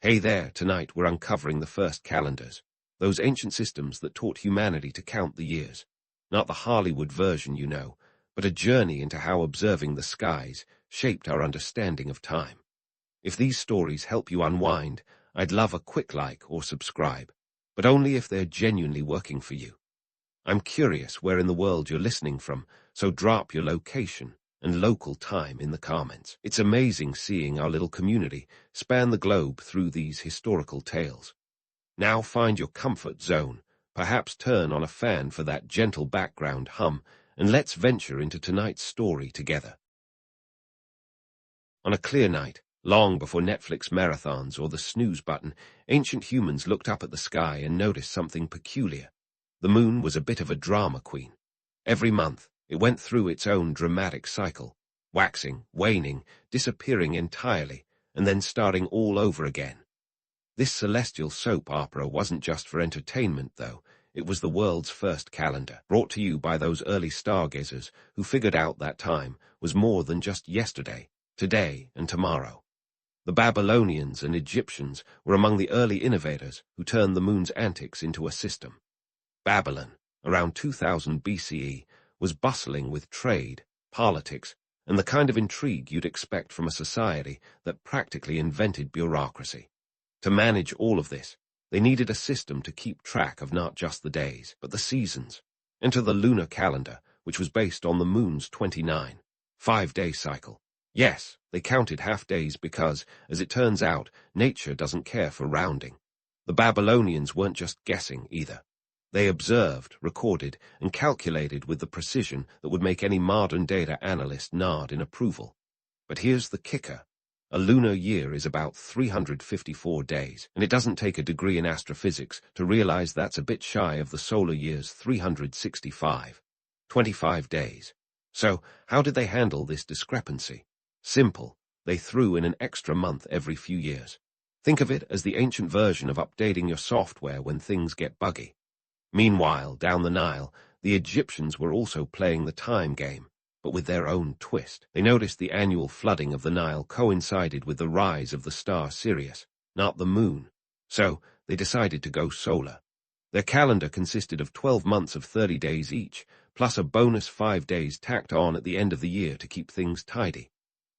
Hey there, tonight we're uncovering the first calendars, those ancient systems that taught humanity to count the years. Not the Hollywood version, you know, but a journey into how observing the skies shaped our understanding of time. If these stories help you unwind, I'd love a quick like or subscribe, but only if they're genuinely working for you. I'm curious where in the world you're listening from, so drop your location and local time in the comments. It's amazing seeing our little community span the globe through these historical tales. Now find your comfort zone, perhaps turn on a fan for that gentle background hum, and let's venture into tonight's story together. On a clear night, long before Netflix marathons or the snooze button, ancient humans looked up at the sky and noticed something peculiar. The moon was a bit of a drama queen. Every month, it went through its own dramatic cycle, waxing, waning, disappearing entirely, and then starting all over again. This celestial soap opera wasn't just for entertainment, though. It was the world's first calendar, brought to you by those early stargazers who figured out that time was more than just yesterday, today, and tomorrow. The Babylonians and Egyptians were among the early innovators who turned the moon's antics into a system. Babylon, around 2000 BCE, was bustling with trade, politics, and the kind of intrigue you'd expect from a society that practically invented bureaucracy. To manage all of this, they needed a system to keep track of not just the days, but the seasons. Enter the lunar calendar, which was based on the moon's 29, 5-day cycle. Yes, they counted half-days because, as it turns out, nature doesn't care for rounding. The Babylonians weren't just guessing either. They observed, recorded, and calculated with the precision that would make any modern data analyst nod in approval. But here's the kicker. A lunar year is about 354 days, and it doesn't take a degree in astrophysics to realize that's a bit shy of the solar year's 365, 25 days. So, how did they handle this discrepancy? Simple. They threw in an extra month every few years. Think of it as the ancient version of updating your software when things get buggy. Meanwhile, down the Nile, the Egyptians were also playing the time game, but with their own twist. They noticed the annual flooding of the Nile coincided with the rise of the star Sirius, not the moon. So, they decided to go solar. Their calendar consisted of 12 months of 30 days each, plus a bonus 5 days tacked on at the end of the year to keep things tidy.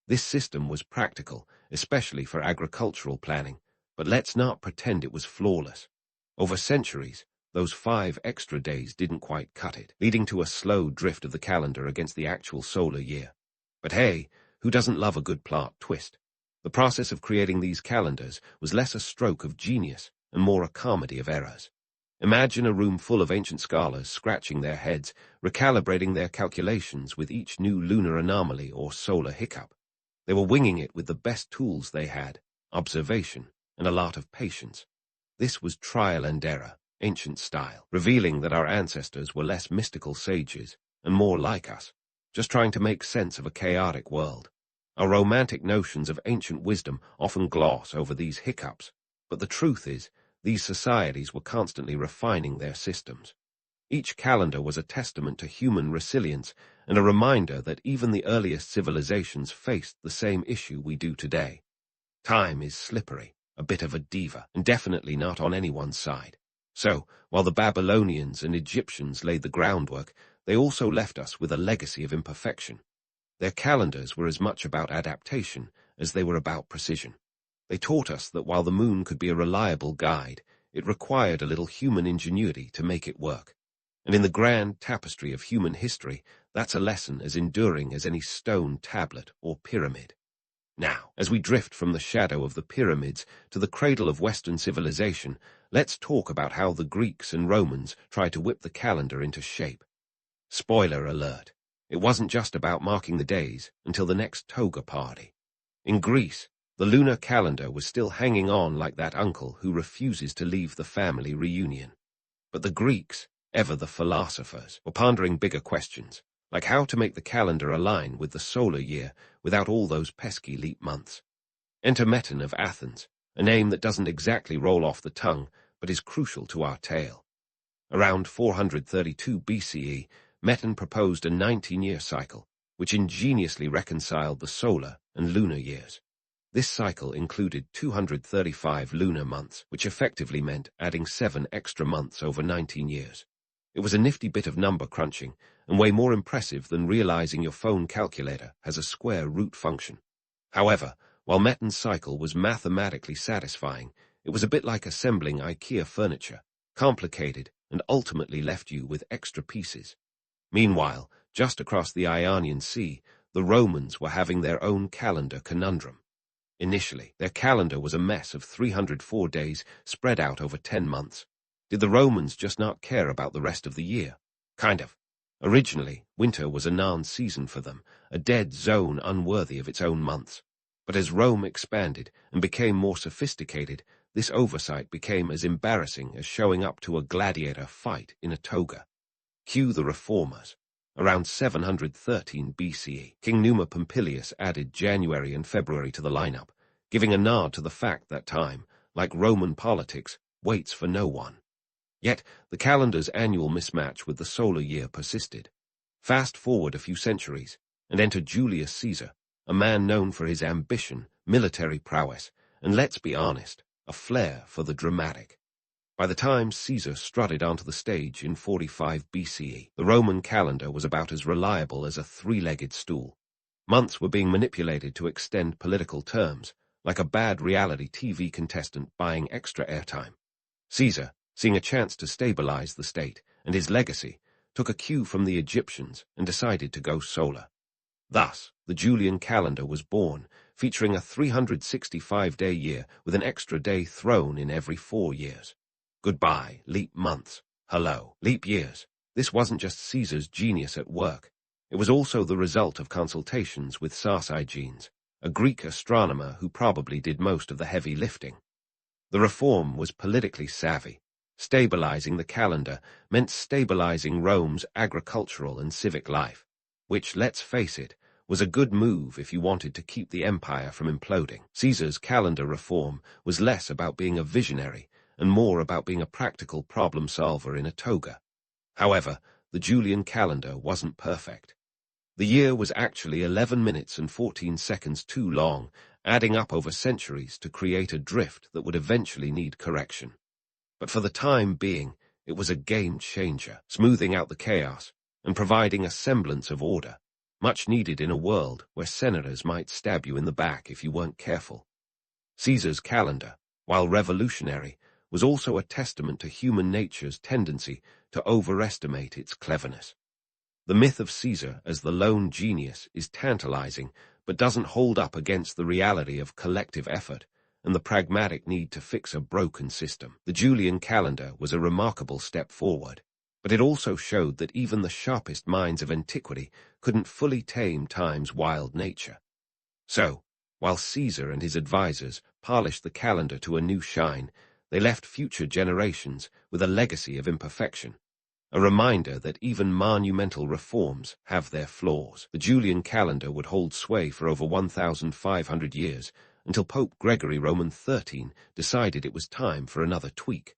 This system was practical, especially for agricultural planning, but let's not pretend it was flawless. Over centuries, those 5 extra days didn't quite cut it, leading to a slow drift of the calendar against the actual solar year. But hey, who doesn't love a good plot twist? The process of creating these calendars was less a stroke of genius and more a comedy of errors. Imagine a room full of ancient scholars scratching their heads, recalibrating their calculations with each new lunar anomaly or solar hiccup. They were winging it with the best tools they had, observation, and a lot of patience. This was trial and error, ancient style, revealing that our ancestors were less mystical sages and more like us, just trying to make sense of a chaotic world. Our romantic notions of ancient wisdom often gloss over these hiccups, but the truth is, these societies were constantly refining their systems. Each calendar was a testament to human resilience and a reminder that even the earliest civilizations faced the same issue we do today. Time is slippery, a bit of a diva, and definitely not on anyone's side. So, while the Babylonians and Egyptians laid the groundwork, they also left us with a legacy of imperfection. Their calendars were as much about adaptation as they were about precision. They taught us that while the moon could be a reliable guide, it required a little human ingenuity to make it work. And in the grand tapestry of human history, that's a lesson as enduring as any stone tablet or pyramid. Now, as we drift from the shadow of the pyramids to the cradle of Western civilization, let's talk about how the Greeks and Romans tried to whip the calendar into shape. Spoiler alert, it wasn't just about marking the days until the next toga party. In Greece, the lunar calendar was still hanging on like that uncle who refuses to leave the family reunion. But the Greeks, ever the philosophers, were pondering bigger questions, like how to make the calendar align with the solar year without all those pesky leap months. Enter Meton of Athens, a name that doesn't exactly roll off the tongue, but is crucial to our tale. Around 432 BCE, Meton proposed a 19-year cycle, which ingeniously reconciled the solar and lunar years. This cycle included 235 lunar months, which effectively meant adding 7 extra months over 19 years. It was a nifty bit of number crunching, and way more impressive than realizing your phone calculator has a square root function. However, while Metten's cycle was mathematically satisfying, it was a bit like assembling IKEA furniture, complicated and ultimately left you with extra pieces. Meanwhile, just across the Ionian Sea, the Romans were having their own calendar conundrum. Initially, their calendar was a mess of 304 days spread out over 10 months. Did the Romans just not care about the rest of the year? Kind of. Originally, winter was a non-season for them, a dead zone unworthy of its own months. But as Rome expanded and became more sophisticated, this oversight became as embarrassing as showing up to a gladiator fight in a toga. Cue the reformers. Around 713 BCE, King Numa Pompilius added January and February to the lineup, giving a nod to the fact that time, like Roman politics, waits for no one. Yet, the calendar's annual mismatch with the solar year persisted. Fast forward a few centuries, and enter Julius Caesar, a man known for his ambition, military prowess, and let's be honest, a flair for the dramatic. By the time Caesar strutted onto the stage in 45 BCE, the Roman calendar was about as reliable as a three-legged stool. Months were being manipulated to extend political terms, like a bad reality TV contestant buying extra airtime. Caesar, seeing a chance to stabilize the state and his legacy, took a cue from the Egyptians and decided to go solar. Thus, the Julian calendar was born, featuring a 365-day year with an extra day thrown in every 4 years. Goodbye, leap months. Hello, leap years. This wasn't just Caesar's genius at work. It was also the result of consultations with Sarsigenes, a Greek astronomer who probably did most of the heavy lifting. The reform was politically savvy. Stabilizing the calendar meant stabilizing Rome's agricultural and civic life, which, let's face it, was a good move if you wanted to keep the empire from imploding. Caesar's calendar reform was less about being a visionary and more about being a practical problem solver in a toga. However, the Julian calendar wasn't perfect. The year was actually 11 minutes and 14 seconds too long, adding up over centuries to create a drift that would eventually need correction. But for the time being, it was a game changer, smoothing out the chaos and providing a semblance of order, much needed in a world where senators might stab you in the back if you weren't careful. Caesar's calendar, while revolutionary, was also a testament to human nature's tendency to overestimate its cleverness. The myth of Caesar as the lone genius is tantalizing, but doesn't hold up against the reality of collective effort and the pragmatic need to fix a broken system. The Julian calendar was a remarkable step forward, but it also showed that even the sharpest minds of antiquity couldn't fully tame time's wild nature. So, while Caesar and his advisors polished the calendar to a new shine, they left future generations with a legacy of imperfection, a reminder that even monumental reforms have their flaws. The Julian calendar would hold sway for over 1,500 years, until Pope Gregory Roman XIII decided it was time for another tweak.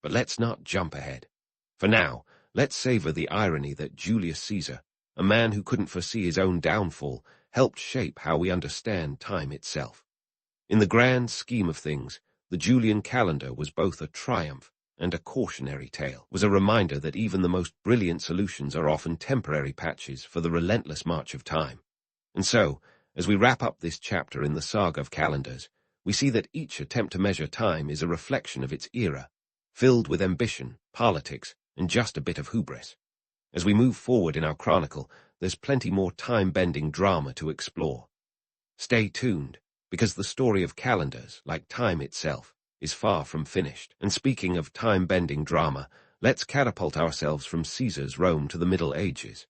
But let's not jump ahead. For now, let's savor the irony that Julius Caesar, a man who couldn't foresee his own downfall, helped shape how we understand time itself. In the grand scheme of things, the Julian calendar was both a triumph and a cautionary tale, was a reminder that even the most brilliant solutions are often temporary patches for the relentless march of time. And so, as we wrap up this chapter in the saga of calendars, we see that each attempt to measure time is a reflection of its era, filled with ambition, politics, and just a bit of hubris. As we move forward in our chronicle, there's plenty more time-bending drama to explore. Stay tuned, because the story of calendars, like time itself, is far from finished. And speaking of time-bending drama, let's catapult ourselves from Caesar's Rome to the Middle Ages.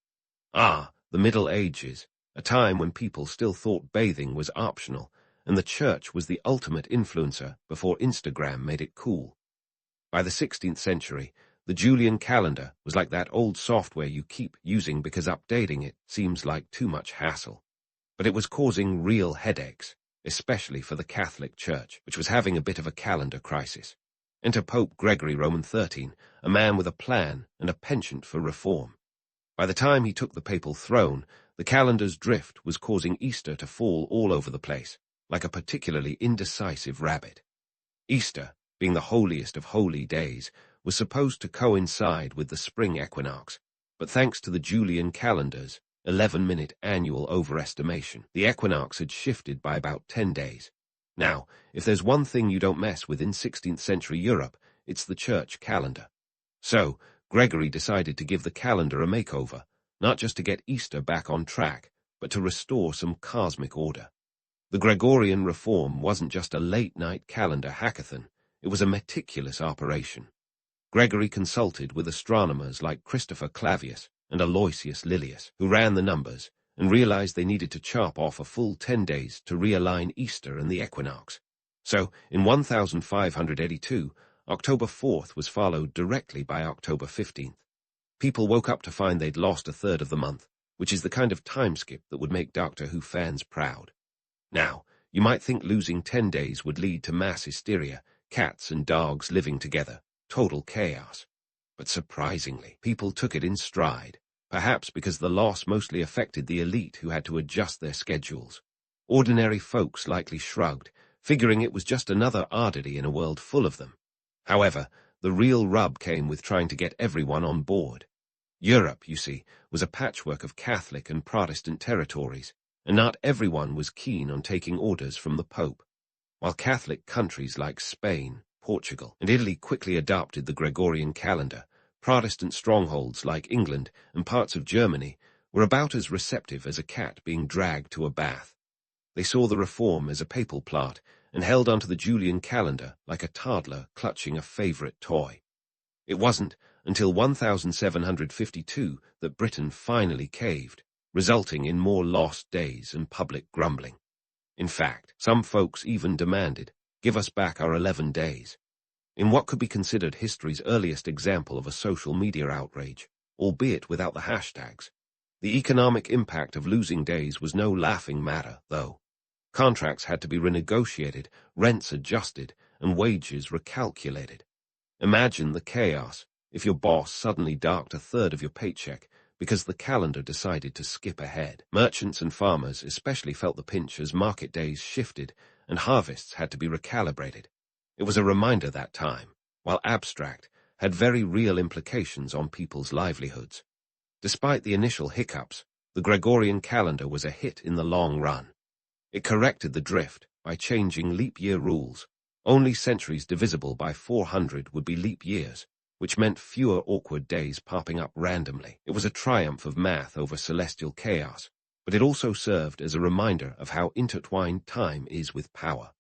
Ah, the Middle Ages, a time when people still thought bathing was optional, and the church was the ultimate influencer before Instagram made it cool. By the 16th century, the Julian calendar was like that old software you keep using because updating it seems like too much hassle. But it was causing real headaches, especially for the Catholic Church, which was having a bit of a calendar crisis. Enter Pope Gregory Roman XIII, a man with a plan and a penchant for reform. By the time he took the papal throne, the calendar's drift was causing Easter to fall all over the place, like a particularly indecisive rabbit. Easter, being the holiest of holy days, was supposed to coincide with the spring equinox, but thanks to the Julian calendar's 11-minute annual overestimation, the equinox had shifted by about 10 days. Now, if there's one thing you don't mess with in 16th century Europe, it's the church calendar. So, Gregory decided to give the calendar a makeover, not just to get Easter back on track, but to restore some cosmic order. The Gregorian reform wasn't just a late-night calendar hackathon, it was a meticulous operation. Gregory consulted with astronomers like Christopher Clavius and Aloysius Lilius, who ran the numbers, and realized they needed to chop off a full 10 days to realign Easter and the equinox. So, in 1582, October 4th was followed directly by October 15th. People woke up to find they'd lost a third of the month, which is the kind of time skip that would make Doctor Who fans proud. Now, you might think losing 10 days would lead to mass hysteria, cats and dogs living together, total chaos. But surprisingly, people took it in stride, perhaps because the loss mostly affected the elite who had to adjust their schedules. Ordinary folks likely shrugged, figuring it was just another oddity in a world full of them. However, the real rub came with trying to get everyone on board. Europe, you see, was a patchwork of Catholic and Protestant territories, and not everyone was keen on taking orders from the Pope. While Catholic countries like Spain, Portugal, and Italy quickly adopted the Gregorian calendar, Protestant strongholds like England and parts of Germany were about as receptive as a cat being dragged to a bath. They saw the reform as a papal plot and held onto the Julian calendar like a toddler clutching a favorite toy. It wasn't until 1752 that Britain finally caved, resulting in more lost days and public grumbling. In fact, some folks even demanded, "Give us back our 11 days." In what could be considered history's earliest example of a social media outrage, albeit without the hashtags. The economic impact of losing days was no laughing matter, though. Contracts had to be renegotiated, rents adjusted, and wages recalculated. Imagine the chaos if your boss suddenly docked a third of your paycheck because the calendar decided to skip ahead. Merchants and farmers especially felt the pinch as market days shifted and harvests had to be recalibrated. It was a reminder that time, while abstract, had very real implications on people's livelihoods. Despite the initial hiccups, the Gregorian calendar was a hit in the long run. It corrected the drift by changing leap year rules. Only centuries divisible by 400 would be leap years, which meant fewer awkward days popping up randomly. It was a triumph of math over celestial chaos, but it also served as a reminder of how intertwined time is with power.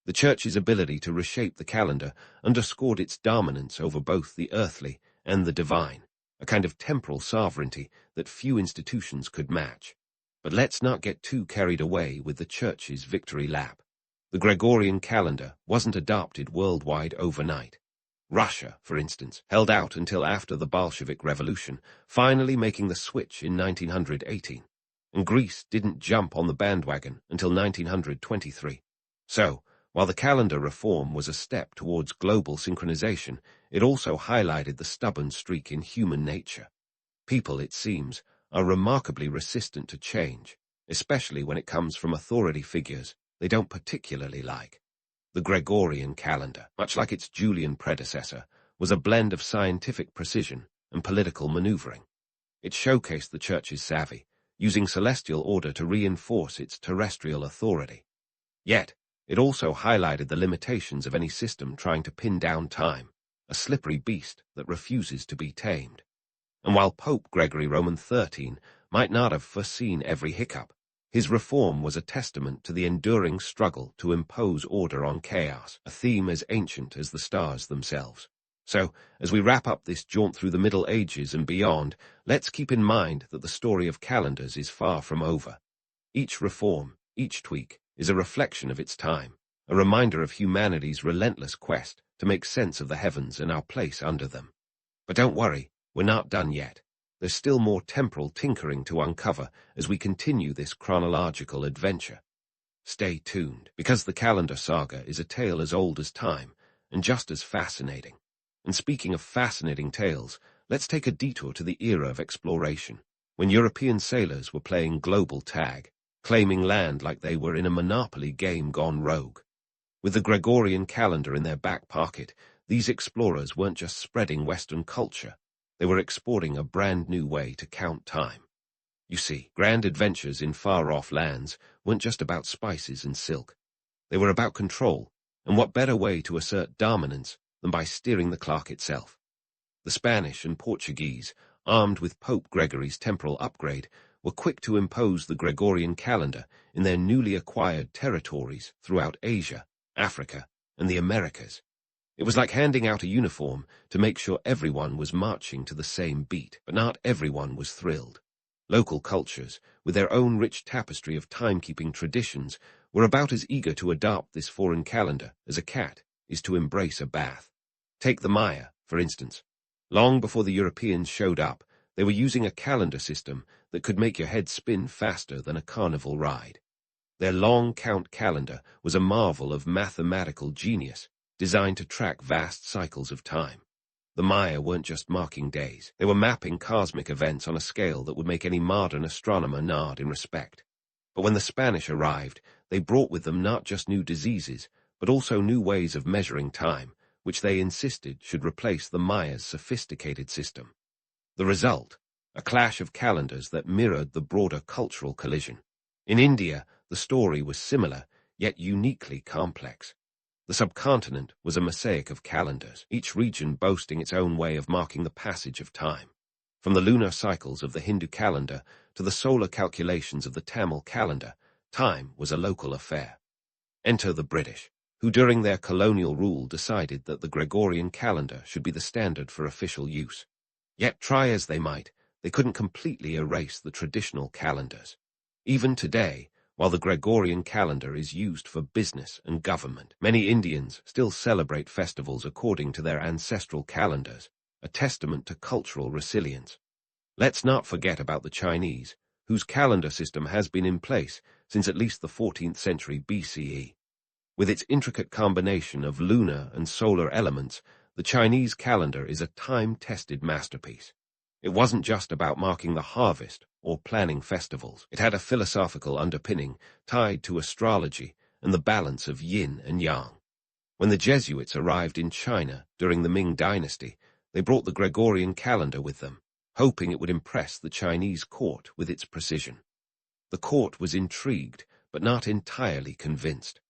The Church's ability to reshape the calendar underscored its dominance over both the earthly and the divine, a kind of temporal sovereignty that few institutions could match. But let's not get too carried away with the Church's victory lap. The Gregorian calendar wasn't adopted worldwide overnight. Russia, for instance, held out until after the Bolshevik Revolution, finally making the switch in 1918. And Greece didn't jump on the bandwagon until 1923. So, while the calendar reform was a step towards global synchronization, it also highlighted the stubborn streak in human nature. People, it seems, are remarkably resistant to change, especially when it comes from authority figures they don't particularly like. The Gregorian calendar, much like its Julian predecessor, was a blend of scientific precision and political maneuvering. It showcased the Church's savvy, using celestial order to reinforce its terrestrial authority. Yet, it also highlighted the limitations of any system trying to pin down time, a slippery beast that refuses to be tamed. And while Pope Gregory Roman XIII might not have foreseen every hiccup, his reform was a testament to the enduring struggle to impose order on chaos, a theme as ancient as the stars themselves. So, as we wrap up this jaunt through the Middle Ages and beyond, let's keep in mind that the story of calendars is far from over. Each reform, each tweak, is a reflection of its time, a reminder of humanity's relentless quest to make sense of the heavens and our place under them. But don't worry, we're not done yet. There's still more temporal tinkering to uncover as we continue this chronological adventure. Stay tuned, because the calendar saga is a tale as old as time, and just as fascinating. And speaking of fascinating tales, let's take a detour to the era of exploration, when European sailors were playing global tag. claiming land like they were in a monopoly game gone rogue. With the Gregorian calendar in their back pocket, these explorers weren't just spreading Western culture, they were exporting a brand new way to count time. You see, grand adventures in far-off lands weren't just about spices and silk. They were about control, and what better way to assert dominance than by steering the clock itself? The Spanish and Portuguese, armed with Pope Gregory's temporal upgrade, were quick to impose the Gregorian calendar in their newly acquired territories throughout Asia, Africa, and the Americas. It was like handing out a uniform to make sure everyone was marching to the same beat, but not everyone was thrilled. Local cultures, with their own rich tapestry of timekeeping traditions, were about as eager to adopt this foreign calendar as a cat is to embrace a bath. Take the Maya, for instance. Long before the Europeans showed up, they were using a calendar system that could make your head spin faster than a carnival ride. Their long count calendar was a marvel of mathematical genius, designed to track vast cycles of time. The Maya weren't just marking days, they were mapping cosmic events on a scale that would make any modern astronomer nod in respect. But when the Spanish arrived, they brought with them not just new diseases, but also new ways of measuring time, which they insisted should replace the Maya's sophisticated system. The result, a clash of calendars that mirrored the broader cultural collision. In India, the story was similar, yet uniquely complex. The subcontinent was a mosaic of calendars, each region boasting its own way of marking the passage of time. From the lunar cycles of the Hindu calendar to the solar calculations of the Tamil calendar, time was a local affair. Enter the British, who during their colonial rule decided that the Gregorian calendar should be the standard for official use. Yet try as they might, they couldn't completely erase the traditional calendars. Even today, while the Gregorian calendar is used for business and government, many Indians still celebrate festivals according to their ancestral calendars, a testament to cultural resilience. Let's not forget about the Chinese, whose calendar system has been in place since at least the 14th century BCE. With its intricate combination of lunar and solar elements, the Chinese calendar is a time-tested masterpiece. It wasn't just about marking the harvest or planning festivals. It had a philosophical underpinning tied to astrology and the balance of yin and yang. When the Jesuits arrived in China during the Ming Dynasty, they brought the Gregorian calendar with them, hoping it would impress the Chinese court with its precision. The court was intrigued, but not entirely convinced.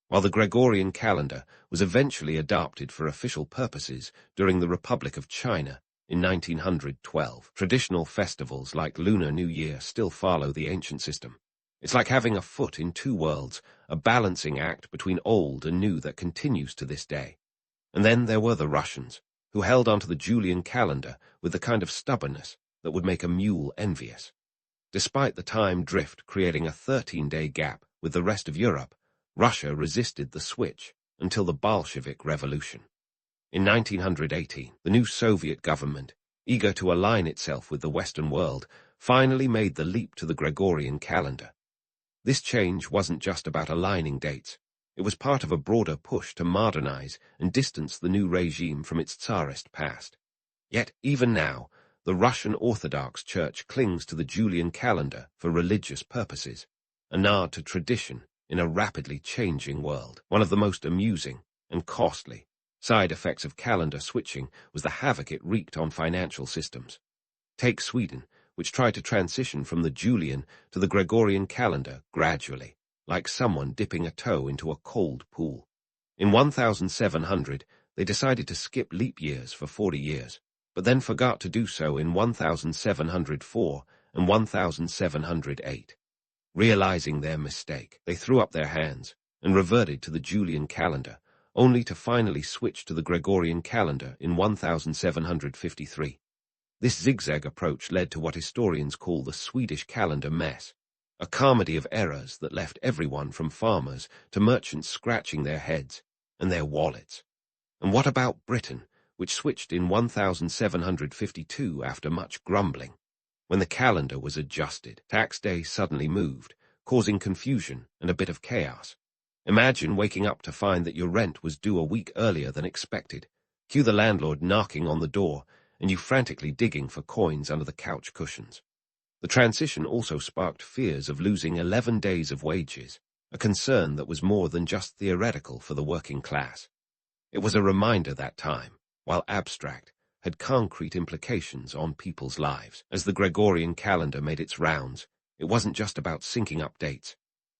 While the Gregorian calendar was eventually adopted for official purposes during the Republic of China in 1912, traditional festivals like Lunar New Year still follow the ancient system. It's like having a foot in two worlds, a balancing act between old and new that continues to this day. And then there were the Russians, who held onto the Julian calendar with the kind of stubbornness that would make a mule envious. Despite the time drift creating a 13-day gap with the rest of Europe, Russia resisted the switch until the Bolshevik Revolution. In 1918, the new Soviet government, eager to align itself with the Western world, finally made the leap to the Gregorian calendar. This change wasn't just about aligning dates. It was part of a broader push to modernize and distance the new regime from its Tsarist past. Yet, even now, the Russian Orthodox Church clings to the Julian calendar for religious purposes, a nod to tradition in a rapidly changing world. One of the most amusing and costly side effects of calendar switching was the havoc it wreaked on financial systems. Take Sweden, which tried to transition from the Julian to the Gregorian calendar gradually, like someone dipping a toe into a cold pool. In 1700, they decided to skip leap years for 40 years, but then forgot to do so in 1704 and 1708. Realizing their mistake, they threw up their hands and reverted to the Julian calendar, only to finally switch to the Gregorian calendar in 1753. This zigzag approach led to what historians call the Swedish calendar mess, a comedy of errors that left everyone from farmers to merchants scratching their heads and their wallets. And what about Britain, which switched in 1752 after much grumbling? When the calendar was adjusted, tax day suddenly moved, causing confusion and a bit of chaos. Imagine waking up to find that your rent was due a week earlier than expected. Cue the landlord knocking on the door, and you frantically digging for coins under the couch cushions. The transition also sparked fears of losing 11 days of wages, a concern that was more than just theoretical for the working class. It was a reminder that time, while abstract, had concrete implications on people's lives. As the Gregorian calendar made its rounds, it wasn't just about syncing up dates.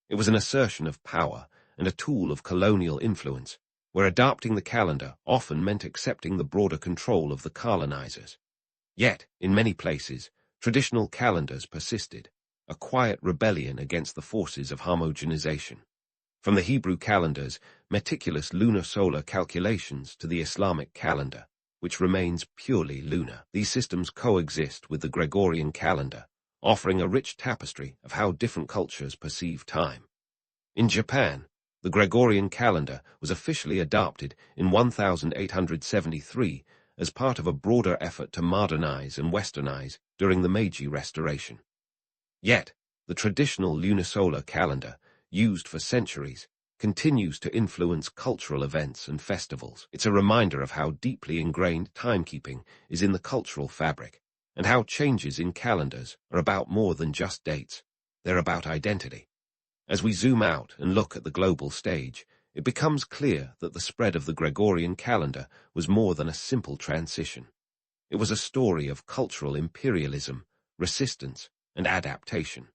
It was an assertion of power and a tool of colonial influence, where adopting the calendar often meant accepting the broader control of the colonizers. Yet, in many places, traditional calendars persisted, a quiet rebellion against the forces of homogenization. From the Hebrew calendars, meticulous lunar-solar calculations to the Islamic calendar, which remains purely lunar, these systems coexist with the Gregorian calendar, offering a rich tapestry of how different cultures perceive time. In Japan, the Gregorian calendar was officially adopted in 1873 as part of a broader effort to modernize and westernize during the Meiji Restoration. Yet, the traditional lunisolar calendar, used for centuries, continues to influence cultural events and festivals. It's a reminder of how deeply ingrained timekeeping is in the cultural fabric, and how changes in calendars are about more than just dates. They're about identity. As we zoom out and look at the global stage, it becomes clear that the spread of the Gregorian calendar was more than a simple transition. It was a story of cultural imperialism, resistance, and adaptation.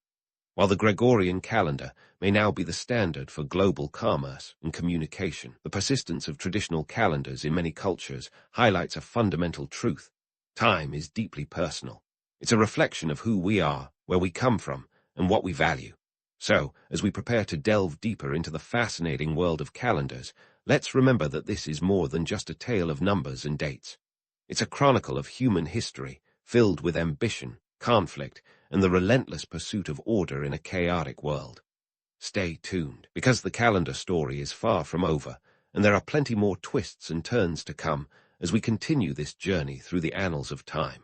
While the Gregorian calendar may now be the standard for global commerce and communication, the persistence of traditional calendars in many cultures highlights a fundamental truth. Time is deeply personal. It's a reflection of who we are, where we come from, and what we value. So, as we prepare to delve deeper into the fascinating world of calendars, let's remember that this is more than just a tale of numbers and dates. It's a chronicle of human history, filled with ambition, conflict, and the relentless pursuit of order in a chaotic world. Stay tuned, because the calendar story is far from over, and there are plenty more twists and turns to come as we continue this journey through the annals of time.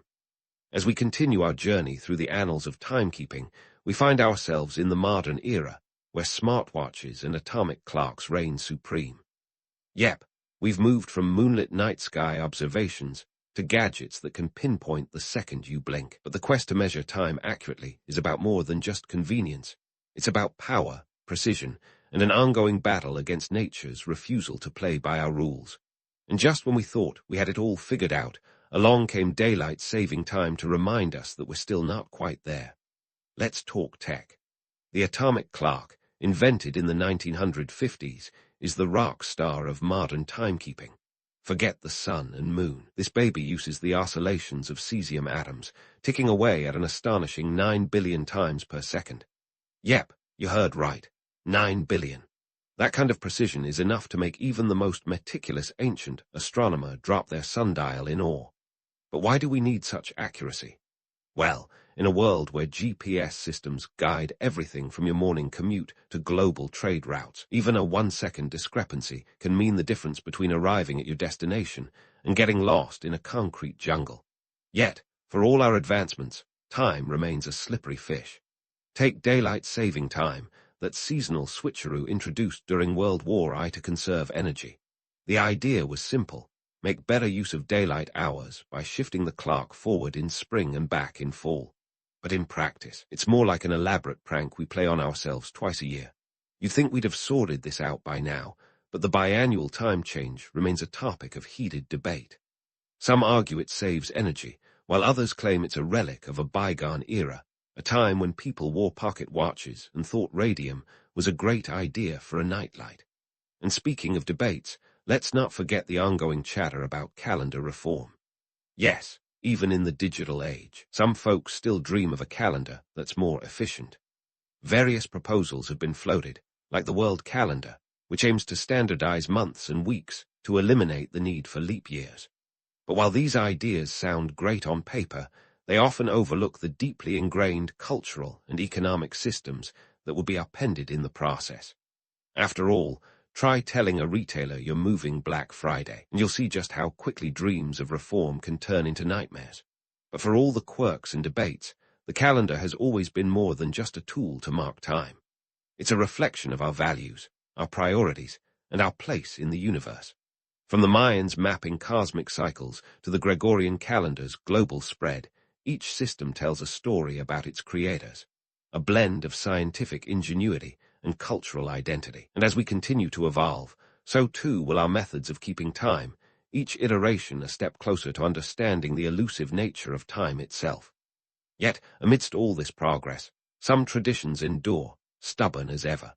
As we continue our journey through the annals of timekeeping, we find ourselves in the modern era, where smartwatches and atomic clocks reign supreme. Yep, we've moved from moonlit night sky observations to gadgets that can pinpoint the second you blink. But the quest to measure time accurately is about more than just convenience. It's about power, precision, and an ongoing battle against nature's refusal to play by our rules. And just when we thought we had it all figured out, along came daylight saving time to remind us that we're still not quite there. Let's talk tech. The atomic clock, invented in the 1950s, is the rock star of modern timekeeping. Forget the sun and moon. This baby uses the oscillations of cesium atoms, ticking away at an astonishing 9 billion times per second. Yep, you heard right. 9 billion. That kind of precision is enough to make even the most meticulous ancient astronomer drop their sundial in awe. But why do we need such accuracy? Well, in a world where GPS systems guide everything from your morning commute to global trade routes, even a 1-second discrepancy can mean the difference between arriving at your destination and getting lost in a concrete jungle. Yet, for all our advancements, time remains a slippery fish. Take daylight saving time, that seasonal switcheroo introduced during World War I to conserve energy. The idea was simple: make better use of daylight hours by shifting the clock forward in spring and back in fall. But in practice, it's more like an elaborate prank we play on ourselves twice a year. You'd think we'd have sorted this out by now, but the biannual time change remains a topic of heated debate. Some argue it saves energy, while others claim it's a relic of a bygone era, a time when people wore pocket watches and thought radium was a great idea for a nightlight. And speaking of debates, let's not forget the ongoing chatter about calendar reform. Yes, even in the digital age, some folks still dream of a calendar that's more efficient. Various proposals have been floated, like the World Calendar, which aims to standardize months and weeks to eliminate the need for leap years. But while these ideas sound great on paper, they often overlook the deeply ingrained cultural and economic systems that will be upended in the process. After all, try telling a retailer you're moving Black Friday, and you'll see just how quickly dreams of reform can turn into nightmares. But for all the quirks and debates, the calendar has always been more than just a tool to mark time. It's a reflection of our values, our priorities, and our place in the universe. From the Mayans mapping cosmic cycles to the Gregorian calendar's global spread, Each system tells a story about its creators, a blend of scientific ingenuity and cultural identity. And as we continue to evolve, so too will our methods of keeping time, each iteration a step closer to understanding the elusive nature of time itself. Yet, amidst all this progress, some traditions endure, stubborn as ever.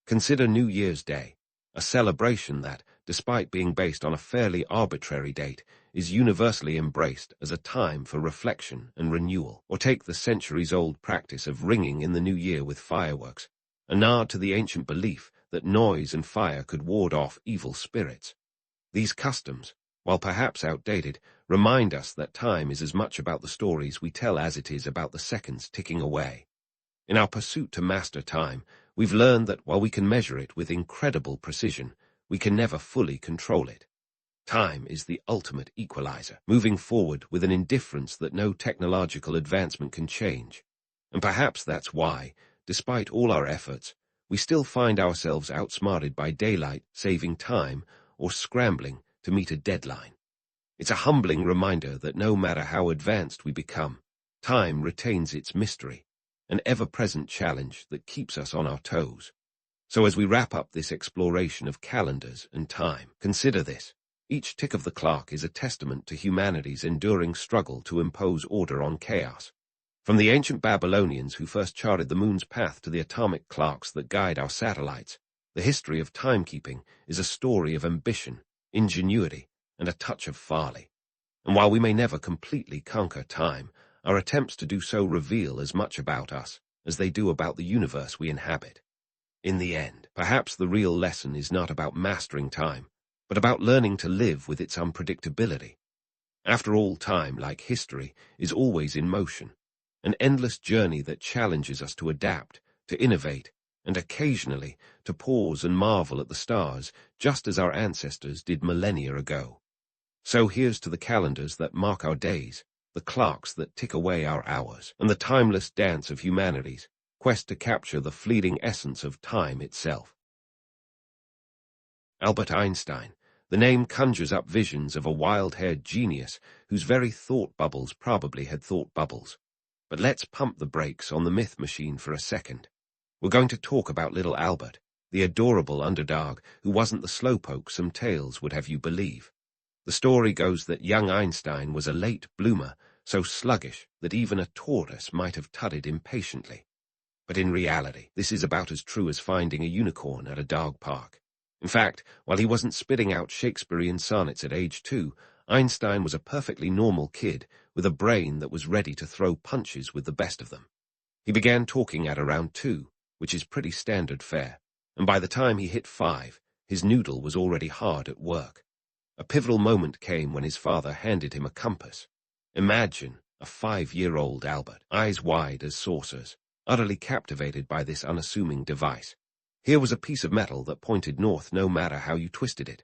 Consider New Year's Day, a celebration that, despite being based on a fairly arbitrary date, is universally embraced as a time for reflection and renewal. Or take the centuries-old practice of ringing in the new year with fireworks, a nod to the ancient belief that noise and fire could ward off evil spirits. These customs, while perhaps outdated, remind us that time is as much about the stories we tell as it is about the seconds ticking away. In our pursuit to master time, we've learned that while we can measure it with incredible precision, we can never fully control it. Time is the ultimate equalizer, moving forward with an indifference that no technological advancement can change. And perhaps that's why, despite all our efforts, we still find ourselves outsmarted by daylight saving time or scrambling to meet a deadline. It's a humbling reminder that no matter how advanced we become, time retains its mystery, an ever-present challenge that keeps us on our toes. So as we wrap up this exploration of calendars and time, consider this. Each tick of the clock is a testament to humanity's enduring struggle to impose order on chaos. From the ancient Babylonians who first charted the moon's path to the atomic clocks that guide our satellites, the history of timekeeping is a story of ambition, ingenuity, and a touch of folly. And while we may never completely conquer time, our attempts to do so reveal as much about us as they do about the universe we inhabit. In the end, perhaps the real lesson is not about mastering time, but about learning to live with its unpredictability. After all, time, like history, is always in motion, an endless journey that challenges us to adapt, to innovate, and occasionally to pause and marvel at the stars, just as our ancestors did millennia ago. So here's to the calendars that mark our days, the clocks that tick away our hours, and the timeless dance of humanity's quest to capture the fleeting essence of time itself. Albert Einstein. The name conjures up visions of a wild-haired genius whose very thought bubbles probably had thought bubbles. But let's pump the brakes on the myth machine for a second. We're going to talk about little Albert, the adorable underdog who wasn't the slowpoke some tales would have you believe. The story goes that young Einstein was a late bloomer, so sluggish that even a tortoise might have tutted impatiently. But in reality, this is about as true as finding a unicorn at a dog park. In fact, while he wasn't spitting out Shakespearean sonnets at age 2, Einstein was a perfectly normal kid with a brain that was ready to throw punches with the best of them. He began talking at around 2, which is pretty standard fare, and by the time he hit 5, his noodle was already hard at work. A pivotal moment came when his father handed him a compass. Imagine a 5-year-old Albert, eyes wide as saucers, utterly captivated by this unassuming device. Here was a piece of metal that pointed north no matter how you twisted it.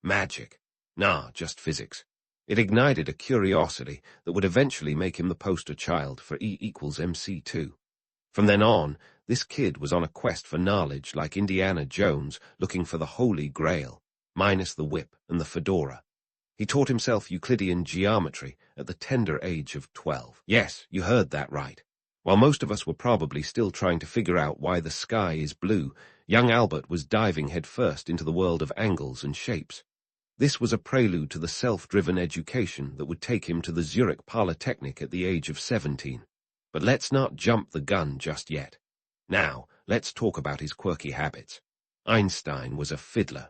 Magic. Nah, just physics. It ignited a curiosity that would eventually make him the poster child for E=mc2. From then on, this kid was on a quest for knowledge like Indiana Jones looking for the Holy Grail, minus the whip and the fedora. He taught himself Euclidean geometry at the tender age of 12. Yes, you heard that right. While most of us were probably still trying to figure out why the sky is blue, young Albert was diving headfirst into the world of angles and shapes. This was a prelude to the self-driven education that would take him to the Zurich Polytechnic at the age of 17. But let's not jump the gun just yet. Now, let's talk about his quirky habits. Einstein was a fiddler.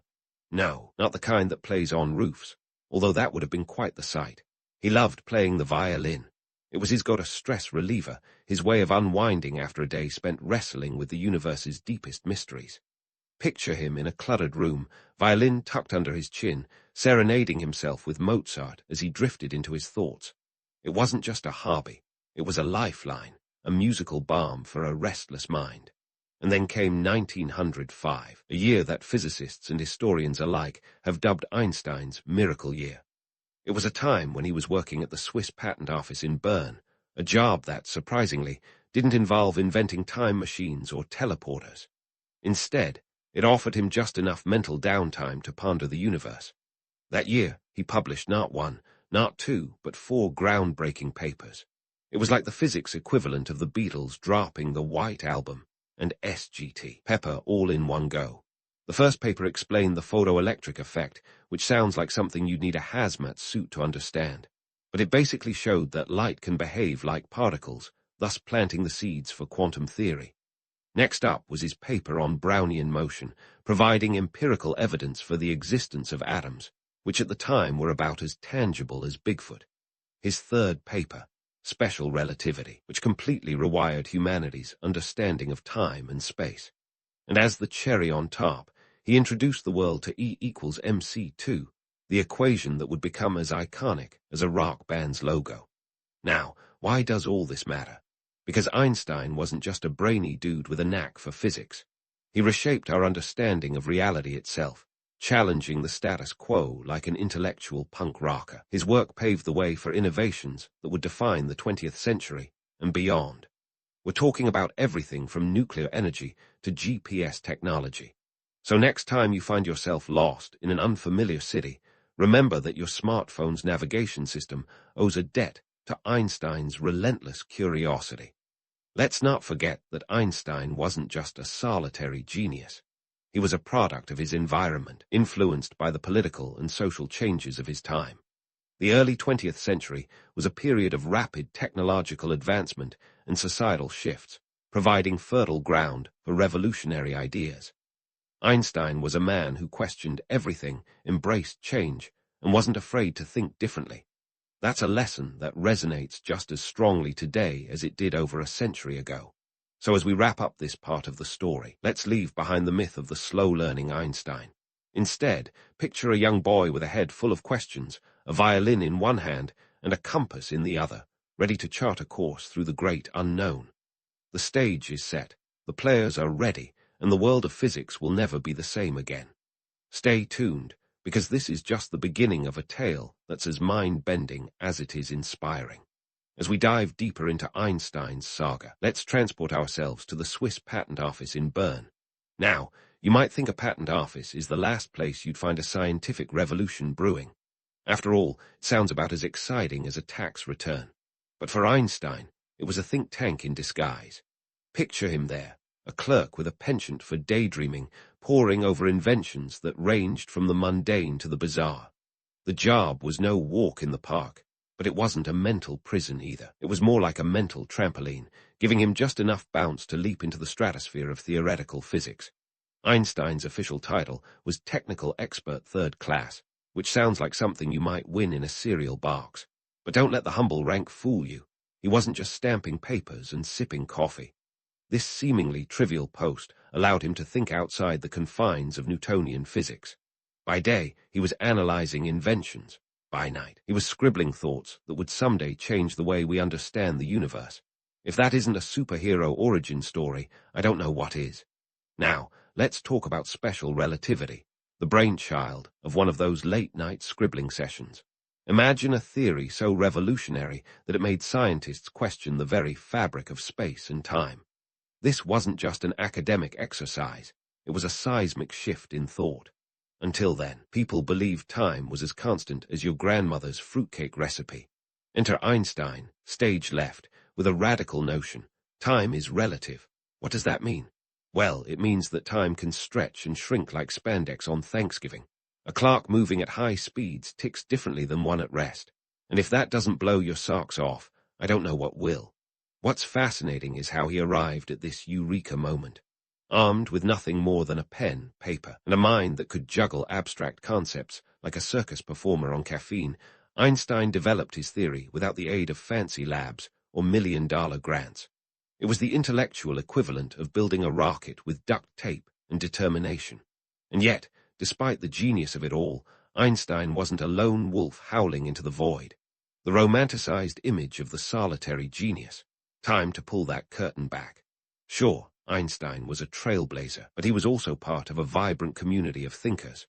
No, not the kind that plays on roofs, although that would have been quite the sight. He loved playing the violin. It was his go-to-stress reliever, his way of unwinding after a day spent wrestling with the universe's deepest mysteries. Picture him in a cluttered room, violin tucked under his chin, serenading himself with Mozart as he drifted into his thoughts. It wasn't just a hobby, it was a lifeline, a musical balm for a restless mind. And then came 1905, a year that physicists and historians alike have dubbed Einstein's miracle year. It was a time when he was working at the Swiss Patent Office in Bern, a job that, surprisingly, didn't involve inventing time machines or teleporters. Instead, it offered him just enough mental downtime to ponder the universe. That year, he published not 1, not 2, but 4 groundbreaking papers. It was like the physics equivalent of the Beatles dropping the White Album and SGT, Pepper, all in one go. The first paper explained the photoelectric effect, which sounds like something you'd need a hazmat suit to understand. But it basically showed that light can behave like particles, thus planting the seeds for quantum theory. Next up was his paper on Brownian motion, providing empirical evidence for the existence of atoms, which at the time were about as tangible as Bigfoot. His third paper, Special Relativity, which completely rewired humanity's understanding of time and space. And as the cherry on top, he introduced the world to E equals MC2, the equation that would become as iconic as a rock band's logo. Now, why does all this matter? Because Einstein wasn't just a brainy dude with a knack for physics. He reshaped our understanding of reality itself, challenging the status quo like an intellectual punk rocker. His work paved the way for innovations that would define the 20th century and beyond. We're talking about everything from nuclear energy to GPS technology. So next time you find yourself lost in an unfamiliar city, remember that your smartphone's navigation system owes a debt to Einstein's relentless curiosity. Let's not forget that Einstein wasn't just a solitary genius. He was a product of his environment, influenced by the political and social changes of his time. The early 20th century was a period of rapid technological advancement and societal shifts, providing fertile ground for revolutionary ideas. Einstein was a man who questioned everything, embraced change, and wasn't afraid to think differently. That's a lesson that resonates just as strongly today as it did over a century ago. So as we wrap up this part of the story, let's leave behind the myth of the slow-learning Einstein. Instead, picture a young boy with a head full of questions, a violin in one hand and a compass in the other, ready to chart a course through the great unknown. The stage is set, the players are ready, and the world of physics will never be the same again. Stay tuned, because this is just the beginning of a tale that's as mind-bending as it is inspiring. As we dive deeper into Einstein's saga, let's transport ourselves to the Swiss Patent Office in Bern. Now, you might think a patent office is the last place you'd find a scientific revolution brewing. After all, it sounds about as exciting as a tax return. But for Einstein, it was a think tank in disguise. Picture him there, a clerk with a penchant for daydreaming, poring over inventions that ranged from the mundane to the bizarre. The job was no walk in the park, but it wasn't a mental prison either. It was more like a mental trampoline, giving him just enough bounce to leap into the stratosphere of theoretical physics. Einstein's official title was Technical Expert Third Class, which sounds like something you might win in a cereal box. But don't let the humble rank fool you. He wasn't just stamping papers and sipping coffee. This seemingly trivial post allowed him to think outside the confines of Newtonian physics. By day, he was analyzing inventions. By night, he was scribbling thoughts that would someday change the way we understand the universe. If that isn't a superhero origin story, I don't know what is. Now, let's talk about special relativity, the brainchild of one of those late-night scribbling sessions. Imagine a theory so revolutionary that it made scientists question the very fabric of space and time. This wasn't just an academic exercise, it was a seismic shift in thought. Until then, people believed time was as constant as your grandmother's fruitcake recipe. Enter Einstein, stage left, with a radical notion. Time is relative. What does that mean? Well, it means that time can stretch and shrink like spandex on Thanksgiving. A clock moving at high speeds ticks differently than one at rest. And if that doesn't blow your socks off, I don't know what will. What's fascinating is how he arrived at this eureka moment. Armed with nothing more than a pen, paper, and a mind that could juggle abstract concepts like a circus performer on caffeine, Einstein developed his theory without the aid of fancy labs or million-dollar grants. It was the intellectual equivalent of building a rocket with duct tape and determination. And yet, despite the genius of it all, Einstein wasn't a lone wolf howling into the void. The romanticized image of the solitary genius. Time to pull that curtain back. Sure, Einstein was a trailblazer, but he was also part of a vibrant community of thinkers.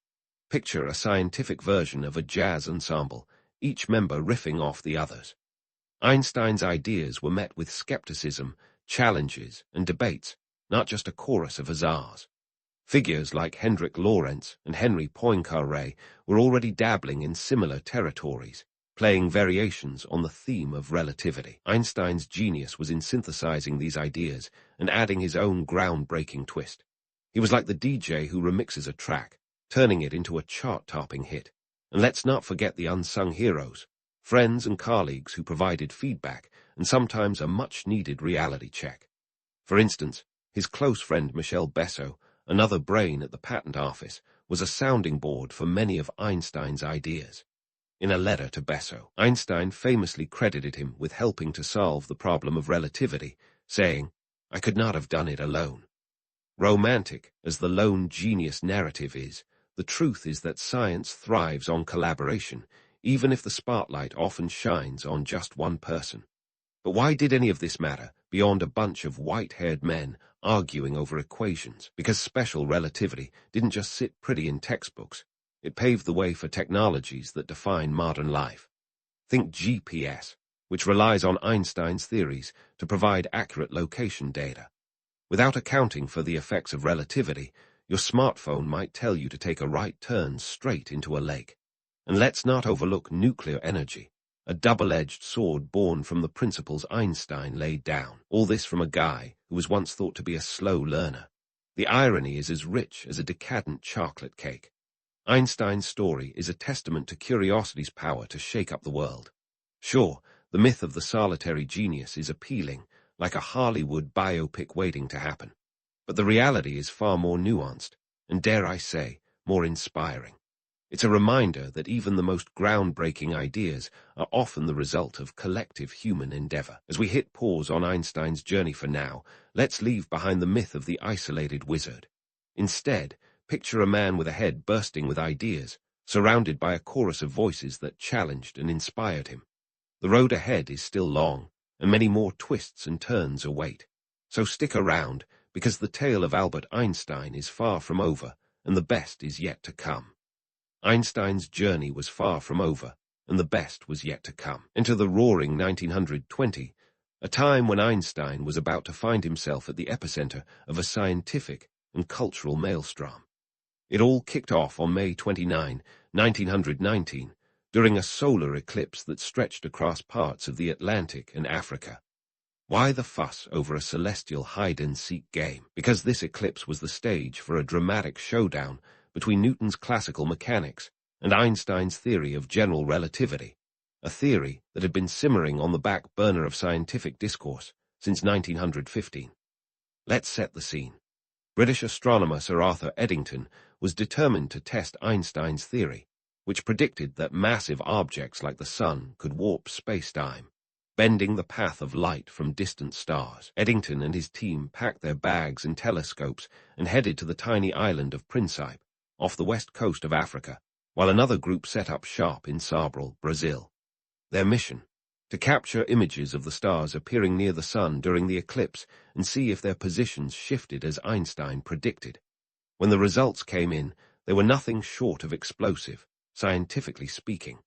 Picture a scientific version of a jazz ensemble, each member riffing off the others. Einstein's ideas were met with skepticism, challenges, and debates, not just a chorus of huzzahs. Figures like Hendrik Lorentz and Henry Poincaré were already dabbling in similar territories. playing variations on the theme of relativity. Einstein's genius was in synthesizing these ideas and adding his own groundbreaking twist. He was like the DJ who remixes a track, turning it into a chart-topping hit. And let's not forget the unsung heroes, friends and colleagues who provided feedback and sometimes a much-needed reality check. For instance, his close friend Michel Besso, another brain at the patent office, was a sounding board for many of Einstein's ideas. In a letter to Besso, Einstein famously credited him with helping to solve the problem of relativity, saying, "I could not have done it alone." Romantic as the lone genius narrative is, the truth is that science thrives on collaboration, even if the spotlight often shines on just one person. But why did any of this matter beyond a bunch of white-haired men arguing over equations? Because special relativity didn't just sit pretty in textbooks. It paved the way for technologies that define modern life. Think GPS, which relies on Einstein's theories to provide accurate location data. Without accounting for the effects of relativity, your smartphone might tell you to take a right turn straight into a lake. And let's not overlook nuclear energy, a double-edged sword born from the principles Einstein laid down. All this from a guy who was once thought to be a slow learner. The irony is as rich as a decadent chocolate cake. Einstein's story is a testament to curiosity's power to shake up the world. Sure, the myth of the solitary genius is appealing, like a Hollywood biopic waiting to happen. But the reality is far more nuanced, and dare I say, more inspiring. It's a reminder that even the most groundbreaking ideas are often the result of collective human endeavor. As we hit pause on Einstein's journey for now, let's leave behind the myth of the isolated wizard. Instead, picture a man with a head bursting with ideas, surrounded by a chorus of voices that challenged and inspired him. The road ahead is still long, and many more twists and turns await. So stick around, because the tale of Albert Einstein is far from over, and the best is yet to come. Einstein's journey was far from over, and the best was yet to come. Enter the roaring 1920, a time when Einstein was about to find himself at the epicenter of a scientific and cultural maelstrom. It all kicked off on May 29, 1919, during a solar eclipse that stretched across parts of the Atlantic and Africa. Why the fuss over a celestial hide-and-seek game? Because this eclipse was the stage for a dramatic showdown between Newton's classical mechanics and Einstein's theory of general relativity, a theory that had been simmering on the back burner of scientific discourse since 1915. Let's set the scene. British astronomer Sir Arthur Eddington was determined to test Einstein's theory, which predicted that massive objects like the sun could warp space-time, bending the path of light from distant stars. Eddington and his team packed their bags and telescopes and headed to the tiny island of Principe, off the west coast of Africa, while another group set up shop in Sabral, Brazil. Their mission: to capture images of the stars appearing near the sun during the eclipse and see if their positions shifted as Einstein predicted. When the results came in, they were nothing short of explosive, scientifically speaking.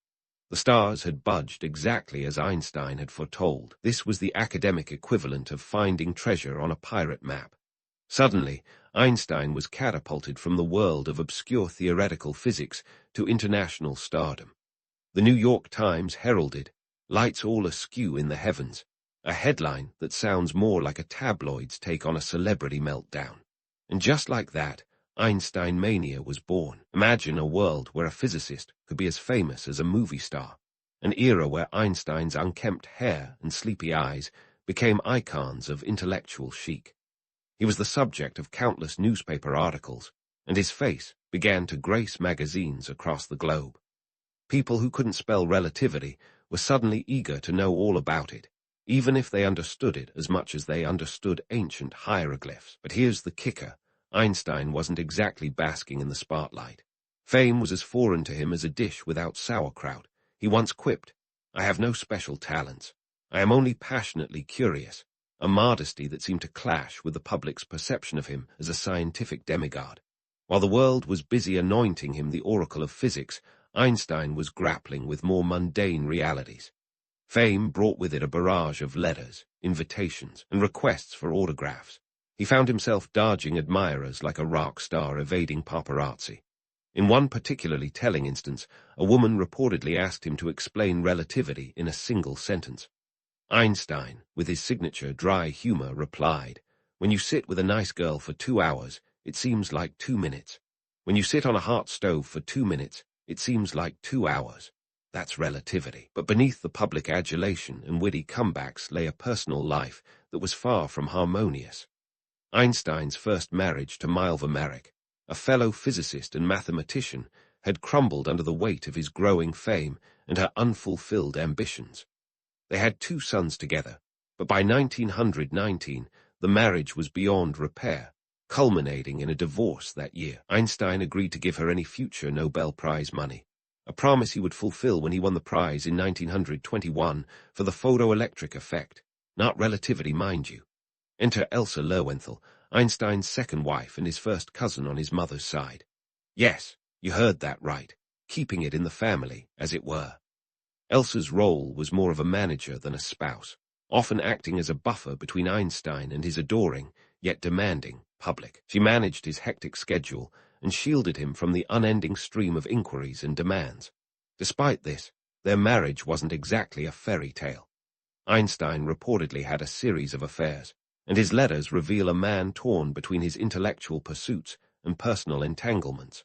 The stars had budged exactly as Einstein had foretold. This was the academic equivalent of finding treasure on a pirate map. Suddenly, Einstein was catapulted from the world of obscure theoretical physics to international stardom. The New York Times heralded, "Lights all askew in the heavens," a headline that sounds more like a tabloid's take on a celebrity meltdown. And just like that, Einstein mania was born. Imagine a world where a physicist could be as famous as a movie star, an era where Einstein's unkempt hair and sleepy eyes became icons of intellectual chic. He was the subject of countless newspaper articles, and his face began to grace magazines across the globe. People who couldn't spell relativity were suddenly eager to know all about it, even if they understood it as much as they understood ancient hieroglyphs. But here's the kicker: Einstein wasn't exactly basking in the spotlight. Fame was as foreign to him as a dish without sauerkraut. He once quipped, "I have no special talents. I am only passionately curious," a modesty that seemed to clash with the public's perception of him as a scientific demigod. While the world was busy anointing him the oracle of physics, Einstein was grappling with more mundane realities. Fame brought with it a barrage of letters, invitations, and requests for autographs. He found himself dodging admirers like a rock star evading paparazzi. In one particularly telling instance, a woman reportedly asked him to explain relativity in a single sentence. Einstein, with his signature dry humor, replied, "When you sit with a nice girl for 2 hours, it seems like 2 minutes. When you sit on a hot stove for 2 minutes, it seems like 2 hours. That's relativity." But beneath the public adulation and witty comebacks lay a personal life that was far from harmonious. Einstein's first marriage to Milva Merrick, a fellow physicist and mathematician, had crumbled under the weight of his growing fame and her unfulfilled ambitions. They had 2 sons together, but by 1919 the marriage was beyond repair, culminating in a divorce that year. Einstein agreed to give her any future Nobel Prize money, a promise he would fulfill when he won the prize in 1921 for the photoelectric effect, not relativity, mind you. Enter Elsa Lowenthal, Einstein's second wife and his first cousin on his mother's side. Yes, you heard that right, keeping it in the family, as it were. Elsa's role was more of a manager than a spouse, often acting as a buffer between Einstein and his adoring, yet demanding, public. She managed his hectic schedule and shielded him from the unending stream of inquiries and demands. Despite this, their marriage wasn't exactly a fairy tale. Einstein reportedly had a series of affairs, and his letters reveal a man torn between his intellectual pursuits and personal entanglements.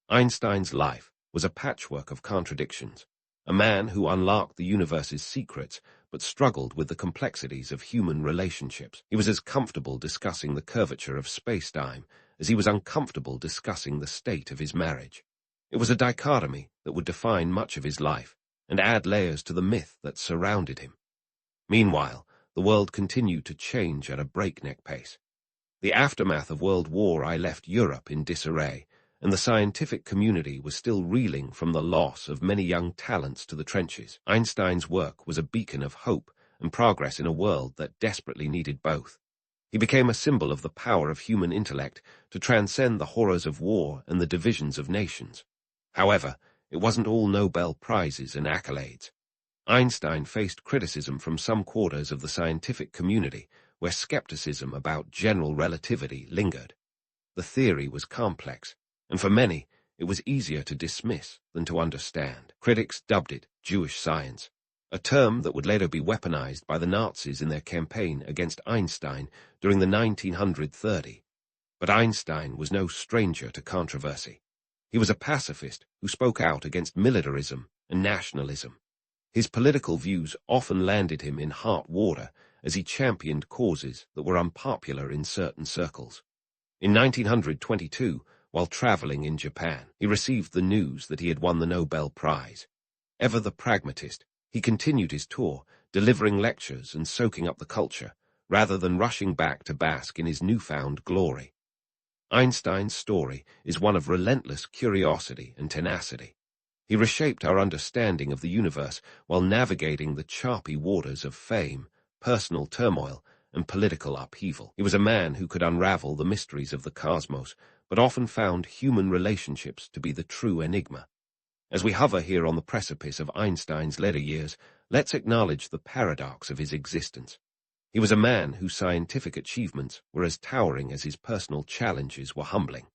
Einstein's life was a patchwork of contradictions, a man who unlocked the universe's secrets but struggled with the complexities of human relationships. He was as comfortable discussing the curvature of space-time as he was uncomfortable discussing the state of his marriage. It was a dichotomy that would define much of his life and add layers to the myth that surrounded him. Meanwhile, the world continued to change at a breakneck pace. The aftermath of World War I left Europe in disarray, and the scientific community was still reeling from the loss of many young talents to the trenches. Einstein's work was a beacon of hope and progress in a world that desperately needed both. He became a symbol of the power of human intellect to transcend the horrors of war and the divisions of nations. However, it wasn't all Nobel Prizes and accolades. Einstein faced criticism from some quarters of the scientific community, where skepticism about general relativity lingered. The theory was complex, and for many, it was easier to dismiss than to understand. Critics dubbed it Jewish science, a term that would later be weaponized by the Nazis in their campaign against Einstein during the 1930s. But Einstein was no stranger to controversy. He was a pacifist who spoke out against militarism and nationalism. His political views often landed him in hot water as he championed causes that were unpopular in certain circles. In 1922, while traveling in Japan, he received the news that he had won the Nobel Prize. Ever the pragmatist, he continued his tour, delivering lectures and soaking up the culture, rather than rushing back to bask in his newfound glory. Einstein's story is one of relentless curiosity and tenacity. He reshaped our understanding of the universe while navigating the choppy waters of fame, personal turmoil, and political upheaval. He was a man who could unravel the mysteries of the cosmos, but often found human relationships to be the true enigma. As we hover here on the precipice of Einstein's later years, let's acknowledge the paradox of his existence. He was a man whose scientific achievements were as towering as his personal challenges were humbling.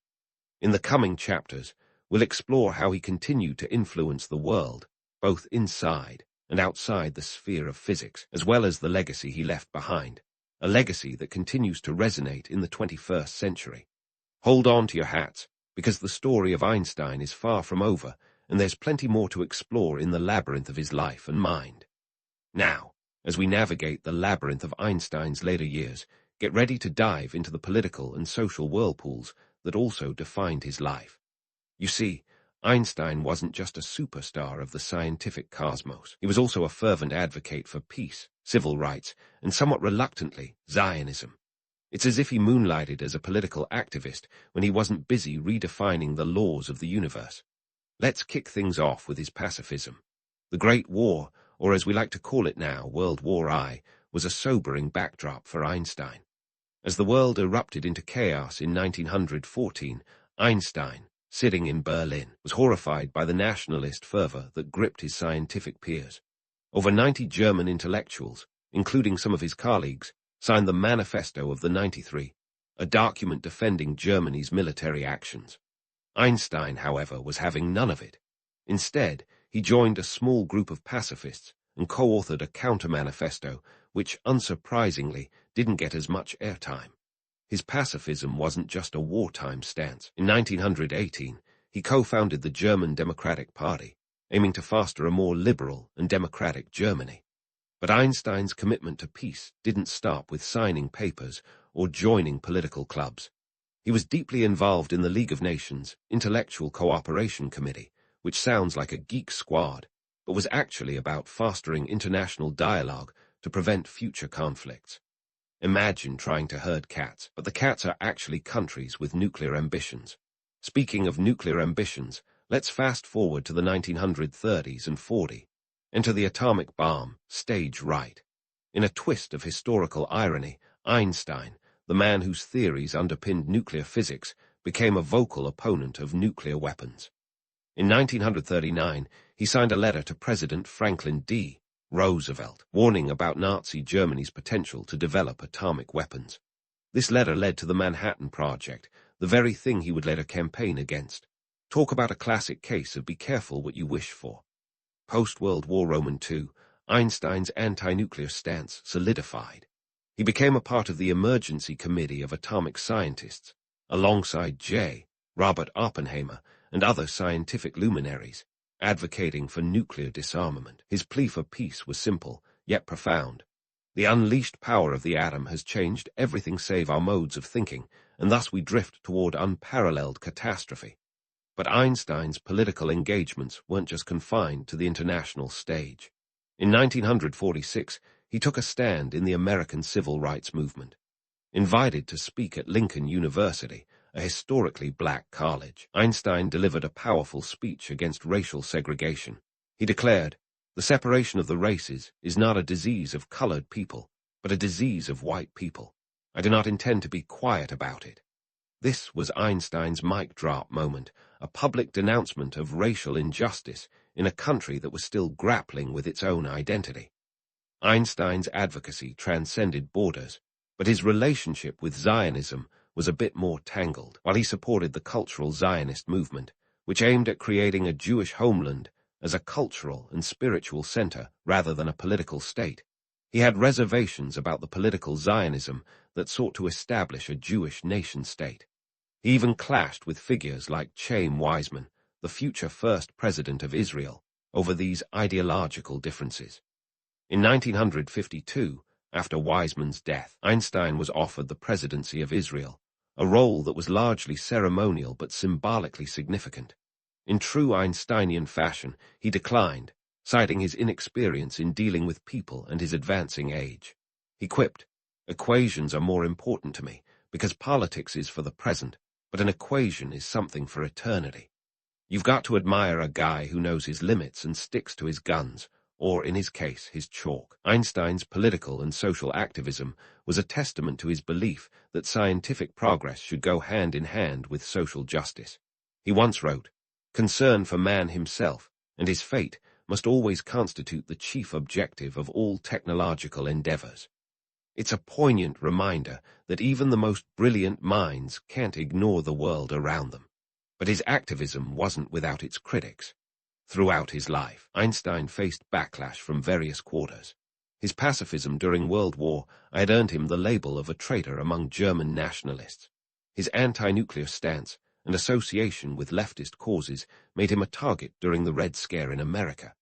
In the coming chapters, we'll explore how he continued to influence the world, both inside and outside the sphere of physics, as well as the legacy he left behind, a legacy that continues to resonate in the 21st century. Hold on to your hats, because the story of Einstein is far from over, and there's plenty more to explore in the labyrinth of his life and mind. Now, as we navigate the labyrinth of Einstein's later years, get ready to dive into the political and social whirlpools that also defined his life. You see, Einstein wasn't just a superstar of the scientific cosmos. He was also a fervent advocate for peace, civil rights, and somewhat reluctantly, Zionism. It's as if he moonlighted as a political activist when he wasn't busy redefining the laws of the universe. Let's kick things off with his pacifism. The Great War, or as we like to call it now, World War I, was a sobering backdrop for Einstein. As the world erupted into chaos in 1914, Einstein, sitting in Berlin, was horrified by the nationalist fervor that gripped his scientific peers. Over 90 German intellectuals, including some of his colleagues, signed the Manifesto of the 93, a document defending Germany's military actions. Einstein, however, was having none of it. Instead, he joined a small group of pacifists and co-authored a counter-manifesto which, unsurprisingly, didn't get as much airtime. His pacifism wasn't just a wartime stance. In 1918, he co-founded the German Democratic Party, aiming to foster a more liberal and democratic Germany. But Einstein's commitment to peace didn't stop with signing papers or joining political clubs. He was deeply involved in the League of Nations Intellectual Cooperation Committee, which sounds like a geek squad, but was actually about fostering international dialogue to prevent future conflicts. Imagine trying to herd cats, but the cats are actually countries with nuclear ambitions. Speaking of nuclear ambitions, let's fast forward to the 1930s and 40. Enter the atomic bomb, stage right. In a twist of historical irony, Einstein, the man whose theories underpinned nuclear physics, became a vocal opponent of nuclear weapons. In 1939, he signed a letter to President Franklin D. Roosevelt, warning about Nazi Germany's potential to develop atomic weapons. This letter led to the Manhattan Project, the very thing he would later campaign against. Talk about a classic case of be careful what you wish for. Post-World War Roman II, Einstein's anti-nuclear stance solidified. He became a part of the Emergency Committee of Atomic Scientists, alongside J. Robert Oppenheimer and other scientific luminaries, advocating for nuclear disarmament. His plea for peace was simple, yet profound. The unleashed power of the atom has changed everything save our modes of thinking, and thus we drift toward unparalleled catastrophe. But Einstein's political engagements weren't just confined to the international stage. In 1946, he took a stand in the American civil rights movement. Invited to speak at Lincoln University, a historically black college, Einstein delivered a powerful speech against racial segregation. He declared, "The separation of the races is not a disease of colored people, but a disease of white people. I do not intend to be quiet about it." This was Einstein's mic drop moment, a public denouncement of racial injustice in a country that was still grappling with its own identity. Einstein's advocacy transcended borders, but his relationship with Zionism was a bit more tangled. While he supported the cultural Zionist movement, which aimed at creating a Jewish homeland as a cultural and spiritual center rather than a political state, he had reservations about the political Zionism that sought to establish a Jewish nation-state. He even clashed with figures like Chaim Weizmann, the future first president of Israel, over these ideological differences. In 1952, after Weizmann's death, Einstein was offered the presidency of Israel, a role that was largely ceremonial but symbolically significant. In true Einsteinian fashion, he declined, citing his inexperience in dealing with people and his advancing age. He quipped, "Equations are more important to me, because politics is for the present, but an equation is something for eternity." You've got to admire a guy who knows his limits and sticks to his guns, or in his case, his chalk. Einstein's political and social activism was a testament to his belief that scientific progress should go hand in hand with social justice. He once wrote, "Concern for man himself and his fate must always constitute the chief objective of all technological endeavors." It's a poignant reminder that even the most brilliant minds can't ignore the world around them. But his activism wasn't without its critics. Throughout his life, Einstein faced backlash from various quarters. His pacifism during World War I had earned him the label of a traitor among German nationalists. His anti-nuclear stance and association with leftist causes made him a target during the Red Scare in America.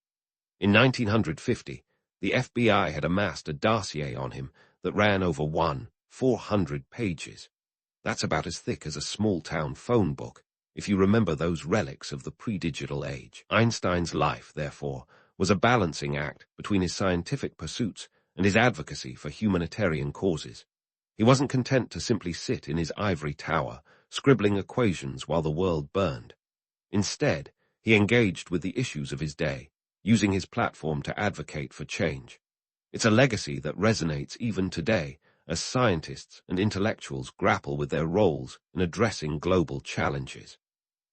In 1950, the FBI had amassed a dossier on him that ran over 400 pages. That's about as thick as a small-town phone book, if you remember those relics of the pre-digital age. Einstein's life, therefore, was a balancing act between his scientific pursuits and his advocacy for humanitarian causes. He wasn't content to simply sit in his ivory tower, scribbling equations while the world burned. Instead, he engaged with the issues of his day, using his platform to advocate for change. It's a legacy that resonates even today as scientists and intellectuals grapple with their roles in addressing global challenges.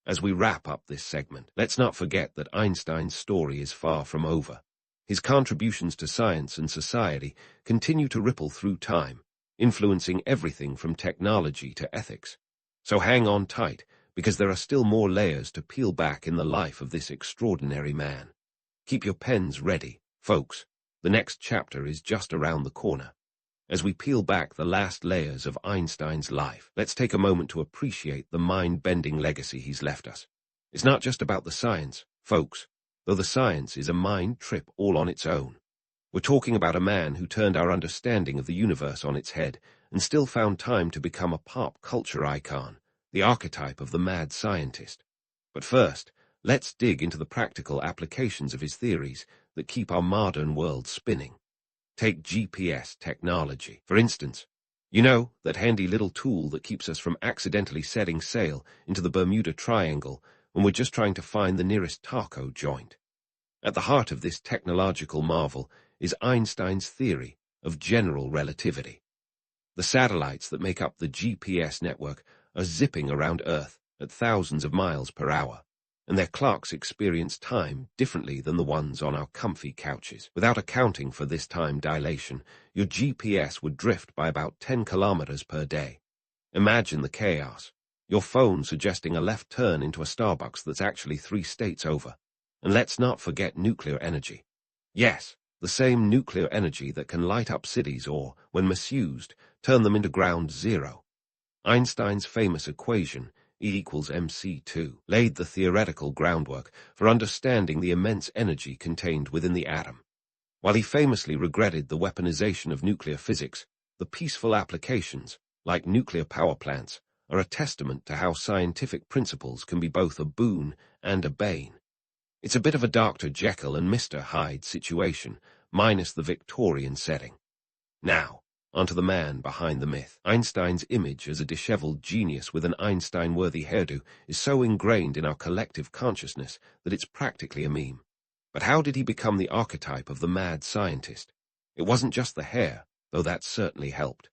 As we wrap up this segment, let's not forget that Einstein's story is far from over. His contributions to science and society continue to ripple through time, influencing everything from technology to ethics. So hang on tight, because there are still more layers to peel back in the life of this extraordinary man. Keep your pens ready, folks. The next chapter is just around the corner. As we peel back the last layers of Einstein's life, let's take a moment to appreciate the mind-bending legacy he's left us. It's not just about the science, folks, though the science is a mind trip all on its own. We're talking about a man who turned our understanding of the universe on its head and still found time to become a pop culture icon, the archetype of the mad scientist. But first, let's dig into the practical applications of his theories that keep our modern world spinning. Take GPS technology, for instance. You know, that handy little tool that keeps us from accidentally setting sail into the Bermuda Triangle when we're just trying to find the nearest taco joint. At the heart of this technological marvel is Einstein's theory of general relativity. The satellites that make up the GPS network are zipping around Earth at thousands of miles per hour, and their clocks experience time differently than the ones on our comfy couches. Without accounting for this time dilation, your GPS would drift by about 10 kilometers per day. Imagine the chaos. Your phone suggesting a left turn into a Starbucks that's actually 3 states over. And let's not forget nuclear energy. Yes, the same nuclear energy that can light up cities or, when misused, turn them into ground zero. Einstein's famous equation, E=mc2, laid the theoretical groundwork for understanding the immense energy contained within the atom. While he famously regretted the weaponization of nuclear physics, the peaceful applications, like nuclear power plants, are a testament to how scientific principles can be both a boon and a bane. It's a bit of a Dr. Jekyll and Mr. Hyde situation, minus the Victorian setting. Now, onto the man behind the myth. Einstein's image as a disheveled genius with an Einstein-worthy hairdo is so ingrained in our collective consciousness that it's practically a meme. But how did he become the archetype of the mad scientist? It wasn't just the hair, though that certainly helped.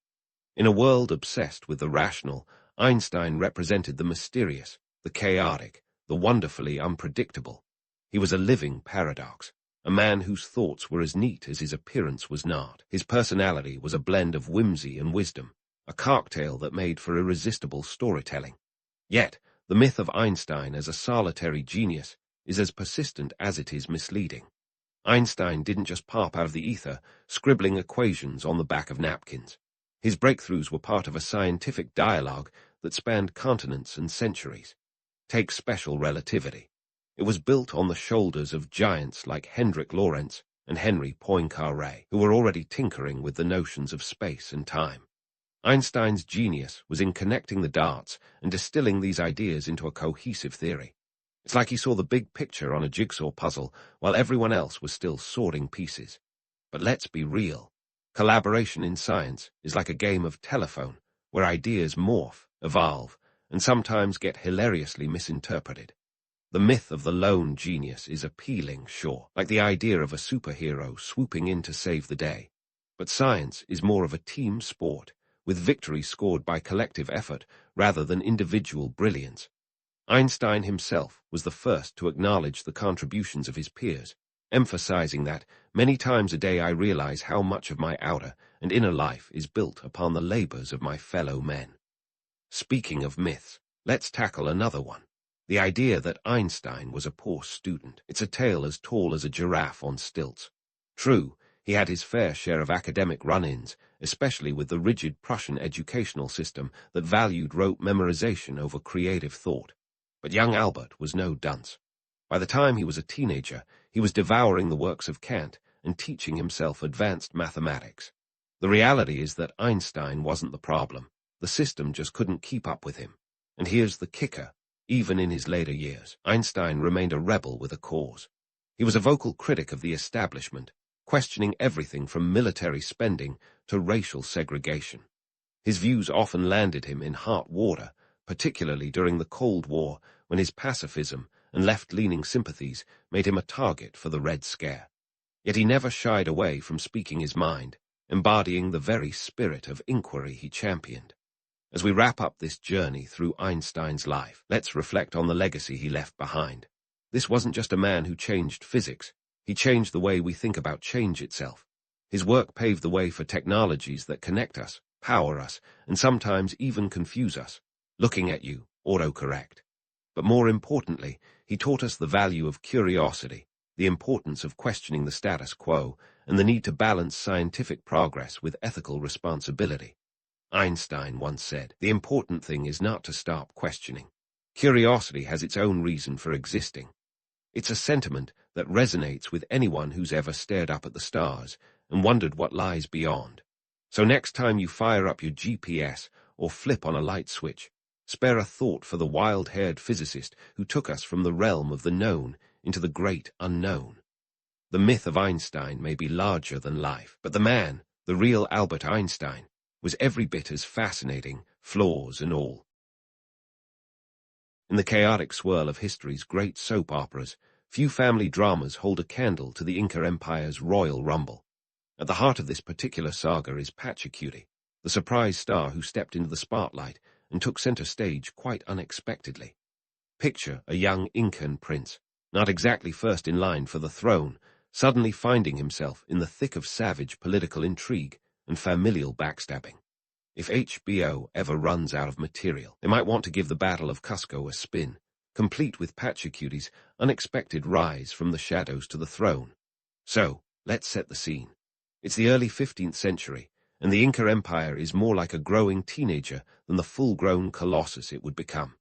In a world obsessed with the rational, Einstein represented the mysterious, the chaotic, the wonderfully unpredictable. He was a living paradox, a man whose thoughts were as neat as his appearance was not. His personality was a blend of whimsy and wisdom, a cocktail that made for irresistible storytelling. Yet, the myth of Einstein as a solitary genius is as persistent as it is misleading. Einstein didn't just pop out of the ether, scribbling equations on the back of napkins. His breakthroughs were part of a scientific dialogue that spanned continents and centuries. Take special relativity. It was built on the shoulders of giants like Hendrik Lorentz and Henry Poincaré, who were already tinkering with the notions of space and time. Einstein's genius was in connecting the dots and distilling these ideas into a cohesive theory. It's like he saw the big picture on a jigsaw puzzle while everyone else was still sorting pieces. But let's be real. Collaboration in science is like a game of telephone, where ideas morph, evolve, and sometimes get hilariously misinterpreted. The myth of the lone genius is appealing, sure, like the idea of a superhero swooping in to save the day. But science is more of a team sport, with victory scored by collective effort rather than individual brilliance. Einstein himself was the first to acknowledge the contributions of his peers, emphasizing that, many times a day I realize how much of my outer and inner life is built upon the labors of my fellow men. Speaking of myths, let's tackle another one. The idea that Einstein was a poor student. It's a tale as tall as a giraffe on stilts. True, he had his fair share of academic run-ins, especially with the rigid Prussian educational system that valued rote memorization over creative thought. But young Albert was no dunce. By the time he was a teenager, he was devouring the works of Kant and teaching himself advanced mathematics. The reality is that Einstein wasn't the problem. The system just couldn't keep up with him. And here's the kicker. Even in his later years, Einstein remained a rebel with a cause. He was a vocal critic of the establishment, questioning everything from military spending to racial segregation. His views often landed him in hot water, particularly during the Cold War, when his pacifism and left-leaning sympathies made him a target for the Red Scare. Yet he never shied away from speaking his mind, embodying the very spirit of inquiry he championed. As we wrap up this journey through Einstein's life, let's reflect on the legacy he left behind. This wasn't just a man who changed physics. He changed the way we think about change itself. His work paved the way for technologies that connect us, power us, and sometimes even confuse us. Looking at you, autocorrect. But more importantly, he taught us the value of curiosity, the importance of questioning the status quo, and the need to balance scientific progress with ethical responsibility. Einstein once said, "The important thing is not to stop questioning. Curiosity has its own reason for existing." It's a sentiment that resonates with anyone who's ever stared up at the stars and wondered what lies beyond. So next time you fire up your GPS or flip on a light switch, spare a thought for the wild-haired physicist who took us from the realm of the known into the great unknown. The myth of Einstein may be larger than life, but the man, the real Albert Einstein, was every bit as fascinating, flaws and all. In the chaotic swirl of history's great soap operas, few family dramas hold a candle to the Inca Empire's royal rumble. At the heart of this particular saga is Pachacuti, the surprise star who stepped into the spotlight and took center stage quite unexpectedly. Picture a young Incan prince, not exactly first in line for the throne, suddenly finding himself in the thick of savage political intrigue and familial backstabbing. If HBO ever runs out of material, they might want to give the Battle of Cusco a spin, complete with Pachacuti's unexpected rise from the shadows to the throne. So, let's set the scene. It's the early 15th century, and the Inca Empire is more like a growing teenager than the full-grown colossus it would become.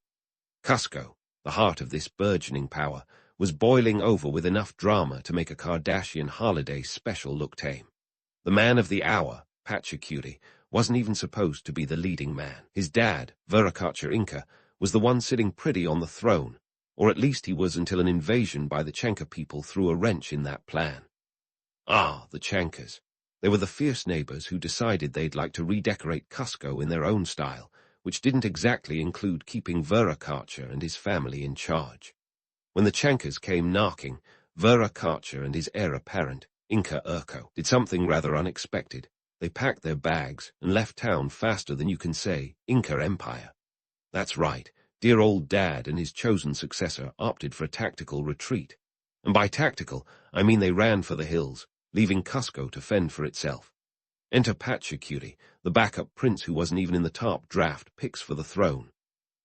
Cusco, the heart of this burgeoning power, was boiling over with enough drama to make a Kardashian holiday special look tame. The man of the hour, Pachacuti, wasn't even supposed to be the leading man. His dad, Viracocha Inca, was the one sitting pretty on the throne, or at least he was until an invasion by the Chanca people threw a wrench in that plan. Ah, the Chancas. They were the fierce neighbors who decided they'd like to redecorate Cusco in their own style, which didn't exactly include keeping Viracocha and his family in charge. When the Chancas came knocking, Viracocha and his heir apparent, Inca Urco, did something rather unexpected. They packed their bags and left town faster than you can say Inca Empire. That's right, dear old Dad and his chosen successor opted for a tactical retreat. And by tactical, I mean they ran for the hills, leaving Cusco to fend for itself. Enter Pachacuti, the backup prince who wasn't even in the top draft picks for the throne.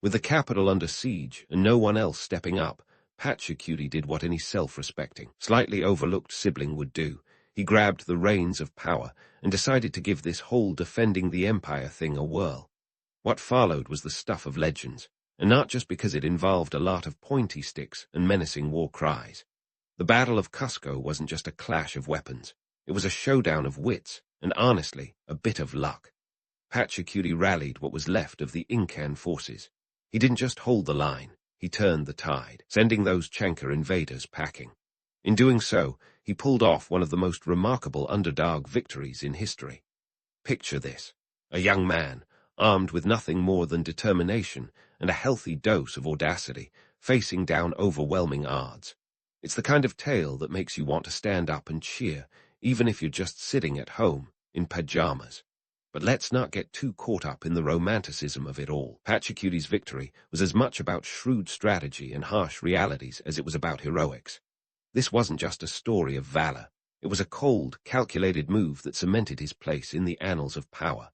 With the capital under siege and no one else stepping up, Pachacuti did what any self-respecting, slightly overlooked sibling would do. He grabbed the reins of power and decided to give this whole defending the empire thing a whirl. What followed was the stuff of legends, and not just because it involved a lot of pointy sticks and menacing war cries. The Battle of Cusco wasn't just a clash of weapons. It was a showdown of wits, and honestly, a bit of luck. Pachacuti rallied what was left of the Incan forces. He didn't just hold the line, he turned the tide, sending those Chanca invaders packing. In doing so, he pulled off one of the most remarkable underdog victories in history. Picture this: a young man, armed with nothing more than determination and a healthy dose of audacity, facing down overwhelming odds. It's the kind of tale that makes you want to stand up and cheer, even if you're just sitting at home, in pajamas. But let's not get too caught up in the romanticism of it all. Pachacuti's victory was as much about shrewd strategy and harsh realities as it was about heroics. This wasn't just a story of valor. It was a cold, calculated move that cemented his place in the annals of power.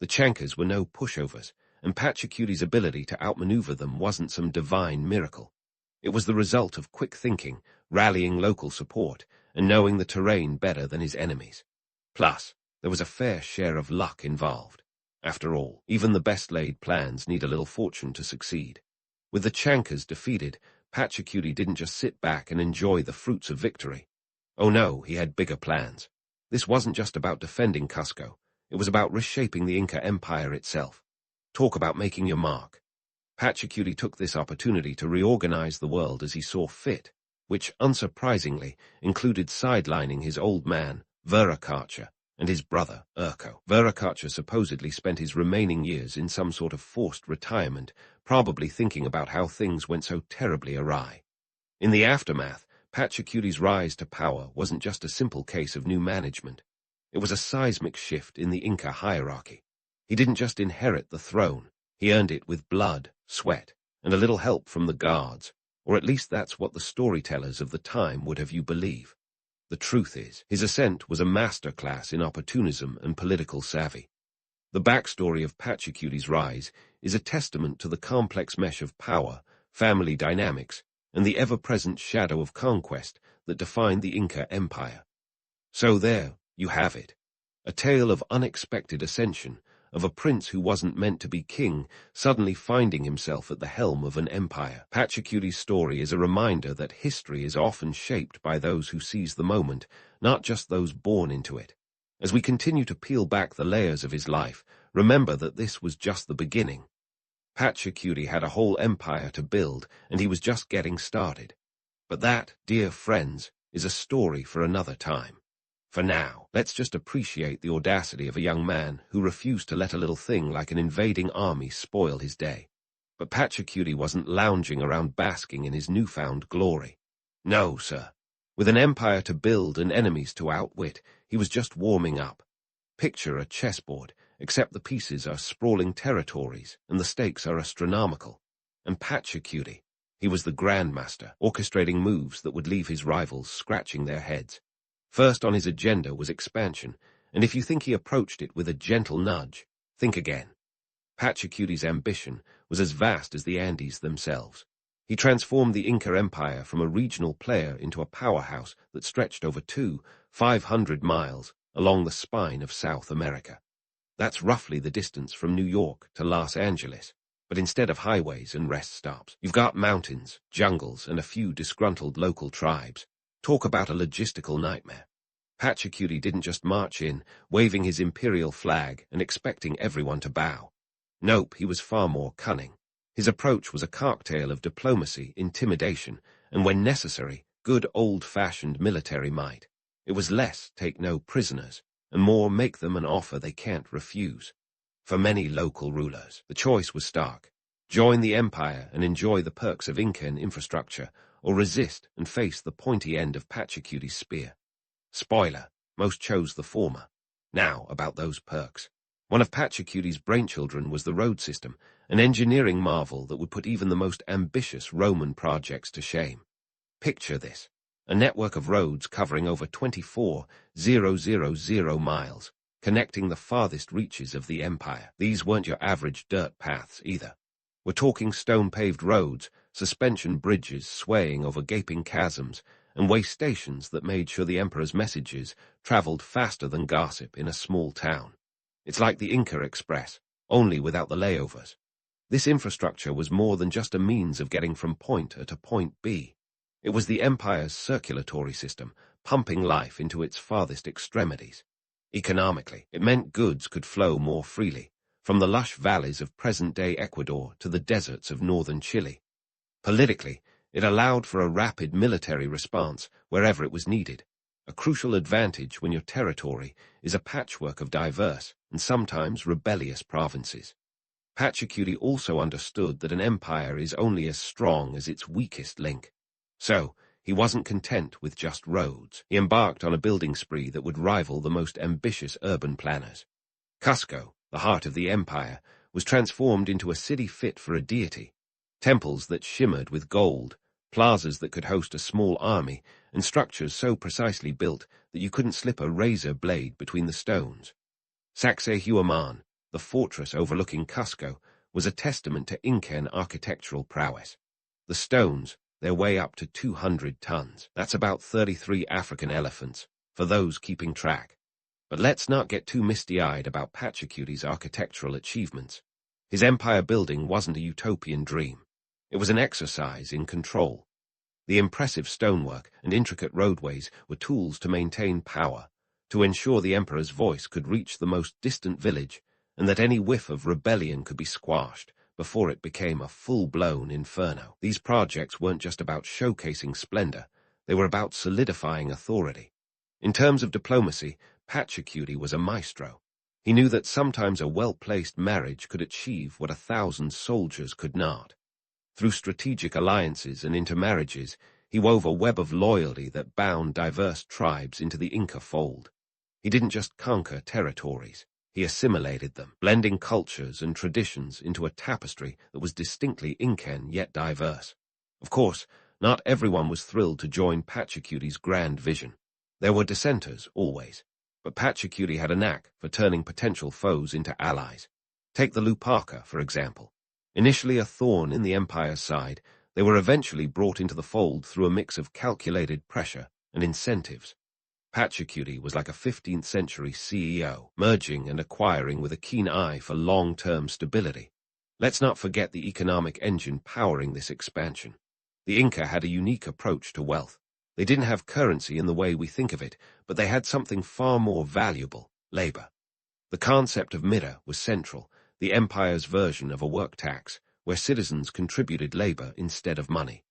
The Chancas were no pushovers, and Pachacuti's ability to outmaneuver them wasn't some divine miracle. It was the result of quick thinking, rallying local support, and knowing the terrain better than his enemies. Plus, there was a fair share of luck involved. After all, even the best-laid plans need a little fortune to succeed. With the Chancas defeated, Pachacuti didn't just sit back and enjoy the fruits of victory. Oh no, he had bigger plans. This wasn't just about defending Cusco. It was about reshaping the Inca Empire itself. Talk about making your mark. Pachacuti took this opportunity to reorganize the world as he saw fit, which, unsurprisingly, included sidelining his old man, Viracocha, and his brother, Urco. Viracocha supposedly spent his remaining years in some sort of forced retirement, probably thinking about how things went so terribly awry. In the aftermath, Pachacuti's rise to power wasn't just a simple case of new management. It was a seismic shift in the Inca hierarchy. He didn't just inherit the throne. He earned it with blood, sweat, and a little help from the guards, or at least that's what the storytellers of the time would have you believe. The truth is, his ascent was a masterclass in opportunism and political savvy. The backstory of Pachacuti's rise is a testament to the complex mesh of power, family dynamics, and the ever-present shadow of conquest that defined the Inca Empire. So there you have it, a tale of unexpected ascension, of a prince who wasn't meant to be king suddenly finding himself at the helm of an empire. Pachacuti's story is a reminder that history is often shaped by those who seize the moment, not just those born into it. As we continue to peel back the layers of his life, remember that this was just the beginning. Pachacuti had a whole empire to build, and he was just getting started. But that, dear friends, is a story for another time. For now, let's just appreciate the audacity of a young man who refused to let a little thing like an invading army spoil his day. But Pachacuti wasn't lounging around basking in his newfound glory. No, sir. With an empire to build and enemies to outwit, he was just warming up. Picture a chessboard, except the pieces are sprawling territories and the stakes are astronomical. And Pachacuti, he was the grandmaster, orchestrating moves that would leave his rivals scratching their heads. First on his agenda was expansion, and if you think he approached it with a gentle nudge, think again. Pachacuti's ambition was as vast as the Andes themselves. He transformed the Inca Empire from a regional player into a powerhouse that stretched over 500 miles along the spine of South America. That's roughly the distance from New York to Los Angeles, but instead of highways and rest stops, you've got mountains, jungles, and a few disgruntled local tribes. Talk about a logistical nightmare. Pachacuti didn't just march in, waving his imperial flag and expecting everyone to bow. Nope, he was far more cunning. His approach was a cocktail of diplomacy, intimidation, and when necessary, good old-fashioned military might. It was less take no prisoners, and more make them an offer they can't refuse. For many local rulers, the choice was stark. Join the empire and enjoy the perks of Incan infrastructure, or resist and face the pointy end of Pachacuti's spear. Spoiler, most chose the former. Now, about those perks. One of Pachacuti's brainchildren was the road system, an engineering marvel that would put even the most ambitious Roman projects to shame. Picture this, a network of roads covering over 24,000 miles, connecting the farthest reaches of the empire. These weren't your average dirt paths either. We're talking stone-paved roads, suspension bridges swaying over gaping chasms, and way stations that made sure the emperor's messages traveled faster than gossip in a small town. It's like the Inca Express, only without the layovers. This infrastructure was more than just a means of getting from point A to point B. It was the empire's circulatory system, pumping life into its farthest extremities. Economically, it meant goods could flow more freely, from the lush valleys of present-day Ecuador to the deserts of northern Chile. Politically, it allowed for a rapid military response wherever it was needed, a crucial advantage when your territory is a patchwork of diverse and sometimes rebellious provinces. Pachacuti also understood that an empire is only as strong as its weakest link. So, he wasn't content with just roads. He embarked on a building spree that would rival the most ambitious urban planners. Cusco, the heart of the empire, was transformed into a city fit for a deity. Temples that shimmered with gold, plazas that could host a small army, and structures so precisely built that you couldn't slip a razor blade between the stones. Sacsayhuaman, the fortress overlooking Cusco, was a testament to Incan architectural prowess. The stones, their way up to 200 tons. That's about 33 African elephants, for those keeping track. But let's not get too misty-eyed about Pachacuti's architectural achievements. His empire building wasn't a utopian dream. It was an exercise in control. The impressive stonework and intricate roadways were tools to maintain power, to ensure the emperor's voice could reach the most distant village, and that any whiff of rebellion could be squashed before it became a full-blown inferno. These projects weren't just about showcasing splendor, they were about solidifying authority. In terms of diplomacy, Pachacuti was a maestro. He knew that sometimes a well-placed marriage could achieve what 1,000 soldiers could not. Through strategic alliances and intermarriages, he wove a web of loyalty that bound diverse tribes into the Inca fold. He didn't just conquer territories. He assimilated them, blending cultures and traditions into a tapestry that was distinctly Incan yet diverse. Of course, not everyone was thrilled to join Pachacuti's grand vision. There were dissenters, always, but Pachacuti had a knack for turning potential foes into allies. Take the Lupaka, for example. Initially a thorn in the empire's side, They were eventually brought into the fold through a mix of calculated pressure and incentives. Pachacuti was like a 15th century CEO, merging and acquiring with a keen eye for long-term stability. Let's not forget the economic engine powering this expansion. The Inca had a unique approach to wealth. They didn't have currency in the way we think of it, but they had something far more valuable: labor. The concept of mira was central, the empire's version of a work tax, where citizens contributed labor instead of money.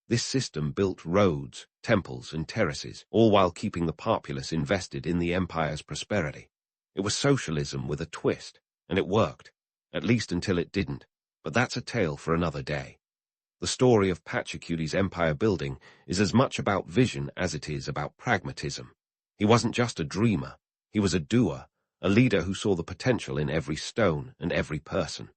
This system built roads, temples, and terraces, all while keeping the populace invested in the empire's prosperity. It was socialism with a twist, and it worked, at least until it didn't, but that's a tale for another day. The story of Pachacuti's empire building is as much about vision as it is about pragmatism. He wasn't just a dreamer, he was a doer, a leader who saw the potential in every stone and every person.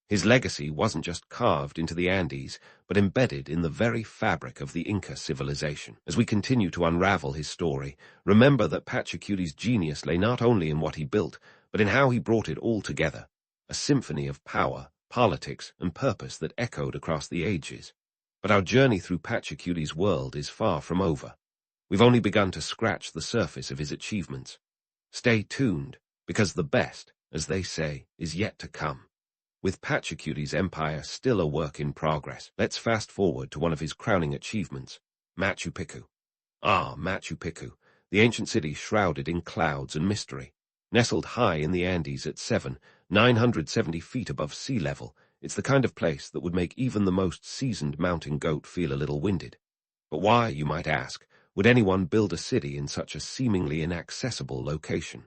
His legacy wasn't just carved into the Andes, but embedded in the very fabric of the Inca civilization. As we continue to unravel his story, remember that Pachacuti's genius lay not only in what he built, but in how he brought it all together, a symphony of power, politics, and purpose that echoed across the ages. But our journey through Pachacuti's world is far from over. We've only begun to scratch the surface of his achievements. Stay tuned, because the best, as they say, is yet to come. With Pachacuti's empire still a work in progress, let's fast forward to one of his crowning achievements, Machu Picchu. Machu Picchu, the ancient city shrouded in clouds and mystery. Nestled high in the Andes at 970 feet above sea level, it's the kind of place that would make even the most seasoned mountain goat feel a little winded. But why, you might ask, would anyone build a city in such a seemingly inaccessible location?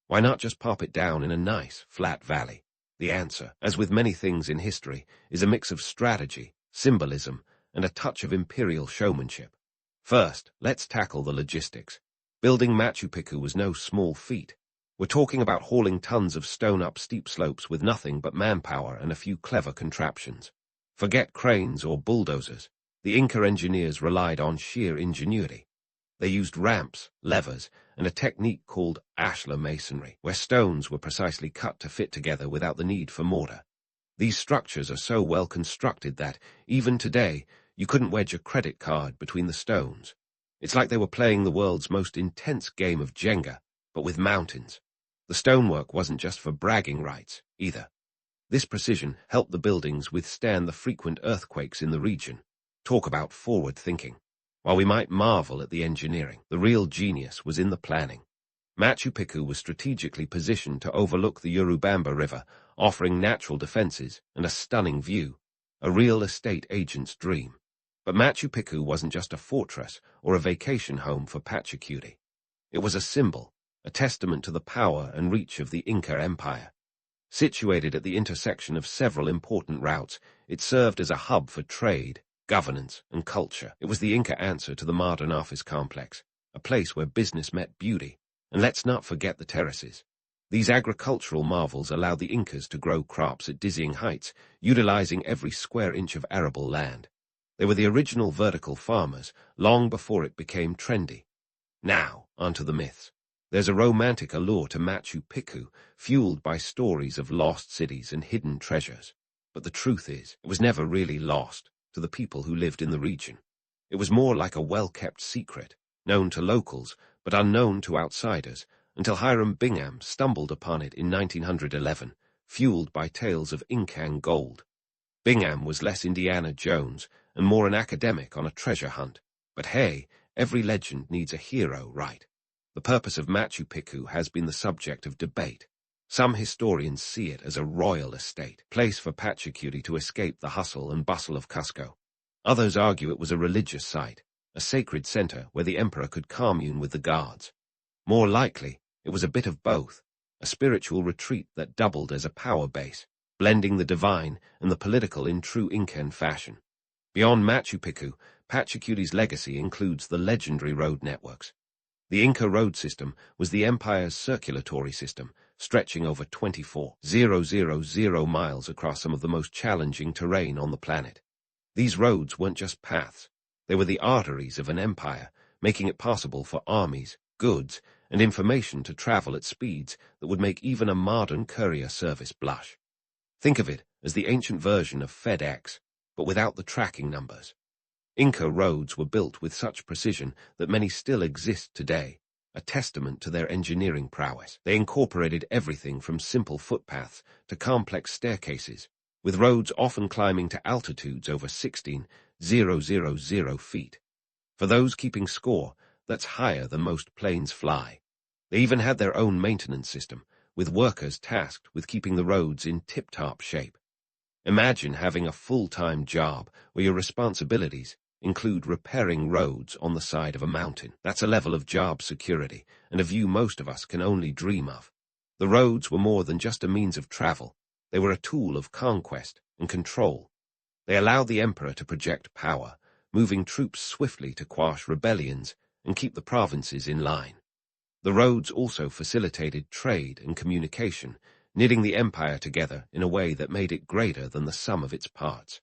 Why not just pop it down in a nice, flat valley? The answer, as with many things in history, is a mix of strategy, symbolism, and a touch of imperial showmanship. First, let's tackle the logistics. Building Machu Picchu was no small feat. We're talking about hauling tons of stone up steep slopes with nothing but manpower and a few clever contraptions. Forget cranes or bulldozers. The Inca engineers relied on sheer ingenuity. They used ramps, levers, and a technique called ashlar masonry, where stones were precisely cut to fit together without the need for mortar. These structures are so well constructed that, even today, you couldn't wedge a credit card between the stones. It's like they were playing the world's most intense game of Jenga, but with mountains. The stonework wasn't just for bragging rights, either. This precision helped the buildings withstand the frequent earthquakes in the region. Talk about forward thinking. While we might marvel at the engineering, the real genius was in the planning. Machu Picchu was strategically positioned to overlook the Urubamba River, offering natural defenses and a stunning view, a real estate agent's dream. But Machu Picchu wasn't just a fortress or a vacation home for Pachacuti. It was a symbol, a testament to the power and reach of the Inca Empire. Situated at the intersection of several important routes, it served as a hub for trade, governance, and culture. It was the Inca answer to the modern office complex, a place where business met beauty. And let's not forget the terraces. These agricultural marvels allowed the Incas to grow crops at dizzying heights, utilizing every square inch of arable land. They were the original vertical farmers, long before it became trendy. Now, onto the myths. There's a romantic allure to Machu Picchu, fueled by stories of lost cities and hidden treasures. But the truth is, it was never really lost to the people who lived in the region. It was more like a well-kept secret, known to locals, but unknown to outsiders, until Hiram Bingham stumbled upon it in 1911, fueled by tales of Incan gold. Bingham was less Indiana Jones and more an academic on a treasure hunt. But hey, every legend needs a hero, right? The purpose of Machu Picchu has been the subject of debate. Some historians see it as a royal estate, place for Pachacuti to escape the hustle and bustle of Cusco. Others argue it was a religious site, a sacred center where the emperor could commune with the gods. More likely, it was a bit of both, a spiritual retreat that doubled as a power base, blending the divine and the political in true Incan fashion. Beyond Machu Picchu, Pachacuti's legacy includes the legendary road networks. The Inca road system was the empire's circulatory system, stretching over 24,000 miles across some of the most challenging terrain on the planet. These roads weren't just paths, they were the arteries of an empire, making it possible for armies, goods, and information to travel at speeds that would make even a modern courier service blush. Think of it as the ancient version of FedEx, but without the tracking numbers. Inca roads were built with such precision that many still exist today, a testament to their engineering prowess. They incorporated everything from simple footpaths to complex staircases, with roads often climbing to altitudes over 16,000 feet. For those keeping score, that's higher than most planes fly. They even had their own maintenance system, with workers tasked with keeping the roads in tip-top shape. Imagine having a full-time job where your responsibilities include repairing roads on the side of a mountain. That's a level of job security, and a view most of us can only dream of. The roads were more than just a means of travel. They were a tool of conquest and control. They allowed the emperor to project power, moving troops swiftly to quash rebellions and keep the provinces in line. The roads also facilitated trade and communication, knitting the empire together in a way that made it greater than the sum of its parts.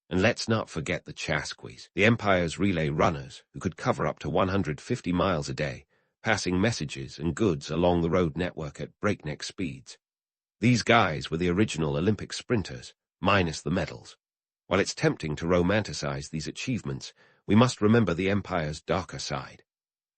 And let's not forget the chasquis, the empire's relay runners who could cover up to 150 miles a day, passing messages and goods along the road network at breakneck speeds. These guys were the original Olympic sprinters, minus the medals. While it's tempting to romanticize these achievements, we must remember the empire's darker side.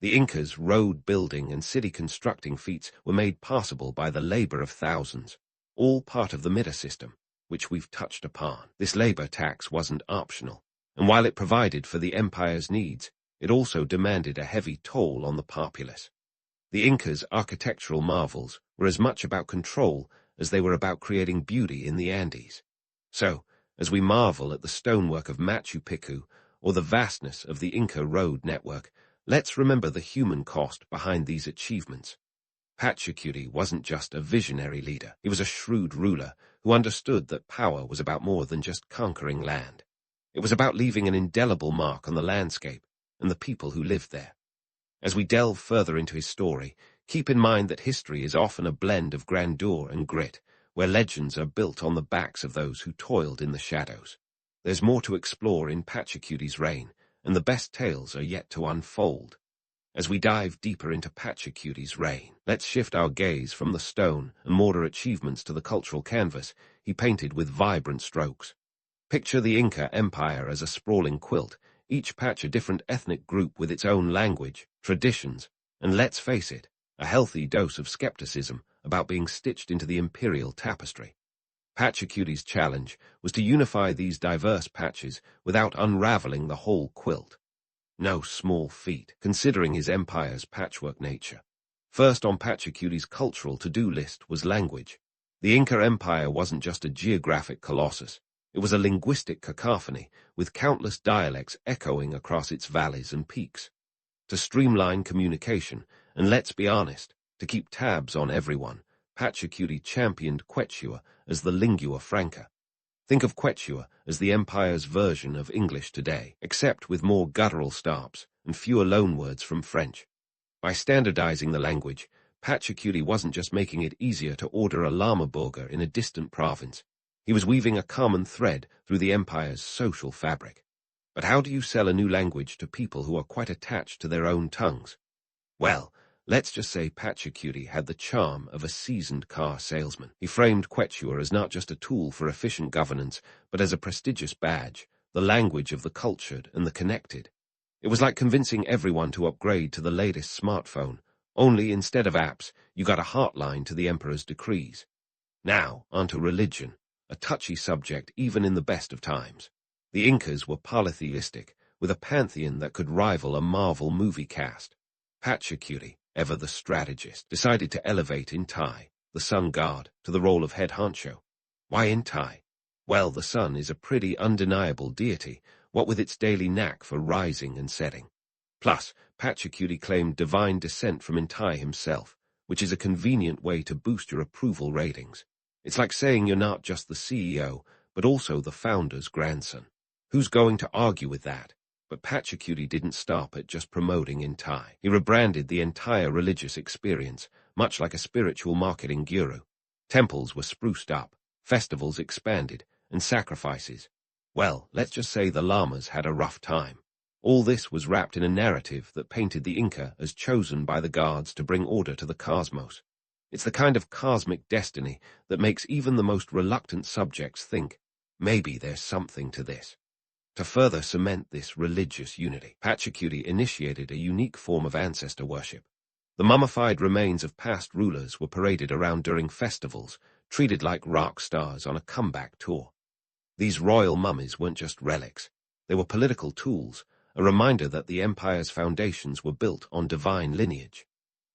The Incas' road-building and city-constructing feats were made possible by the labor of thousands, all part of the Mida system, which we've touched upon. This labor tax wasn't optional, and while it provided for the empire's needs, it also demanded a heavy toll on the populace. The Incas' architectural marvels were as much about control as they were about creating beauty in the Andes. So, as we marvel at the stonework of Machu Picchu or the vastness of the Inca road network, let's remember the human cost behind these achievements. Pachacuti wasn't just a visionary leader. He was a shrewd ruler who understood that power was about more than just conquering land. It was about leaving an indelible mark on the landscape and the people who lived there. As we delve further into his story, keep in mind that history is often a blend of grandeur and grit, where legends are built on the backs of those who toiled in the shadows. There's more to explore in Pachacuti's reign, and the best tales are yet to unfold. As we dive deeper into Pachacuti's reign, let's shift our gaze from the stone and mortar achievements to the cultural canvas he painted with vibrant strokes. Picture the Inca Empire as a sprawling quilt, each patch a different ethnic group with its own language, traditions, and let's face it, a healthy dose of skepticism about being stitched into the imperial tapestry. Pachacuti's challenge was to unify these diverse patches without unraveling the whole quilt. No small feat, considering his empire's patchwork nature. First on Pachacuti's cultural to-do list was language. The Inca Empire wasn't just a geographic colossus. It was a linguistic cacophony, with countless dialects echoing across its valleys and peaks. To streamline communication, and let's be honest, to keep tabs on everyone, Pachacuti championed Quechua as the lingua franca. Think of Quechua as the empire's version of English today, except with more guttural stops and fewer loanwords from French. By standardizing the language, Pachacuti wasn't just making it easier to order a llama burger in a distant province. He was weaving a common thread through the empire's social fabric. But how do you sell a new language to people who are quite attached to their own tongues? Well, let's just say Pachacuti had the charm of a seasoned car salesman. He framed Quechua as not just a tool for efficient governance, but as a prestigious badge, the language of the cultured and the connected. It was like convincing everyone to upgrade to the latest smartphone, only instead of apps, you got a hotline to the emperor's decrees. Now, onto religion, a touchy subject even in the best of times. The Incas were polytheistic, with a pantheon that could rival a Marvel movie cast. Pachacuti, ever the strategist, decided to elevate Intai, the sun god, to the role of head honcho. Why Intai? Well, the sun is a pretty undeniable deity, what with its daily knack for rising and setting. Plus, Pachacuti claimed divine descent from Intai himself, which is a convenient way to boost your approval ratings. It's like saying you're not just the CEO, but also the founder's grandson. Who's going to argue with that? But Pachacuti didn't stop at just promoting Intai. He rebranded the entire religious experience, much like a spiritual marketing guru. Temples were spruced up, festivals expanded, and sacrifices. Well, let's just say the llamas had a rough time. All this was wrapped in a narrative that painted the Inca as chosen by the gods to bring order to the cosmos. It's the kind of cosmic destiny that makes even the most reluctant subjects think, maybe there's something to this. To further cement this religious unity, Pachacuti initiated a unique form of ancestor worship. The mummified remains of past rulers were paraded around during festivals, treated like rock stars on a comeback tour. These royal mummies weren't just relics. They were political tools, a reminder that the empire's foundations were built on divine lineage.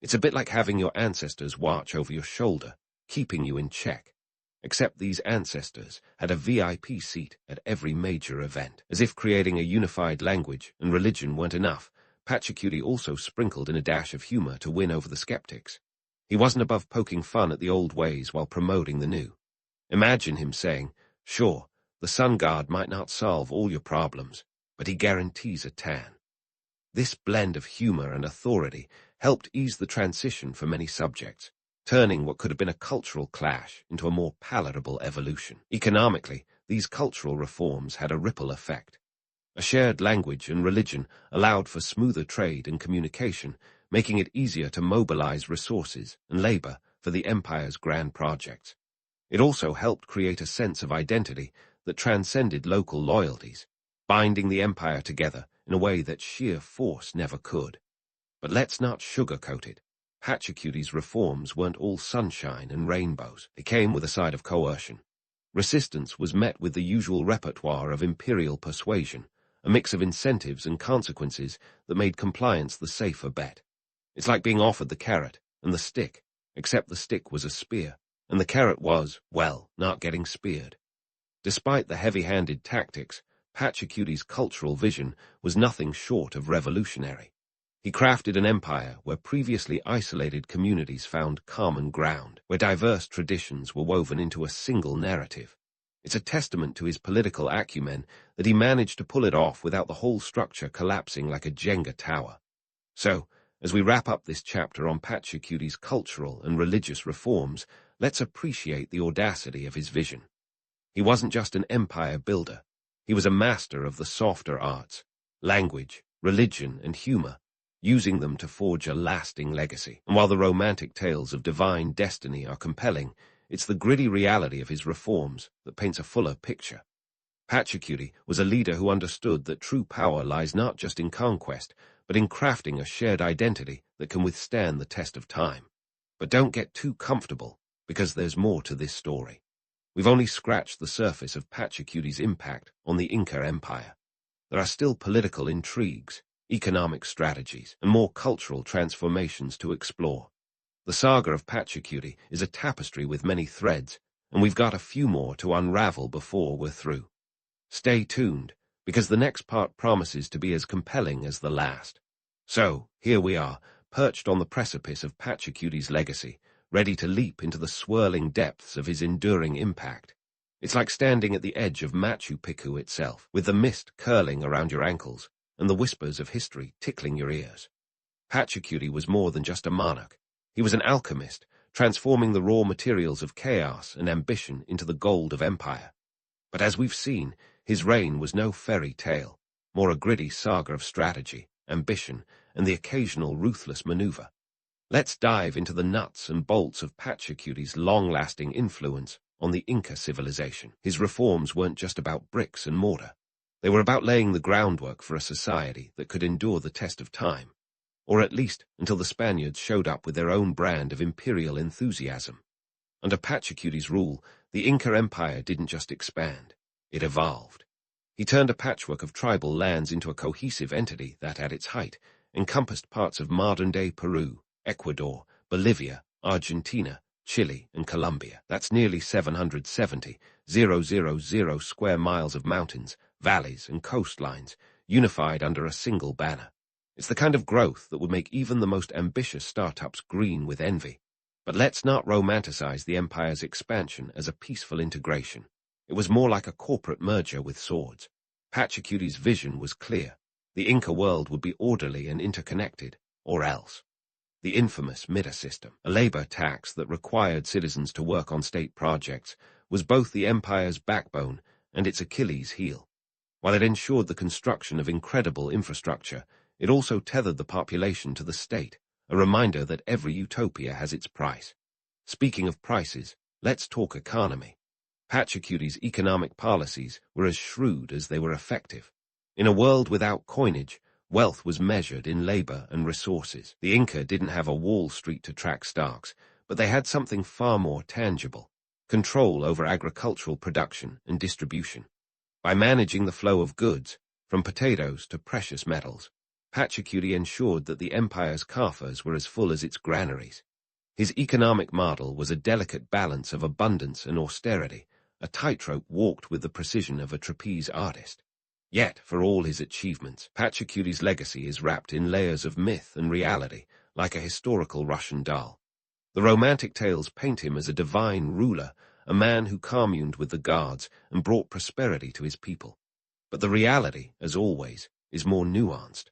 It's a bit like having your ancestors watch over your shoulder, keeping you in check. Except these ancestors had a VIP seat at every major event. As if creating a unified language and religion weren't enough, Pachacuti also sprinkled in a dash of humor to win over the skeptics. He wasn't above poking fun at the old ways while promoting the new. Imagine him saying, "Sure, the sun god might not solve all your problems, but he guarantees a tan." This blend of humor and authority helped ease the transition for many subjects, turning what could have been a cultural clash into a more palatable evolution. Economically, these cultural reforms had a ripple effect. A shared language and religion allowed for smoother trade and communication, making it easier to mobilize resources and labor for the empire's grand projects. It also helped create a sense of identity that transcended local loyalties, binding the empire together in a way that sheer force never could. But let's not sugarcoat it. Pachacuti's reforms weren't all sunshine and rainbows. They came with a side of coercion. Resistance was met with the usual repertoire of imperial persuasion, a mix of incentives and consequences that made compliance the safer bet. It's like being offered the carrot and the stick, except the stick was a spear, and the carrot was, well, not getting speared. Despite the heavy-handed tactics, Pachacuti's cultural vision was nothing short of revolutionary. He crafted an empire where previously isolated communities found common ground, where diverse traditions were woven into a single narrative. It's a testament to his political acumen that he managed to pull it off without the whole structure collapsing like a Jenga tower. So, as we wrap up this chapter on Pachacuti's cultural and religious reforms, let's appreciate the audacity of his vision. He wasn't just an empire builder. He was a master of the softer arts, language, religion, and humor, using them to forge a lasting legacy. And while the romantic tales of divine destiny are compelling, it's the gritty reality of his reforms that paints a fuller picture. Pachacuti was a leader who understood that true power lies not just in conquest, but in crafting a shared identity that can withstand the test of time. But don't get too comfortable, because there's more to this story. We've only scratched the surface of Pachacuti's impact on the Inca Empire. There are still political intrigues, economic strategies, and more cultural transformations to explore. The saga of Pachacuti is a tapestry with many threads, and we've got a few more to unravel before we're through. Stay tuned, because the next part promises to be as compelling as the last. So, here we are, perched on the precipice of Pachacuti's legacy, ready to leap into the swirling depths of his enduring impact. It's like standing at the edge of Machu Picchu itself, with the mist curling around your ankles and the whispers of history tickling your ears. Pachacuti was more than just a monarch. He was an alchemist, transforming the raw materials of chaos and ambition into the gold of empire. But as we've seen, his reign was no fairy tale, more a gritty saga of strategy, ambition, and the occasional ruthless maneuver. Let's dive into the nuts and bolts of Pachacuti's long-lasting influence on the Inca civilization. His reforms weren't just about bricks and mortar. They were about laying the groundwork for a society that could endure the test of time, or at least until the Spaniards showed up with their own brand of imperial enthusiasm. Under Pachacuti's rule, the Inca Empire didn't just expand, it evolved. He turned a patchwork of tribal lands into a cohesive entity that, at its height, encompassed parts of modern-day Peru, Ecuador, Bolivia, Argentina, Chile, and Colombia. That's nearly 770,000 square miles of mountains, valleys, and coastlines, unified under a single banner. It's the kind of growth that would make even the most ambitious startups green with envy. But let's not romanticize the empire's expansion as a peaceful integration. It was more like a corporate merger with swords. Pachacuti's vision was clear. The Inca world would be orderly and interconnected, or else. The infamous Mita system, a labor tax that required citizens to work on state projects, was both the empire's backbone and its Achilles heel. While it ensured the construction of incredible infrastructure, it also tethered the population to the state, a reminder that every utopia has its price. Speaking of prices, let's talk economy. Pachacuti's economic policies were as shrewd as they were effective. In a world without coinage, wealth was measured in labor and resources. The Inca didn't have a Wall Street to track stocks, but they had something far more tangible: control over agricultural production and distribution. By managing the flow of goods, from potatoes to precious metals, Pachacuti ensured that the empire's coffers were as full as its granaries. His economic model was a delicate balance of abundance and austerity, a tightrope walked with the precision of a trapeze artist. Yet, for all his achievements, Pachacuti's legacy is wrapped in layers of myth and reality, like a historical Russian doll. The romantic tales paint him as a divine ruler, a man who communed with the gods and brought prosperity to his people. But the reality, as always, is more nuanced.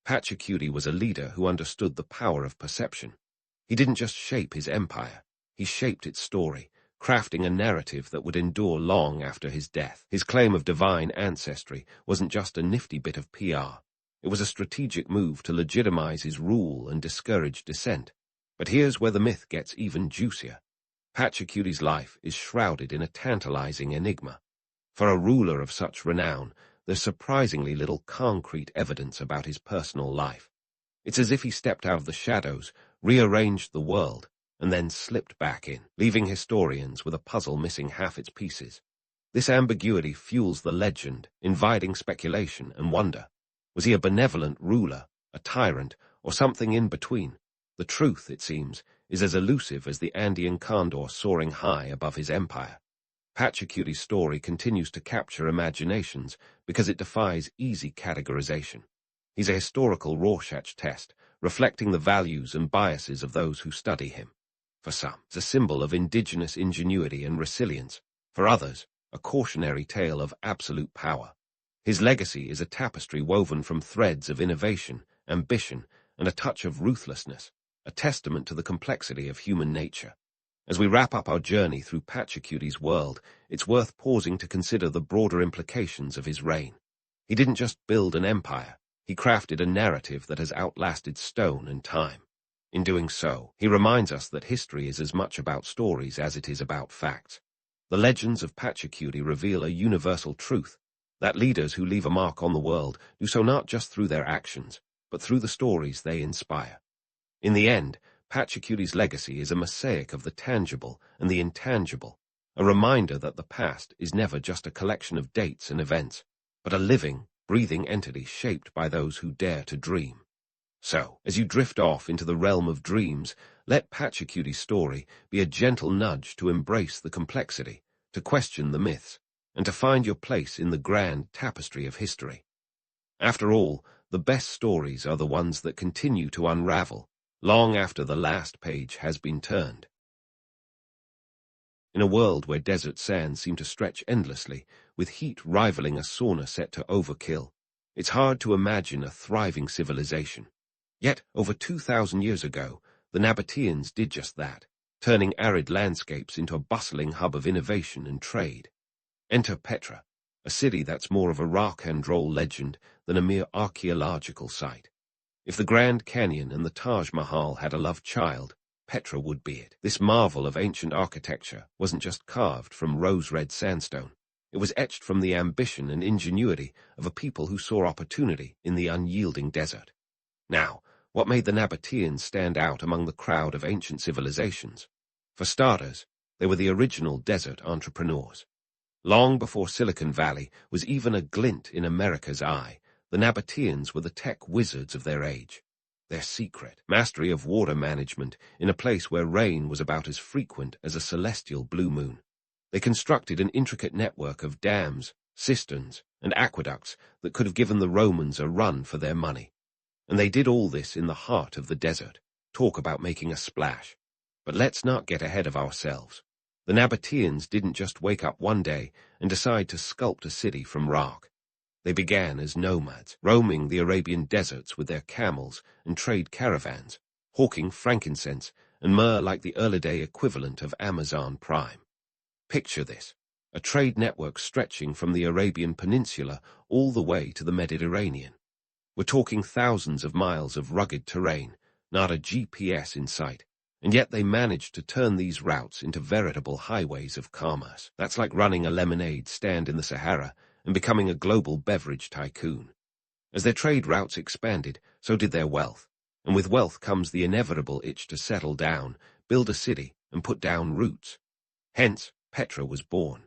Pachacuti was a leader who understood the power of perception. He didn't just shape his empire, he shaped its story, crafting a narrative that would endure long after his death. His claim of divine ancestry wasn't just a nifty bit of PR. It was a strategic move to legitimize his rule and discourage dissent. But here's where the myth gets even juicier. Pachacuti's life is shrouded in a tantalizing enigma. For a ruler of such renown, there's surprisingly little concrete evidence about his personal life. It's as if he stepped out of the shadows, rearranged the world, and then slipped back in, leaving historians with a puzzle missing half its pieces. This ambiguity fuels the legend, inviting speculation and wonder. Was he a benevolent ruler, a tyrant, or something in between? The truth, it seems, is as elusive as the Andean condor soaring high above his empire. Pachacuti's story continues to capture imaginations because it defies easy categorization. He's a historical Rorschach test, reflecting the values and biases of those who study him. For some, it's a symbol of indigenous ingenuity and resilience. For others, a cautionary tale of absolute power. His legacy is a tapestry woven from threads of innovation, ambition, and a touch of ruthlessness, a testament to the complexity of human nature. As we wrap up our journey through Pachacuti's world, it's worth pausing to consider the broader implications of his reign. He didn't just build an empire, he crafted a narrative that has outlasted stone and time. In doing so, he reminds us that history is as much about stories as it is about facts. The legends of Pachacuti reveal a universal truth, that leaders who leave a mark on the world do so not just through their actions, but through the stories they inspire. In the end, Pachacuti's legacy is a mosaic of the tangible and the intangible, a reminder that the past is never just a collection of dates and events, but a living, breathing entity shaped by those who dare to dream. So, as you drift off into the realm of dreams, let Pachacuti's story be a gentle nudge to embrace the complexity, to question the myths, and to find your place in the grand tapestry of history. After all, the best stories are the ones that continue to unravel, long after the last page has been turned. In a world where desert sands seem to stretch endlessly, with heat rivaling a sauna set to overkill, it's hard to imagine a thriving civilization. Yet, over 2,000 years ago, the Nabataeans did just that, turning arid landscapes into a bustling hub of innovation and trade. Enter Petra, a city that's more of a rock and roll legend than a mere archaeological site. If the Grand Canyon and the Taj Mahal had a love child, Petra would be it. This marvel of ancient architecture wasn't just carved from rose-red sandstone. It was etched from the ambition and ingenuity of a people who saw opportunity in the unyielding desert. Now, what made the Nabataeans stand out among the crowd of ancient civilizations? For starters, they were the original desert entrepreneurs. Long before Silicon Valley was even a glint in America's eye, the Nabataeans were the tech wizards of their age. Their secret, mastery of water management in a place where rain was about as frequent as a celestial blue moon. They constructed an intricate network of dams, cisterns, and aqueducts that could have given the Romans a run for their money. And they did all this in the heart of the desert. Talk about making a splash. But let's not get ahead of ourselves. The Nabataeans didn't just wake up one day and decide to sculpt a city from rock. They began as nomads, roaming the Arabian deserts with their camels and trade caravans, hawking frankincense and myrrh like the early-day equivalent of Amazon Prime. Picture this, a trade network stretching from the Arabian Peninsula all the way to the Mediterranean. We're talking thousands of miles of rugged terrain, not a GPS in sight, And yet they managed to turn these routes into veritable highways of commerce. That's like running a lemonade stand in the Sahara and becoming a global beverage tycoon. As their trade routes expanded, so did their wealth. And with wealth comes the inevitable itch to settle down, build a city, and put down roots. Hence, Petra was born.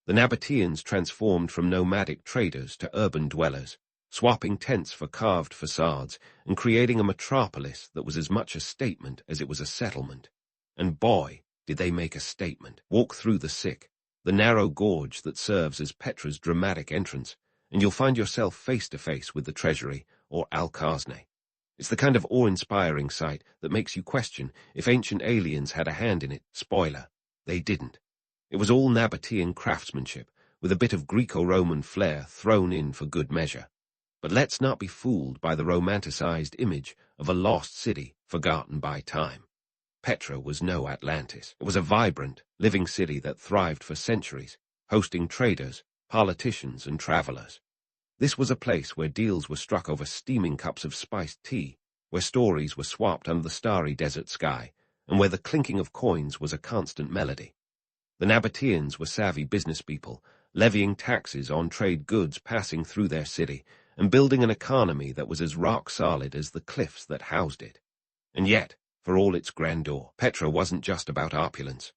The Nabataeans transformed from nomadic traders to urban dwellers, swapping tents for carved facades and creating a metropolis that was as much a statement as it was a settlement. And boy, did they make a statement. Walk through the sick, the narrow gorge that serves as Petra's dramatic entrance, and you'll find yourself face to face with the treasury, or Al-Khazne. It's the kind of awe-inspiring sight that makes you question if ancient aliens had a hand in it. Spoiler, they didn't. It was all Nabataean craftsmanship, with a bit of Greco-Roman flair thrown in for good measure. But let's not be fooled by the romanticized image of a lost city forgotten by time. Petra was no Atlantis. It was a vibrant, living city that thrived for centuries, hosting traders, politicians, and travelers. This was a place where deals were struck over steaming cups of spiced tea, where stories were swapped under the starry desert sky, and where the clinking of coins was a constant melody. The Nabataeans were savvy business people, levying taxes on trade goods passing through their city, and building an economy that was as rock-solid as the cliffs that housed it. And yet, for all its grandeur, Petra wasn't just about opulence.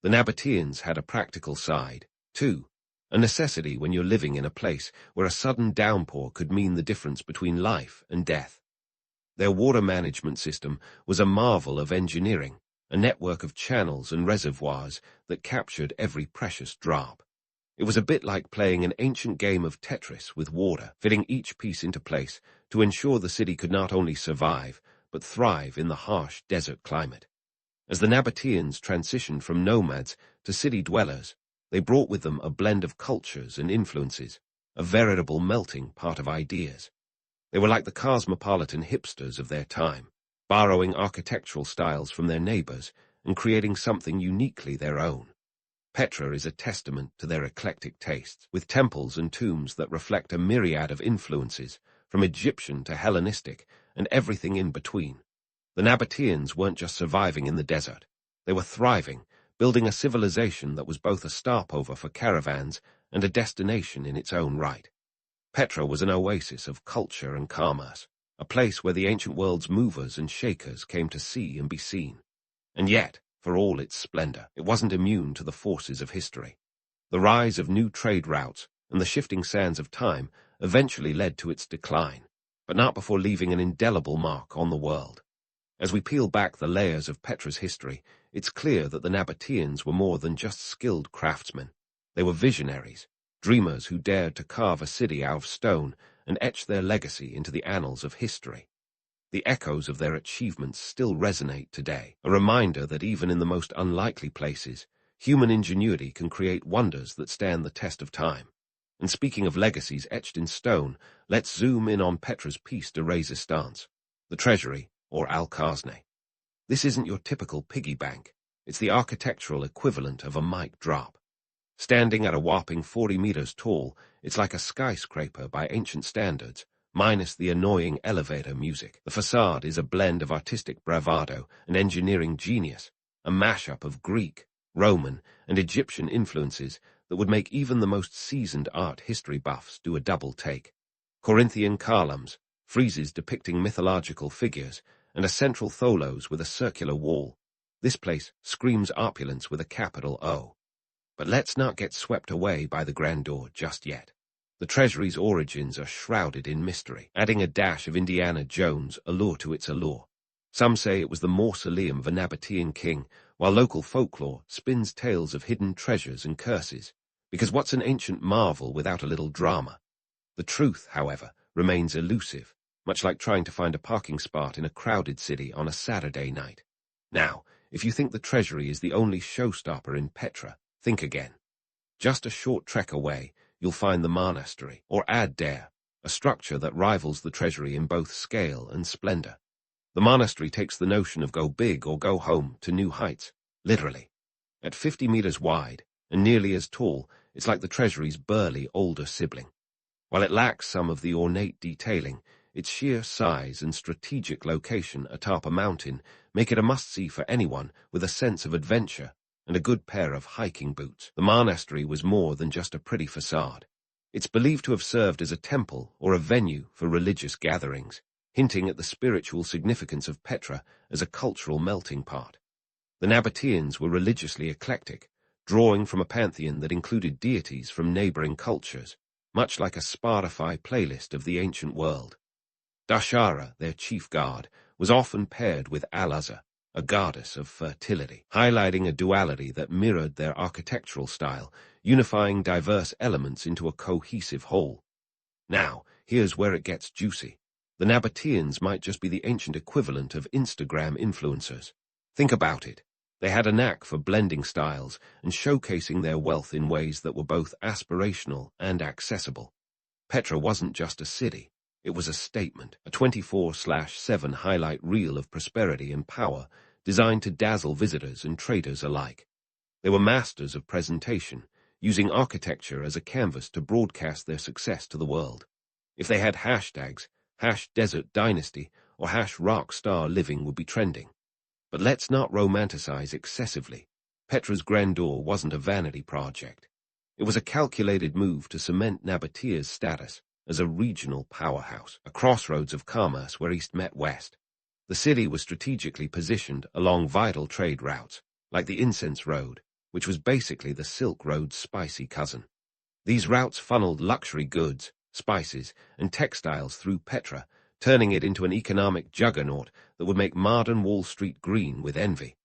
The Nabataeans had a practical side, too, a necessity when you're living in a place where a sudden downpour could mean the difference between life and death. Their water management system was a marvel of engineering, a network of channels and reservoirs that captured every precious drop. It was a bit like playing an ancient game of Tetris with water, fitting each piece into place to ensure the city could not only survive, but thrive in the harsh desert climate. As the Nabataeans transitioned from nomads to city dwellers, they brought with them a blend of cultures and influences, a veritable melting pot of ideas. They were like the cosmopolitan hipsters of their time, borrowing architectural styles from their neighbors and creating something uniquely their own. Petra is a testament to their eclectic tastes, with temples and tombs that reflect a myriad of influences, from Egyptian to Hellenistic, and everything in between. The Nabataeans weren't just surviving in the desert. They were thriving, building a civilization that was both a stopover for caravans and a destination in its own right. Petra was an oasis of culture and commerce, a place where the ancient world's movers and shakers came to see and be seen. And yet, for all its splendor, it wasn't immune to the forces of history. The rise of new trade routes and the shifting sands of time eventually led to its decline, but not before leaving an indelible mark on the world. As we peel back the layers of Petra's history, it's clear that the Nabataeans were more than just skilled craftsmen. They were visionaries, dreamers who dared to carve a city out of stone and etch their legacy into the annals of history. The echoes of their achievements still resonate today, a reminder that even in the most unlikely places, human ingenuity can create wonders that stand the test of time. And speaking of legacies etched in stone, let's zoom in on Petra's piece de resistance, the treasury, or Al-Khazne. This isn't your typical piggy bank. It's the architectural equivalent of a mic drop. Standing at a whopping 40 meters tall, it's like a skyscraper by ancient standards, minus the annoying elevator music. The facade is a blend of artistic bravado and engineering genius, a mashup of Greek, Roman, and Egyptian influences that would make even the most seasoned art history buffs do a double take. Corinthian columns, friezes depicting mythological figures, and a central tholos with a circular wall. This place screams opulence with a capital O. But let's not get swept away by the grandeur just yet. The treasury's origins are shrouded in mystery, adding a dash of Indiana Jones allure to its allure. Some say it was the mausoleum of a Nabataean king, while local folklore spins tales of hidden treasures and curses, because what's an ancient marvel without a little drama? The truth, however, remains elusive, much like trying to find a parking spot in a crowded city on a Saturday night. Now, if you think the treasury is the only showstopper in Petra, think again. Just a short trek away, you'll find the monastery, or Ad-Dare, a structure that rivals the treasury in both scale and splendor. The monastery takes the notion of go big or go home to new heights, literally. At 50 meters wide and nearly as tall, it's like the treasury's burly older sibling. While it lacks some of the ornate detailing, its sheer size and strategic location atop a mountain make it a must-see for anyone with a sense of adventure and a good pair of hiking boots. The monastery was more than just a pretty facade. It's believed to have served as a temple or a venue for religious gatherings, hinting at the spiritual significance of Petra as a cultural melting pot. The Nabataeans were religiously eclectic, drawing from a pantheon that included deities from neighboring cultures, much like a Spotify playlist of the ancient world. Dashara, their chief god, was often paired with Al-Azza, a goddess of fertility, highlighting a duality that mirrored their architectural style, unifying diverse elements into a cohesive whole. Now, here's where it gets juicy. The Nabataeans might just be the ancient equivalent of Instagram influencers. Think about it. They had a knack for blending styles and showcasing their wealth in ways that were both aspirational and accessible. Petra wasn't just a city. It was a statement, a 24/7 highlight reel of prosperity and power designed to dazzle visitors and traders alike. They were masters of presentation, using architecture as a canvas to broadcast their success to the world. If they had hashtags, #DesertDynasty or #RockStarLiving would be trending. But let's not romanticize excessively. Petra's grandeur wasn't a vanity project. It was a calculated move to cement Nabataea's status as a regional powerhouse, a crossroads of commerce where East met West. The city was strategically positioned along vital trade routes, like the Incense Road, which was basically the Silk Road's spicy cousin. These routes funneled luxury goods, spices, and textiles through Petra, turning it into an economic juggernaut that would make modern Wall Street green with envy.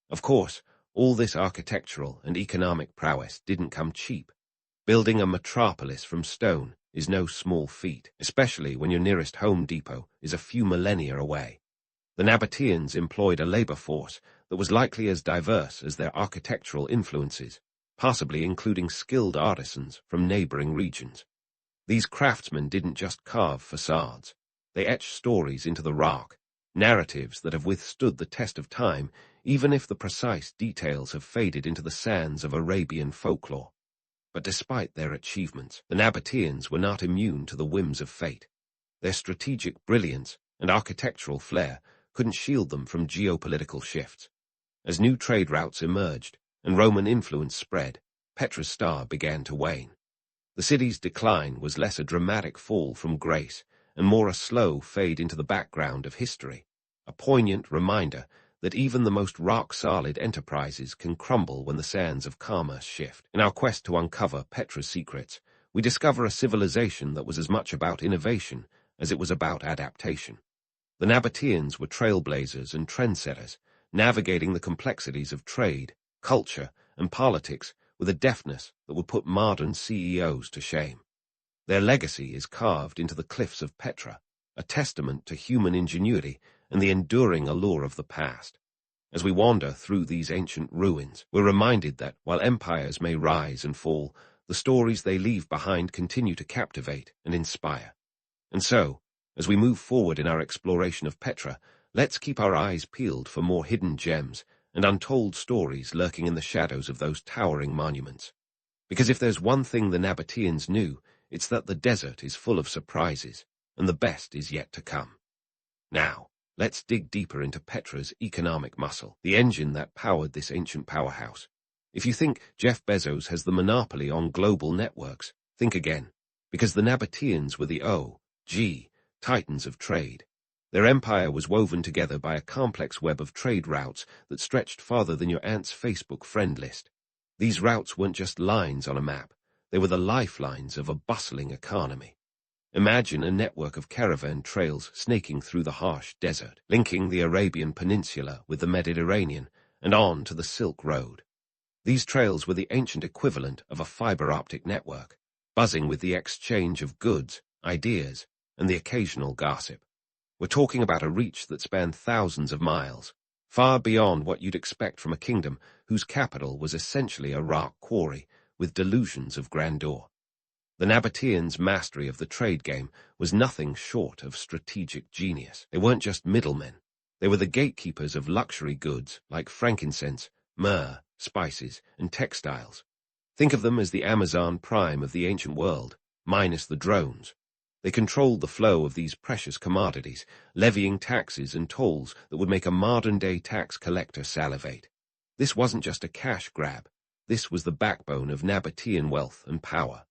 Of course, all this architectural and economic prowess didn't come cheap. Building a metropolis from stone is no small feat, especially when your nearest Home Depot is a few millennia away. The Nabataeans employed a labor force that was likely as diverse as their architectural influences, possibly including skilled artisans from neighboring regions. These craftsmen didn't just carve facades. They etched stories into the rock, narratives that have withstood the test of time, even if the precise details have faded into the sands of Arabian folklore. But despite their achievements, the Nabataeans were not immune to the whims of fate. Their strategic brilliance and architectural flair couldn't shield them from geopolitical shifts. As new trade routes emerged and Roman influence spread, Petra's star began to wane. The city's decline was less a dramatic fall from grace and more a slow fade into the background of history, a poignant reminder that even the most rock-solid enterprises can crumble when the sands of commerce shift. In our quest to uncover Petra's secrets, we discover a civilization that was as much about innovation as it was about adaptation. The Nabataeans were trailblazers and trendsetters, navigating the complexities of trade, culture, and politics with a deftness that would put modern CEOs to shame. Their legacy is carved into the cliffs of Petra, a testament to human ingenuity and the enduring allure of the past. As we wander through these ancient ruins, we're reminded that, while empires may rise and fall, the stories they leave behind continue to captivate and inspire. And so, as we move forward in our exploration of Petra, let's keep our eyes peeled for more hidden gems and untold stories lurking in the shadows of those towering monuments. Because if there's one thing the Nabataeans knew, it's that the desert is full of surprises, and the best is yet to come. Now, let's dig deeper into Petra's economic muscle, the engine that powered this ancient powerhouse. If you think Jeff Bezos has the monopoly on global networks, think again, because the Nabataeans were the titans of trade. Their empire was woven together by a complex web of trade routes that stretched farther than your aunt's Facebook friend list. These routes weren't just lines on a map, they were the lifelines of a bustling economy. Imagine a network of caravan trails snaking through the harsh desert, linking the Arabian Peninsula with the Mediterranean and on to the Silk Road. These trails were the ancient equivalent of a fiber-optic network, buzzing with the exchange of goods, ideas, and the occasional gossip. We're talking about a reach that spanned thousands of miles, far beyond what you'd expect from a kingdom whose capital was essentially a rock quarry with delusions of grandeur. The Nabataeans' mastery of the trade game was nothing short of strategic genius. They weren't just middlemen. They were the gatekeepers of luxury goods like frankincense, myrrh, spices, and textiles. Think of them as the Amazon Prime of the ancient world, minus the drones. They controlled the flow of these precious commodities, levying taxes and tolls that would make a modern-day tax collector salivate. This wasn't just a cash grab. This was the backbone of Nabataean wealth and power.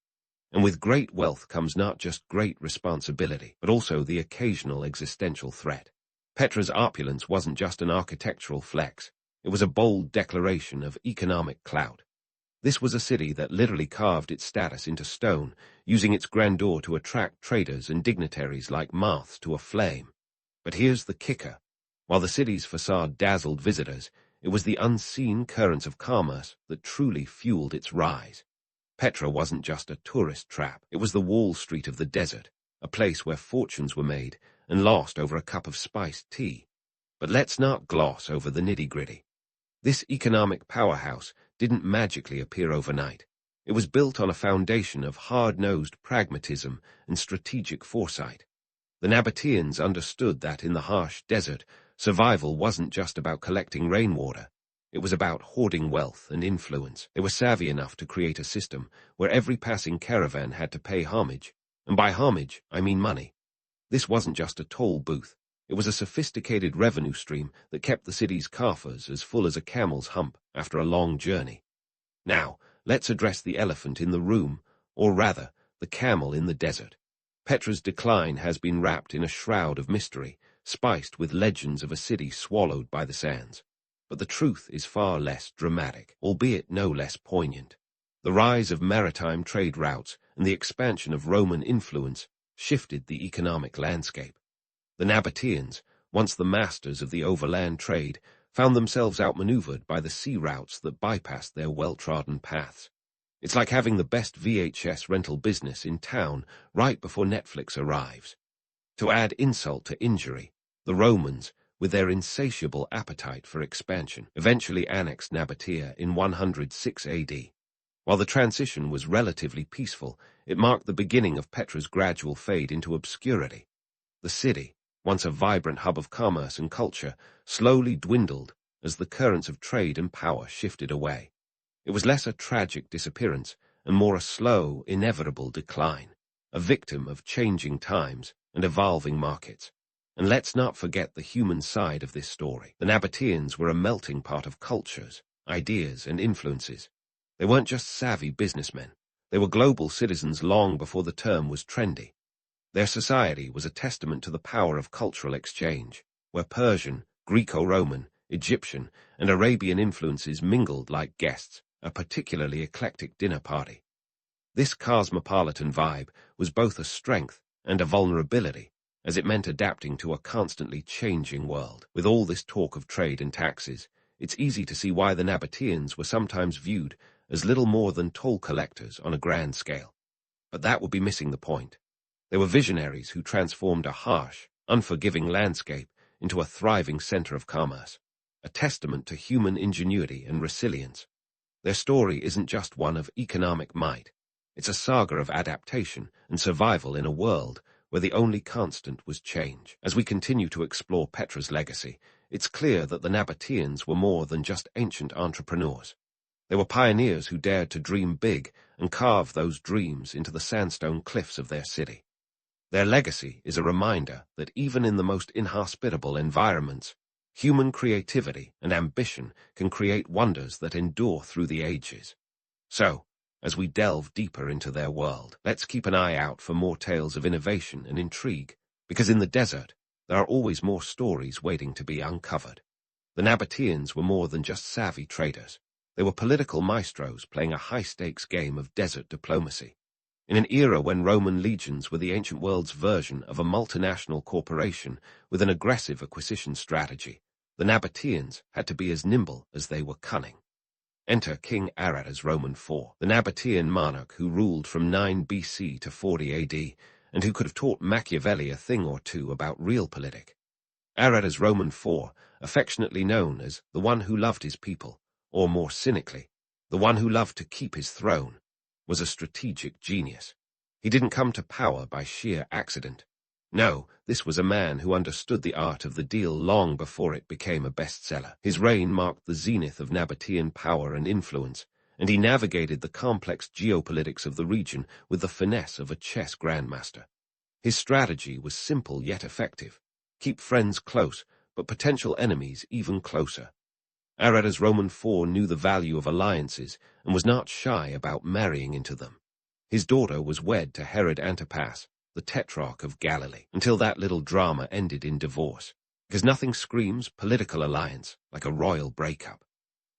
And with great wealth comes not just great responsibility, but also the occasional existential threat. Petra's opulence wasn't just an architectural flex. It was a bold declaration of economic clout. This was a city that literally carved its status into stone, using its grandeur to attract traders and dignitaries like moths to a flame. But here's the kicker. While the city's facade dazzled visitors, it was the unseen currents of commerce that truly fueled its rise. Petra wasn't just a tourist trap. It was the Wall Street of the desert, a place where fortunes were made and lost over a cup of spiced tea. But let's not gloss over the nitty-gritty. This economic powerhouse didn't magically appear overnight. It was built on a foundation of hard-nosed pragmatism and strategic foresight. The Nabataeans understood that in the harsh desert, survival wasn't just about collecting rainwater. It was about hoarding wealth and influence. They were savvy enough to create a system where every passing caravan had to pay homage. And by homage, I mean money. This wasn't just a toll booth. It was a sophisticated revenue stream that kept the city's coffers as full as a camel's hump after a long journey. Now, let's address the elephant in the room, or rather, the camel in the desert. Petra's decline has been wrapped in a shroud of mystery, spiced with legends of a city swallowed by the sands. But the truth is far less dramatic, albeit no less poignant. The rise of maritime trade routes and the expansion of Roman influence shifted the economic landscape. The Nabataeans, once the masters of the overland trade, found themselves outmaneuvered by the sea routes that bypassed their well-trodden paths. It's like having the best VHS rental business in town right before Netflix arrives. To add insult to injury, the Romans, with their insatiable appetite for expansion, eventually annexed Nabataea in 106 AD. While the transition was relatively peaceful, it marked the beginning of Petra's gradual fade into obscurity. The city, once a vibrant hub of commerce and culture, slowly dwindled as the currents of trade and power shifted away. It was less a tragic disappearance and more a slow, inevitable decline, a victim of changing times and evolving markets. And let's not forget the human side of this story. The Nabataeans were a melting pot of cultures, ideas, and influences. They weren't just savvy businessmen. They were global citizens long before the term was trendy. Their society was a testament to the power of cultural exchange, where Persian, Greco-Roman, Egyptian, and Arabian influences mingled like guests, a particularly eclectic dinner party. This cosmopolitan vibe was both a strength and a vulnerability, as it meant adapting to a constantly changing world. With all this talk of trade and taxes, it's easy to see why the Nabataeans were sometimes viewed as little more than toll collectors on a grand scale. But that would be missing the point. They were visionaries who transformed a harsh, unforgiving landscape into a thriving center of commerce, a testament to human ingenuity and resilience. Their story isn't just one of economic might. It's a saga of adaptation and survival in a world where the only constant was change. As we continue to explore Petra's legacy, it's clear that the Nabataeans were more than just ancient entrepreneurs. They were pioneers who dared to dream big and carve those dreams into the sandstone cliffs of their city. Their legacy is a reminder that even in the most inhospitable environments, human creativity and ambition can create wonders that endure through the ages. So, as we delve deeper into their world, let's keep an eye out for more tales of innovation and intrigue, because in the desert, there are always more stories waiting to be uncovered. The Nabataeans were more than just savvy traders. They were political maestros playing a high-stakes game of desert diplomacy. In an era when Roman legions were the ancient world's version of a multinational corporation with an aggressive acquisition strategy, the Nabataeans had to be as nimble as they were cunning. Enter King Arad as Roman IV, the Nabataean monarch who ruled from 9 BC to 40 AD, and who could have taught Machiavelli a thing or two about realpolitik. Arad as Roman IV, affectionately known as the one who loved his people, or more cynically, the one who loved to keep his throne, was a strategic genius. He didn't come to power by sheer accident. No, this was a man who understood the art of the deal long before it became a bestseller. His reign marked the zenith of Nabataean power and influence, and he navigated the complex geopolitics of the region with the finesse of a chess grandmaster. His strategy was simple yet effective. Keep friends close, but potential enemies even closer. Aradas Roman IV knew the value of alliances and was not shy about marrying into them. His daughter was wed to Herod Antipas, the Tetrarch of Galilee, until that little drama ended in divorce, because nothing screams political alliance like a royal breakup.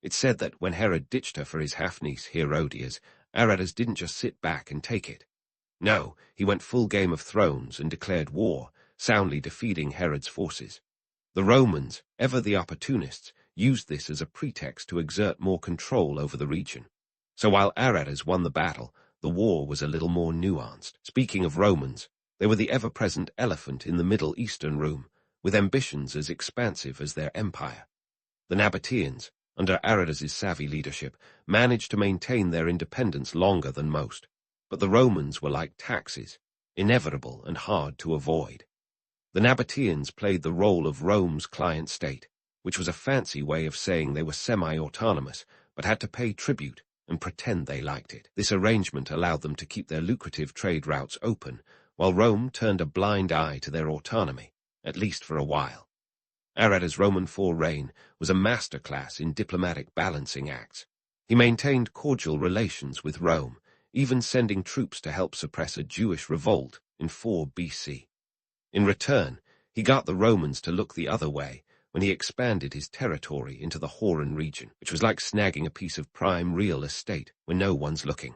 It's said that when Herod ditched her for his half-niece Herodias, Aradas didn't just sit back and take it. No, he went full Game of Thrones and declared war, soundly defeating Herod's forces. The Romans, ever the opportunists, used this as a pretext to exert more control over the region. So while Aradas won the battle, the war was a little more nuanced. Speaking of Romans, they were the ever-present elephant in the Middle Eastern room, with ambitions as expansive as their empire. The Nabataeans, under Aradas's savvy leadership, managed to maintain their independence longer than most. But the Romans were like taxes, inevitable and hard to avoid. The Nabataeans played the role of Rome's client state, which was a fancy way of saying they were semi-autonomous, but had to pay tribute and pretend they liked it. This arrangement allowed them to keep their lucrative trade routes open, while Rome turned a blind eye to their autonomy, at least for a while. Aradas' Roman IV reign was a masterclass in diplomatic balancing acts. He maintained cordial relations with Rome, even sending troops to help suppress a Jewish revolt in 4 BC. In return, he got the Romans to look the other way when he expanded his territory into the Hauran region, which was like snagging a piece of prime real estate when no one's looking.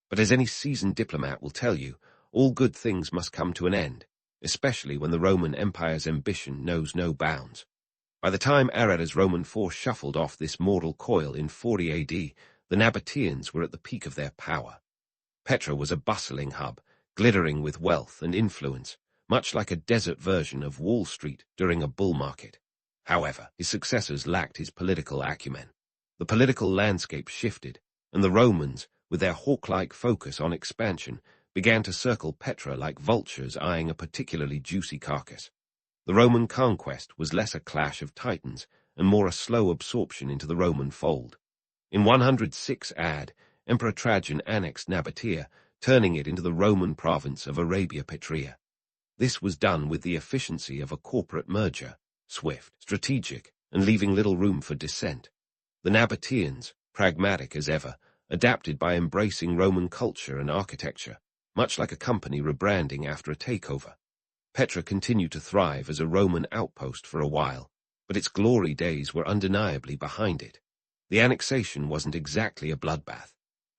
But as any seasoned diplomat will tell you, all good things must come to an end, especially when the Roman Empire's ambition knows no bounds. By the time Aradas' Roman IV shuffled off this mortal coil in 40 AD, the Nabataeans were at the peak of their power. Petra was a bustling hub, glittering with wealth and influence, much like a desert version of Wall Street during a bull market. However, his successors lacked his political acumen. The political landscape shifted, and the Romans, with their hawk-like focus on expansion, began to circle Petra like vultures eyeing a particularly juicy carcass. The Roman conquest was less a clash of titans and more a slow absorption into the Roman fold. In 106 AD, Emperor Trajan annexed Nabataea, turning it into the Roman province of Arabia Petrea. This was done with the efficiency of a corporate merger, swift, strategic, and leaving little room for dissent. The Nabataeans, pragmatic as ever, adapted by embracing Roman culture and architecture, much like a company rebranding after a takeover. Petra continued to thrive as a Roman outpost for a while, but its glory days were undeniably behind it. The annexation wasn't exactly a bloodbath.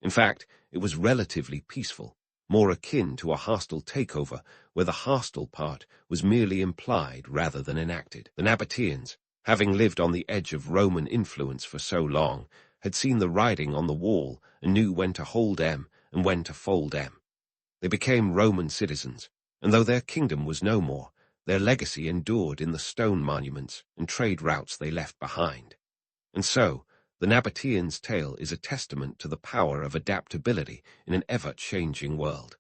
In fact, it was relatively peaceful, more akin to a hostile takeover where the hostile part was merely implied rather than enacted. The Nabataeans, having lived on the edge of Roman influence for so long, had seen the writing on the wall and knew when to hold M and when to fold M. They became Roman citizens, and though their kingdom was no more, their legacy endured in the stone monuments and trade routes they left behind. And so, the Nabataeans' tale is a testament to the power of adaptability in an ever-changing world.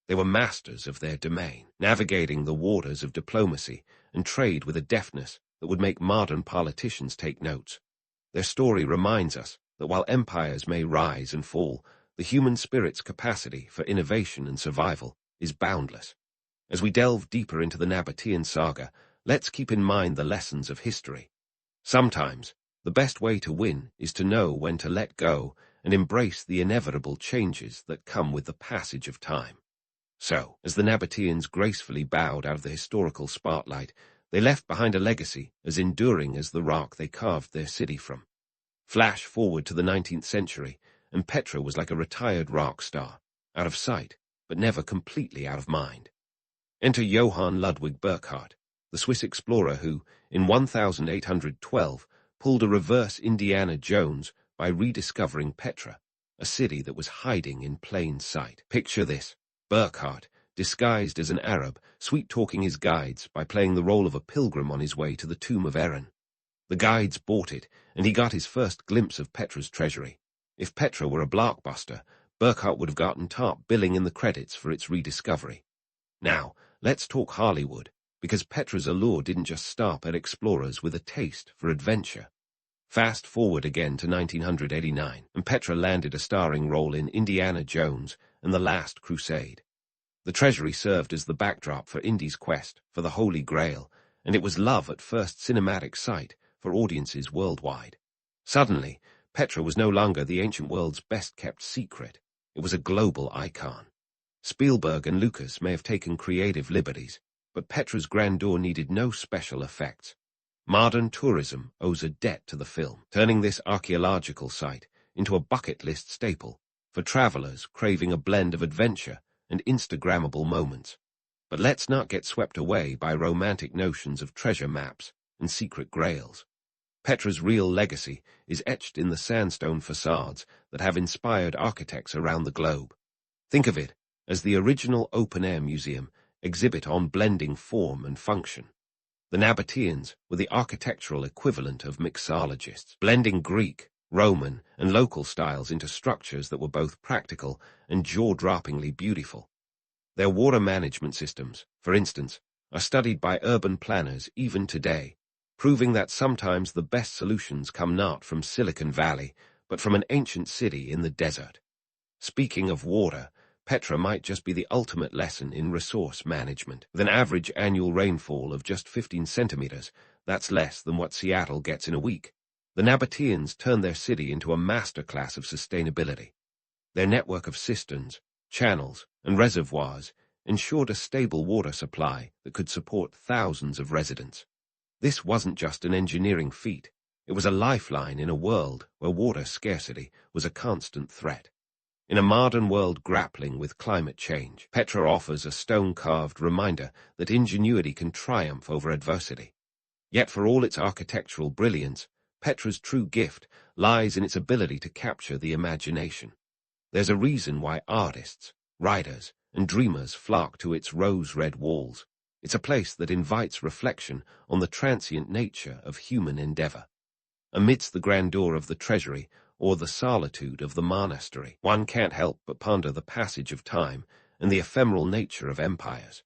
They were masters of their domain, navigating the waters of diplomacy and trade with a deftness that would make modern politicians take notes. Their story reminds us that while empires may rise and fall, the human spirit's capacity for innovation and survival is boundless. As we delve deeper into the Nabataean saga, let's keep in mind the lessons of history. Sometimes, the best way to win is to know when to let go and embrace the inevitable changes that come with the passage of time. So, as the Nabataeans gracefully bowed out of the historical spotlight, they left behind a legacy as enduring as the rock they carved their city from. Flash forward to the 19th century, and Petra was like a retired rock star, out of sight, but never completely out of mind. Enter Johann Ludwig Burckhardt, the Swiss explorer who, in 1812, pulled a reverse Indiana Jones by rediscovering Petra, a city that was hiding in plain sight. Picture this: Burckhardt, disguised as an Arab, sweet-talking his guides by playing the role of a pilgrim on his way to the tomb of Erin. The guides bought it, and he got his first glimpse of Petra's treasury. If Petra were a blockbuster, Burckhardt would have gotten top billing in the credits for its rediscovery. Now, let's talk Hollywood, because Petra's allure didn't just stop at explorers with a taste for adventure. Fast forward again to 1989, and Petra landed a starring role in Indiana Jones and the Last Crusade. The treasury served as the backdrop for Indy's quest for the Holy Grail, and it was love at first cinematic sight for audiences worldwide. Suddenly, Petra was no longer the ancient world's best-kept secret. It was a global icon. Spielberg and Lucas may have taken creative liberties, but Petra's grandeur needed no special effects. Modern tourism owes a debt to the film, turning this archaeological site into a bucket list staple for travelers craving a blend of adventure and Instagrammable moments. But let's not get swept away by romantic notions of treasure maps and secret grails. Petra's real legacy is etched in the sandstone facades that have inspired architects around the globe. Think of it as the original open-air museum exhibit on blending form and function. The Nabataeans were the architectural equivalent of mixologists, blending Greek, Roman, and local styles into structures that were both practical and jaw-droppingly beautiful. Their water management systems, for instance, are studied by urban planners even today, proving that sometimes the best solutions come not from Silicon Valley, but from an ancient city in the desert. Speaking of water, Petra might just be the ultimate lesson in resource management. With an average annual rainfall of just 15 centimeters, that's less than what Seattle gets in a week. The Nabataeans turned their city into a masterclass of sustainability. Their network of cisterns, channels, and reservoirs ensured a stable water supply that could support thousands of residents. This wasn't just an engineering feat. It was a lifeline in a world where water scarcity was a constant threat. In a modern world grappling with climate change, Petra offers a stone-carved reminder that ingenuity can triumph over adversity. Yet for all its architectural brilliance, Petra's true gift lies in its ability to capture the imagination. There's a reason why artists, writers, and dreamers flock to its rose-red walls. It's a place that invites reflection on the transient nature of human endeavor. Amidst the grandeur of the treasury or the solitude of the monastery, one can't help but ponder the passage of time and the ephemeral nature of empires.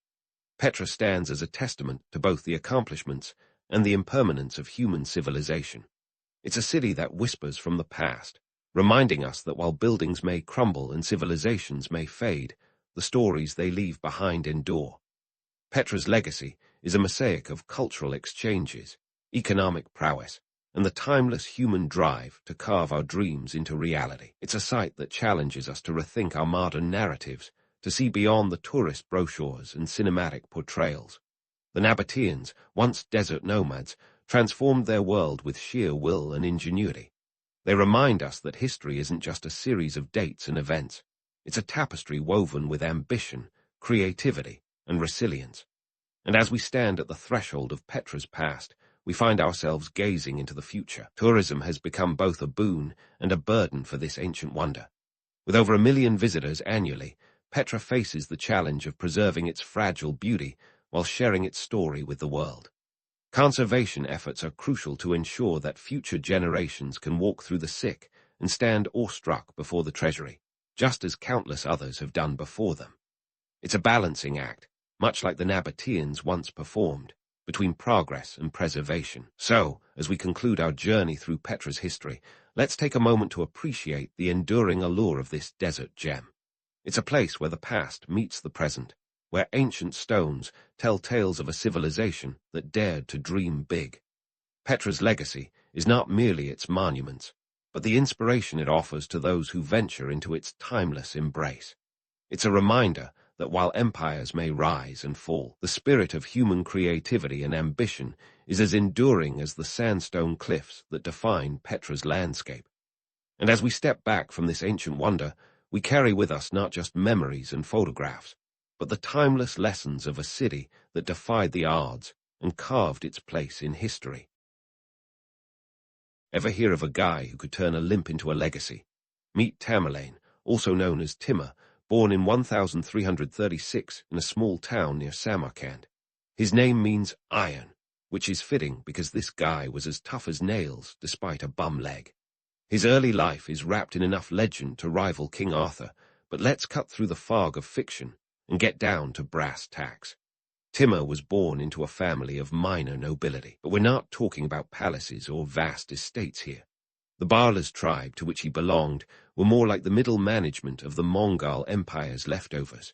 Petra stands as a testament to both the accomplishments and the impermanence of human civilization. It's a city that whispers from the past, reminding us that while buildings may crumble and civilizations may fade, the stories they leave behind endure. Petra's legacy is a mosaic of cultural exchanges, economic prowess, and the timeless human drive to carve our dreams into reality. It's a site that challenges us to rethink our modern narratives, to see beyond the tourist brochures and cinematic portrayals. The Nabataeans, once desert nomads, transformed their world with sheer will and ingenuity. They remind us that history isn't just a series of dates and events. It's a tapestry woven with ambition, creativity, and resilience. And as we stand at the threshold of Petra's past, we find ourselves gazing into the future. Tourism has become both a boon and a burden for this ancient wonder. With over 1 million visitors annually, Petra faces the challenge of preserving its fragile beauty while sharing its story with the world. Conservation efforts are crucial to ensure that future generations can walk through the sick and stand awestruck before the treasury, just as countless others have done before them. It's a balancing act, much like the Nabataeans once performed, between progress and preservation. So, as we conclude our journey through Petra's history, let's take a moment to appreciate the enduring allure of this desert gem. It's a place where the past meets the present, where ancient stones tell tales of a civilization that dared to dream big. Petra's legacy is not merely its monuments, but the inspiration it offers to those who venture into its timeless embrace. It's a reminder that while empires may rise and fall, the spirit of human creativity and ambition is as enduring as the sandstone cliffs that define Petra's landscape. And as we step back from this ancient wonder, we carry with us not just memories and photographs, but the timeless lessons of a city that defied the odds and carved its place in history. Ever hear of a guy who could turn a limp into a legacy? Meet Tamerlane, also known as Timur, born in 1336 in a small town near Samarkand. His name means iron, which is fitting because this guy was as tough as nails despite a bum leg. His early life is wrapped in enough legend to rival King Arthur, but let's cut through the fog of fiction and get down to brass tacks. Timur was born into a family of minor nobility, but we're not talking about palaces or vast estates here. The Barlas tribe to which he belonged were more like the middle management of the Mongol Empire's leftovers.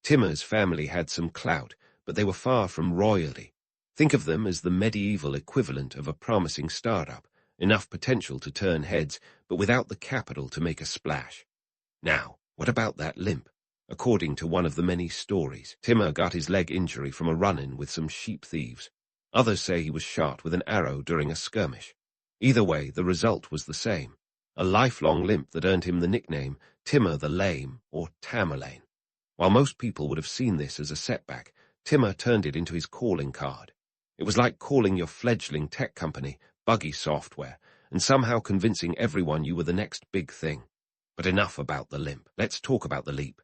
Timur's family had some clout, but they were far from royalty. Think of them as the medieval equivalent of a promising startup, enough potential to turn heads, but without the capital to make a splash. Now, what about that limp? According to one of the many stories, Timur got his leg injury from a run-in with some sheep thieves. Others say he was shot with an arrow during a skirmish. Either way, the result was the same. A lifelong limp that earned him the nickname Timur the Lame or Tamerlane. While most people would have seen this as a setback, Timur turned it into his calling card. It was like calling your fledgling tech company buggy software and somehow convincing everyone you were the next big thing. But enough about the limp. Let's talk about the leap.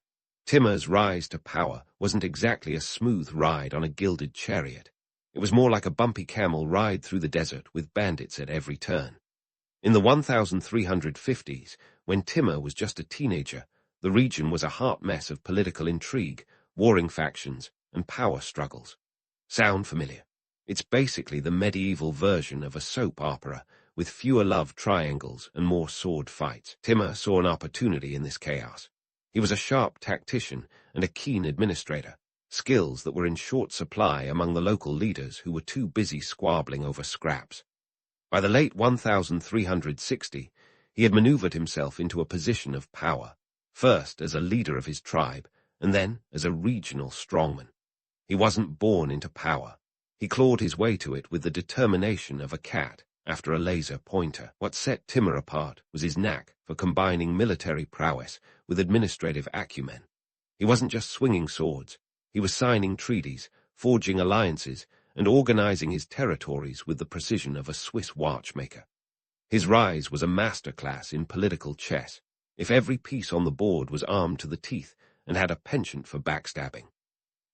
Timur's rise to power wasn't exactly a smooth ride on a gilded chariot. It was more like a bumpy camel ride through the desert with bandits at every turn. In the 1350s, when Timur was just a teenager, the region was a hot mess of political intrigue, warring factions, and power struggles. Sound familiar? It's basically the medieval version of a soap opera, with fewer love triangles and more sword fights. Timur saw an opportunity in this chaos. He was a sharp tactician and a keen administrator, skills that were in short supply among the local leaders who were too busy squabbling over scraps. By the late 1360, he had maneuvered himself into a position of power, first as a leader of his tribe, and then as a regional strongman. He wasn't born into power. He clawed his way to it with the determination of a cat after a laser pointer. What set Timur apart was his knack for combining military prowess with administrative acumen. He wasn't just swinging swords. He was signing treaties, forging alliances, and organizing his territories with the precision of a Swiss watchmaker. His rise was a masterclass in political chess, if every piece on the board was armed to the teeth and had a penchant for backstabbing.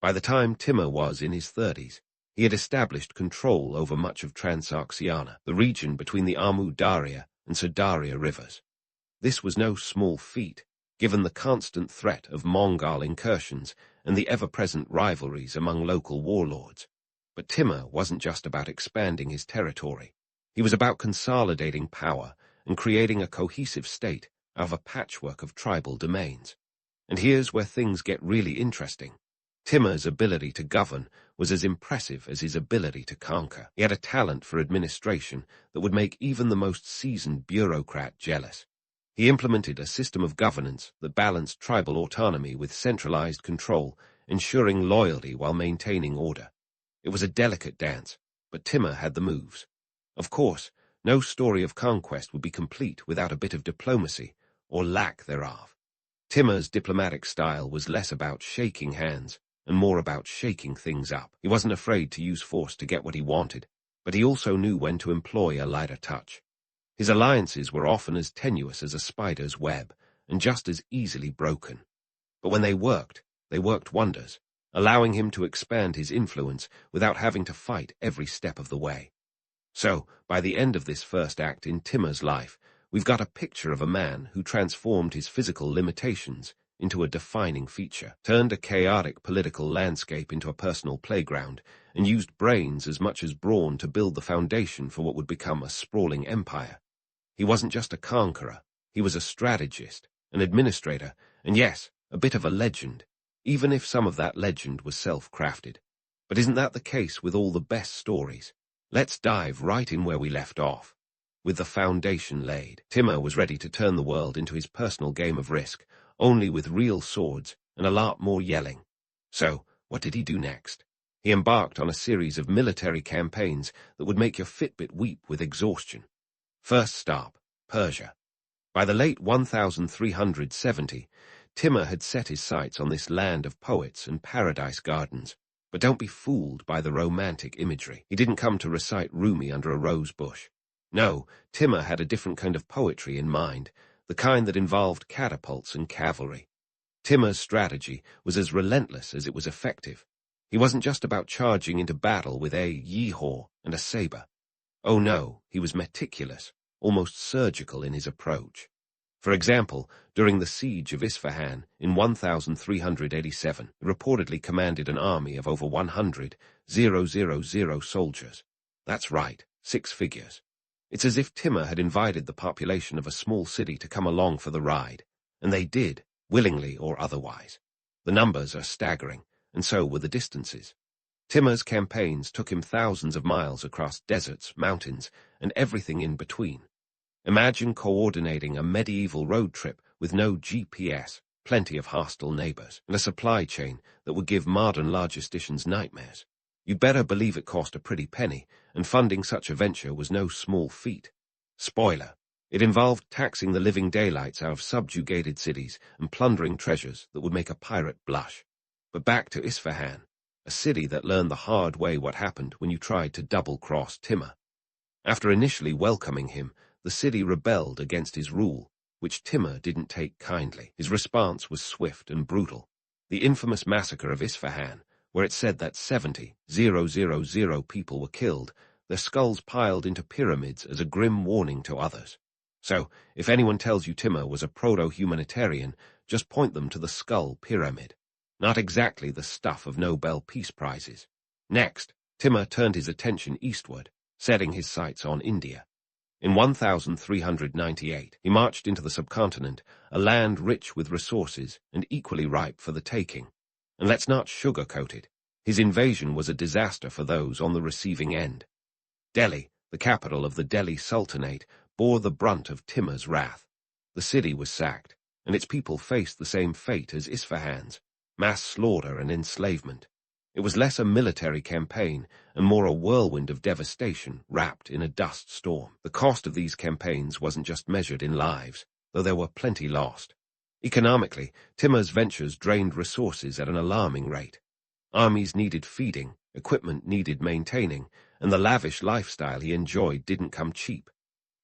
By the time Timur was in his 30s, he had established control over much of Transoxiana, the region between the Amu Darya and Sadaria rivers. This was no small feat, given the constant threat of Mongol incursions and the ever-present rivalries among local warlords. But Timur wasn't just about expanding his territory. He was about consolidating power and creating a cohesive state out of a patchwork of tribal domains. And here's where things get really interesting. Timur's ability to govern was as impressive as his ability to conquer. He had a talent for administration that would make even the most seasoned bureaucrat jealous. He implemented a system of governance that balanced tribal autonomy with centralized control, ensuring loyalty while maintaining order. It was a delicate dance, but Timur had the moves. Of course, no story of conquest would be complete without a bit of diplomacy, or lack thereof. Timur's diplomatic style was less about shaking hands and more about shaking things up. He wasn't afraid to use force to get what he wanted, but he also knew when to employ a lighter touch. His alliances were often as tenuous as a spider's web, and just as easily broken. But when they worked wonders, allowing him to expand his influence without having to fight every step of the way. So, by the end of this first act in Timur's life, we've got a picture of a man who transformed his physical limitations into a defining feature, turned a chaotic political landscape into a personal playground, and used brains as much as brawn to build the foundation for what would become a sprawling empire. He wasn't just a conqueror, he was a strategist, an administrator, and yes, a bit of a legend, even if some of that legend was self-crafted. But isn't that the case with all the best stories? Let's dive right in where we left off. With the foundation laid, Timur was ready to turn the world into his personal game of Risk, only with real swords and a lot more yelling. So, what did he do next? He embarked on a series of military campaigns that would make your Fitbit weep with exhaustion. First stop, Persia. By the late 1370, Timur had set his sights on this land of poets and paradise gardens. But don't be fooled by the romantic imagery. He didn't come to recite Rumi under a rose bush. No, Timur had a different kind of poetry in mind, the kind that involved catapults and cavalry. Timur's strategy was as relentless as it was effective. He wasn't just about charging into battle with a yeehaw and a saber. Oh no, he was meticulous, almost surgical in his approach. For example, during the siege of Isfahan in 1387, he reportedly commanded an army of over 100,000 soldiers. That's right, 6 figures. It's as if Timur had invited the population of a small city to come along for the ride, and they did, willingly or otherwise. The numbers are staggering, and so were the distances. Timur's campaigns took him thousands of miles across deserts, mountains, and everything in between. Imagine coordinating a medieval road trip with no GPS, plenty of hostile neighbors, and a supply chain that would give modern logisticians nightmares. You'd better believe it cost a pretty penny, and funding such a venture was no small feat. Spoiler: it involved taxing the living daylights out of subjugated cities and plundering treasures that would make a pirate blush. But back to Isfahan, a city that learned the hard way what happened when you tried to double-cross Timur. After initially welcoming him, the city rebelled against his rule, which Timur didn't take kindly. His response was swift and brutal. The infamous massacre of Isfahan, where it said that 70,000 people were killed, their skulls piled into pyramids as a grim warning to others. So, if anyone tells you Timur was a proto-humanitarian, just point them to the skull pyramid. Not exactly the stuff of Nobel Peace Prizes. Next, Timur turned his attention eastward, setting his sights on India. In 1398, he marched into the subcontinent, a land rich with resources and equally ripe for the taking. And let's not sugarcoat it. His invasion was a disaster for those on the receiving end. Delhi, the capital of the Delhi Sultanate, bore the brunt of Timur's wrath. The city was sacked, and its people faced the same fate as Isfahan's: mass slaughter and enslavement. It was less a military campaign and more a whirlwind of devastation wrapped in a dust storm. The cost of these campaigns wasn't just measured in lives, though there were plenty lost. Economically, Timur's ventures drained resources at an alarming rate. Armies needed feeding, equipment needed maintaining, and the lavish lifestyle he enjoyed didn't come cheap.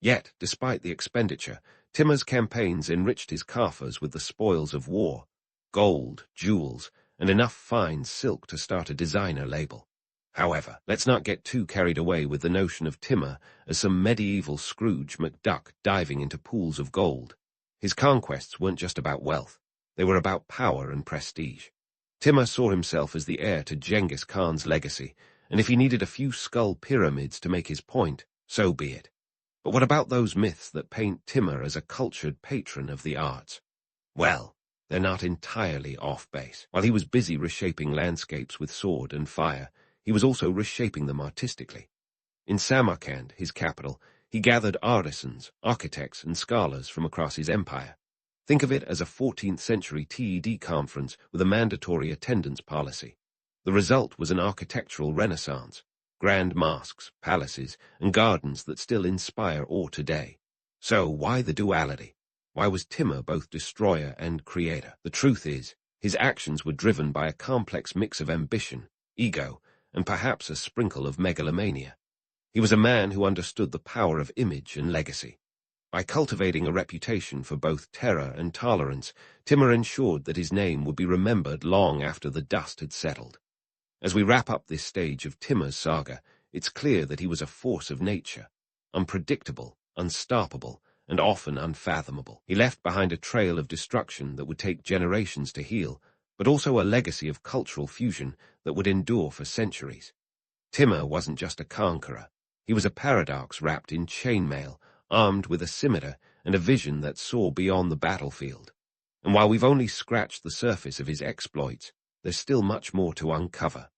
Yet, despite the expenditure, Timur's campaigns enriched his coffers with the spoils of war: gold, jewels, and enough fine silk to start a designer label. However, let's not get too carried away with the notion of Timur as some medieval Scrooge McDuck diving into pools of gold. His conquests weren't just about wealth, they were about power and prestige. Timur saw himself as the heir to Genghis Khan's legacy, and if he needed a few skull pyramids to make his point, so be it. But what about those myths that paint Timur as a cultured patron of the arts? Well, they're not entirely off base. While he was busy reshaping landscapes with sword and fire, he was also reshaping them artistically. In Samarkand, his capital, he gathered artisans, architects, and scholars from across his empire. Think of it as a 14th century TED conference with a mandatory attendance policy. The result was an architectural renaissance: grand mosques, palaces, and gardens that still inspire awe today. So why the duality? Why was Timur both destroyer and creator? The truth is, his actions were driven by a complex mix of ambition, ego, and perhaps a sprinkle of megalomania. He was a man who understood the power of image and legacy. By cultivating a reputation for both terror and tolerance, Timur ensured that his name would be remembered long after the dust had settled. As we wrap up this stage of Timur's saga, it's clear that he was a force of nature, unpredictable, unstoppable, and often unfathomable. He left behind a trail of destruction that would take generations to heal, but also a legacy of cultural fusion that would endure for centuries. Timur wasn't just a conqueror. He was a paradox wrapped in chainmail, armed with a scimitar and a vision that saw beyond the battlefield. And while we've only scratched the surface of his exploits, there's still much more to uncover.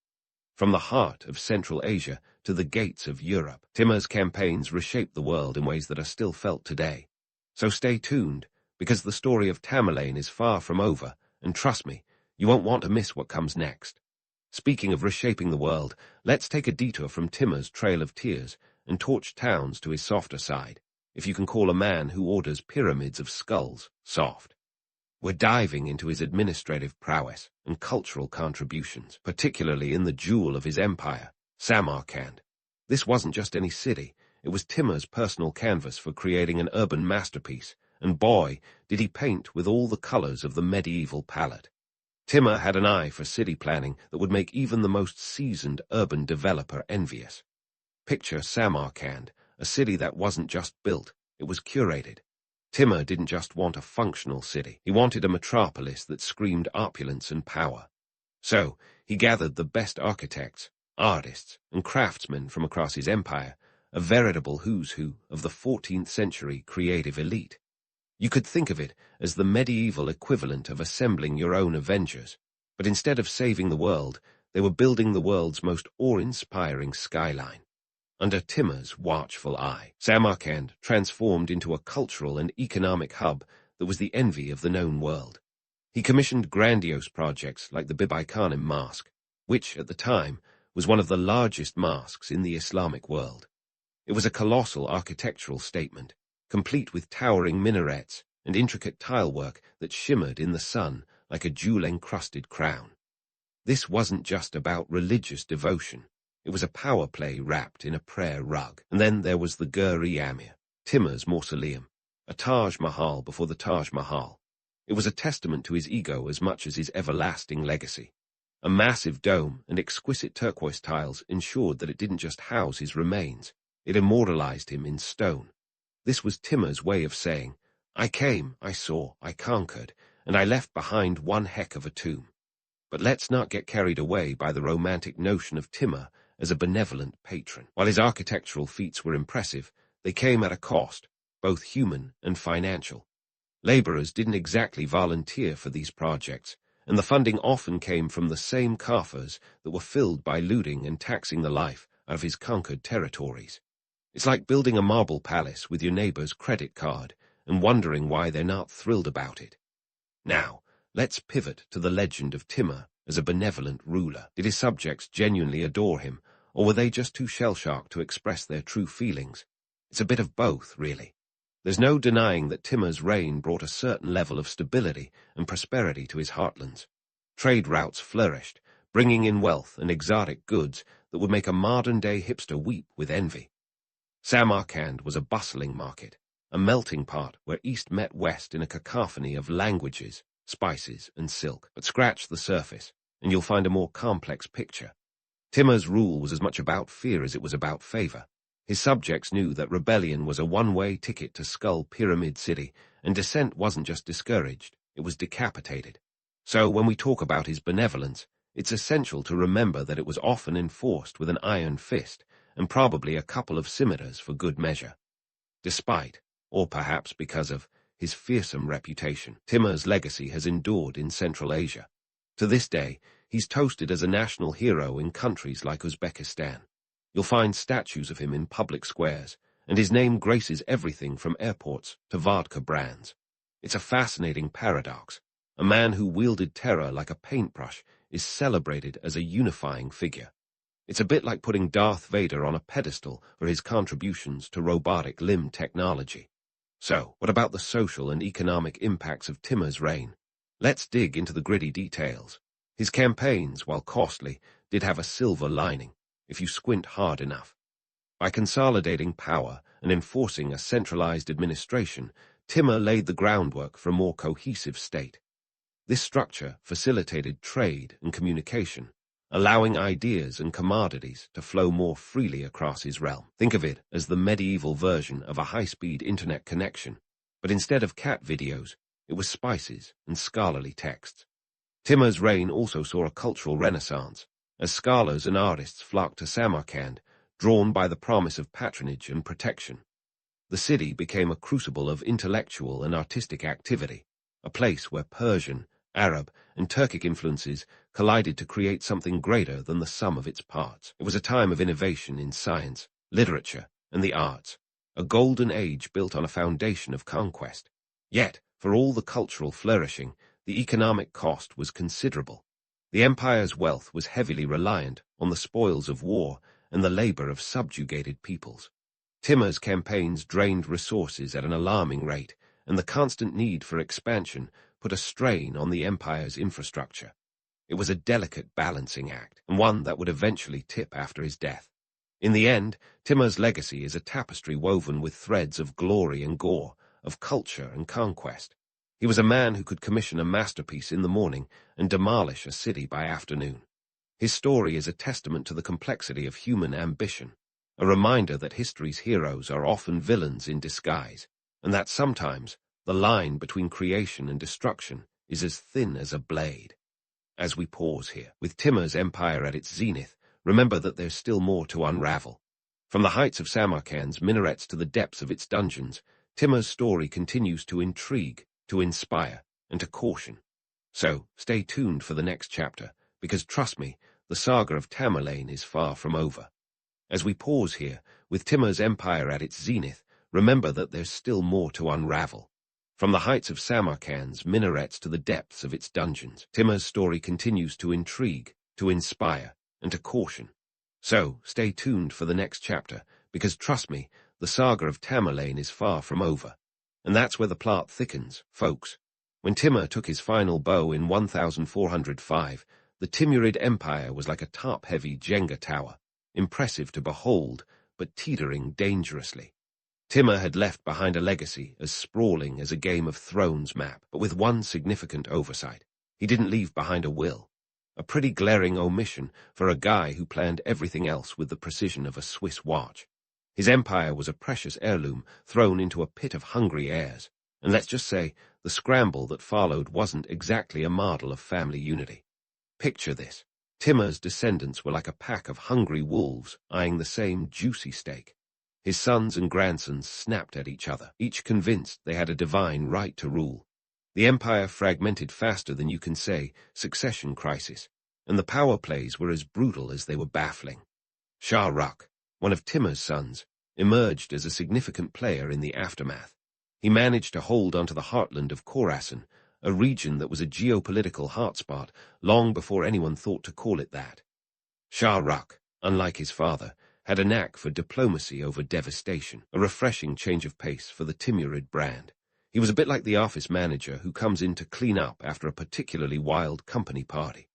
From the heart of Central Asia to the gates of Europe, Timur's campaigns reshaped the world in ways that are still felt today. So stay tuned, because the story of Tamerlane is far from over, and trust me, you won't want to miss what comes next. Speaking of reshaping the world, let's take a detour from Timur's Trail of Tears and torch towns to his softer side, if you can call a man who orders pyramids of skulls soft. We're diving into his administrative prowess and cultural contributions, particularly in the jewel of his empire, Samarkand. This wasn't just any city, it was Timur's personal canvas for creating an urban masterpiece, and boy, did he paint with all the colors of the medieval palette. Timur had an eye for city planning that would make even the most seasoned urban developer envious. Picture Samarkand, a city that wasn't just built, it was curated. Timur didn't just want a functional city, he wanted a metropolis that screamed opulence and power. So, he gathered the best architects, artists, and craftsmen from across his empire, a veritable who's who of the 14th century creative elite. You could think of it as the medieval equivalent of assembling your own Avengers, But instead of saving the world, they were building the world's most awe-inspiring skyline. Under Timur's watchful eye, Samarkand transformed into a cultural and economic hub that was the envy of the known world. He commissioned grandiose projects like the Bibi Mosque, which, at the time, was one of the largest mosques in the Islamic world. It was a colossal architectural statement, complete with towering minarets and intricate tilework that shimmered in the sun like a jewel-encrusted crown. This wasn't just about religious devotion. It was a power play wrapped in a prayer rug. And then there was the Gur-e-Amir, Timur's mausoleum, a Taj Mahal before the Taj Mahal. It was a testament to his ego as much as his everlasting legacy. A massive dome and exquisite turquoise tiles ensured that it didn't just house his remains, it immortalized him in stone. This was Timur's way of saying, I came, I saw, I conquered, and I left behind one heck of a tomb. But let's not get carried away by the romantic notion of Timur as a benevolent patron. While his architectural feats were impressive, they came at a cost, both human and financial. Laborers didn't exactly volunteer for these projects, and the funding often came from the same coffers that were filled by looting and taxing the life out of his conquered territories. It's like building a marble palace with your neighbor's credit card and wondering why they're not thrilled about it. Now, let's pivot to the legend of Timur as a benevolent ruler. Did his subjects genuinely adore him, or were they just too shell-shocked to express their true feelings? It's a bit of both, really. There's no denying that Timur's reign brought a certain level of stability and prosperity to his heartlands. Trade routes flourished, bringing in wealth and exotic goods that would make a modern-day hipster weep with envy. Samarkand was a bustling market, a melting pot where East met West in a cacophony of languages, spices, and silk. But scratch the surface, and you'll find a more complex picture. Timur's rule was as much about fear as it was about favor. His subjects knew that rebellion was a one-way ticket to Skull Pyramid City, and dissent wasn't just discouraged, it was decapitated. So when we talk about his benevolence, it's essential to remember that it was often enforced with an iron fist, and probably a couple of scimitars for good measure. Despite, or perhaps because of, his fearsome reputation, Timur's legacy has endured in Central Asia. To this day, he's toasted as a national hero in countries like Uzbekistan. You'll find statues of him in public squares, and his name graces everything from airports to vodka brands. It's a fascinating paradox. A man who wielded terror like a paintbrush is celebrated as a unifying figure. It's a bit like putting Darth Vader on a pedestal for his contributions to robotic limb technology. So, what about the social and economic impacts of Timur's reign? Let's dig into the gritty details. His campaigns, while costly, did have a silver lining, if you squint hard enough. By consolidating power and enforcing a centralized administration, Timur laid the groundwork for a more cohesive state. This structure facilitated trade and communication, allowing ideas and commodities to flow more freely across his realm. Think of it as the medieval version of a high-speed internet connection, but instead of cat videos, it was spices and scholarly texts. Timur's reign also saw a cultural renaissance, as scholars and artists flocked to Samarkand, drawn by the promise of patronage and protection. The city became a crucible of intellectual and artistic activity, a place where Persian, Arab, and Turkic influences collided to create something greater than the sum of its parts. It was a time of innovation in science, literature, and the arts, a golden age built on a foundation of conquest. Yet, for all the cultural flourishing, the economic cost was considerable. The empire's wealth was heavily reliant on the spoils of war and the labor of subjugated peoples. Timur's campaigns drained resources at an alarming rate, and the constant need for expansion put a strain on the empire's infrastructure. It was a delicate balancing act, and one that would eventually tip after his death. In the end, Timur's legacy is a tapestry woven with threads of glory and gore, of culture and conquest. He was a man who could commission a masterpiece in the morning and demolish a city by afternoon. His story is a testament to the complexity of human ambition, a reminder that history's heroes are often villains in disguise, and that sometimes the line between creation and destruction is as thin as a blade. As we pause here, with Timur's empire at its zenith, remember that there's still more to unravel. From the heights of Samarkand's minarets to the depths of its dungeons, Timur's story continues to intrigue, to inspire, and to caution. So, stay tuned for the next chapter, because trust me, the saga of Tamerlane is far from over. As we pause here, with Timur's empire at its zenith, remember that there's still more to unravel. From the heights of Samarkand's minarets to the depths of its dungeons, Timur's story continues to intrigue, to inspire, and to caution. So, stay tuned for the next chapter, because trust me, the saga of Tamerlane is far from over. And that's where the plot thickens, folks. When Timur took his final blow in 1405, the Timurid Empire was like a top-heavy Jenga tower, impressive to behold, but teetering dangerously. Timur had left behind a legacy as sprawling as a Game of Thrones map, but with one significant oversight. He didn't leave behind a will. A pretty glaring omission for a guy who planned everything else with the precision of a Swiss watch. His empire was a precious heirloom thrown into a pit of hungry heirs, and let's just say the scramble that followed wasn't exactly a model of family unity. Picture this. Timur's descendants were like a pack of hungry wolves eyeing the same juicy steak. His sons and grandsons snapped at each other, each convinced they had a divine right to rule. The empire fragmented faster than you can say, succession crisis, and the power plays were as brutal as they were baffling. Shah Rukh, one of Timur's sons, emerged as a significant player in the aftermath. He managed to hold onto the heartland of Khorasan, a region that was a geopolitical hotspot long before anyone thought to call it that. Shah Rukh, unlike his father, had a knack for diplomacy over devastation, a refreshing change of pace for the Timurid brand. He was a bit like the office manager who comes in to clean up after a particularly wild company party.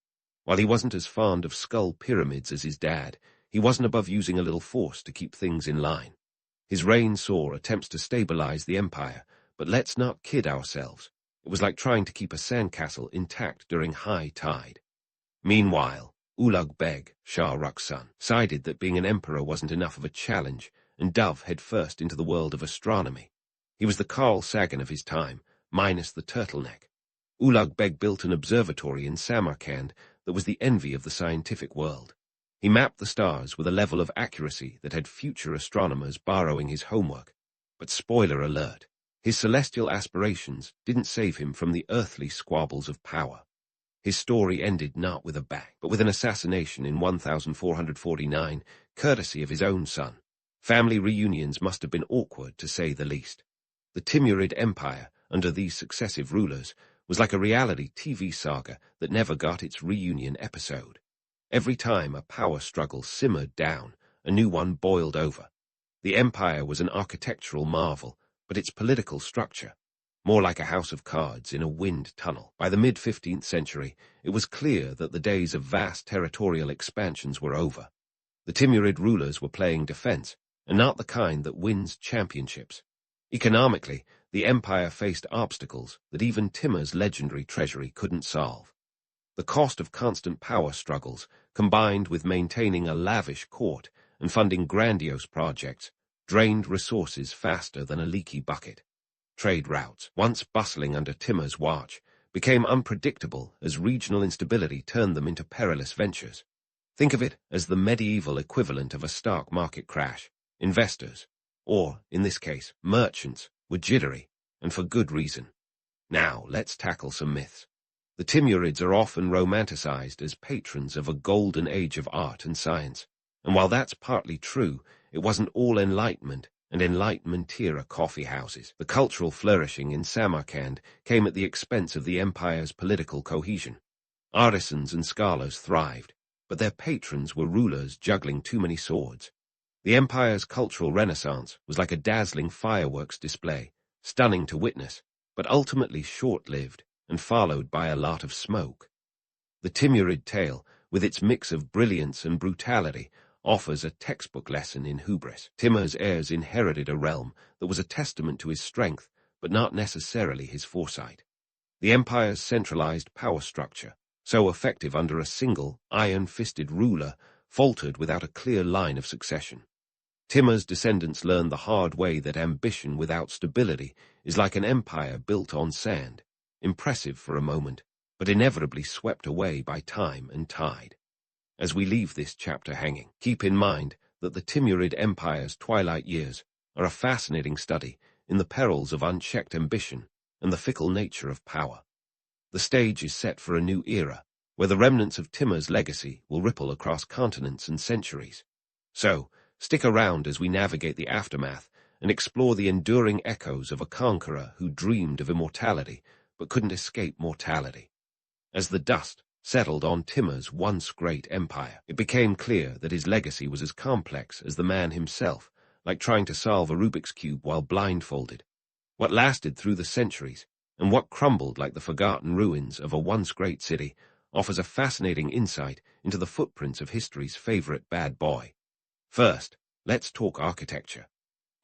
While he wasn't as fond of skull pyramids as his dad, he wasn't above using a little force to keep things in line. His reign saw attempts to stabilize the empire, but let's not kid ourselves. It was like trying to keep a sandcastle intact during high tide. Meanwhile, Ulugh Beg, Shah Rukh's son, decided that being an emperor wasn't enough of a challenge and dove headfirst into the world of astronomy. He was the Carl Sagan of his time, minus the turtleneck. Ulugh Beg built an observatory in Samarkand that was the envy of the scientific world. He mapped the stars with a level of accuracy that had future astronomers borrowing his homework. But spoiler alert, his celestial aspirations didn't save him from the earthly squabbles of power. His story ended not with a bang, but with an assassination in 1449, courtesy of his own son. Family reunions must have been awkward, to say the least. The Timurid Empire, under these successive rulers, was like a reality TV saga that never got its reunion episode. Every time a power struggle simmered down, a new one boiled over. The empire was an architectural marvel, but its political structure, more like a house of cards in a wind tunnel. By the mid-15th century, it was clear that the days of vast territorial expansions were over. The Timurid rulers were playing defense, and not the kind that wins championships. Economically, the empire faced obstacles that even Timur's legendary treasury couldn't solve. The cost of constant power struggles, combined with maintaining a lavish court and funding grandiose projects, drained resources faster than a leaky bucket. Trade routes, once bustling under Timur's watch, became unpredictable as regional instability turned them into perilous ventures. Think of it as the medieval equivalent of a stock market crash. Investors, or, in this case, merchants, were jittery, and for good reason. Now, let's tackle some myths. The Timurids are often romanticized as patrons of a golden age of art and science, and while that's partly true, it wasn't all enlightenment and Enlightenment-era coffee houses. The cultural flourishing in Samarkand came at the expense of the empire's political cohesion. Artisans and scholars thrived, but their patrons were rulers juggling too many swords. The empire's cultural renaissance was like a dazzling fireworks display, stunning to witness, but ultimately short-lived and followed by a lot of smoke. The Timurid tale, with its mix of brilliance and brutality, offers a textbook lesson in hubris. Timur's heirs inherited a realm that was a testament to his strength, but not necessarily his foresight. The empire's centralized power structure, so effective under a single, iron-fisted ruler, faltered without a clear line of succession. Timur's descendants learned the hard way that ambition without stability is like an empire built on sand, impressive for a moment, but inevitably swept away by time and tide. As we leave this chapter hanging, keep in mind that the Timurid Empire's twilight years are a fascinating study in the perils of unchecked ambition and the fickle nature of power. The stage is set for a new era, where the remnants of Timur's legacy will ripple across continents and centuries. So, stick around as we navigate the aftermath and explore the enduring echoes of a conqueror who dreamed of immortality but couldn't escape mortality. As the dust settled on Timur's once great empire, it became clear that his legacy was as complex as the man himself, like trying to solve a Rubik's Cube while blindfolded. What lasted through the centuries, and what crumbled like the forgotten ruins of a once great city, offers a fascinating insight into the footprints of history's favorite bad boy. First, let's talk architecture.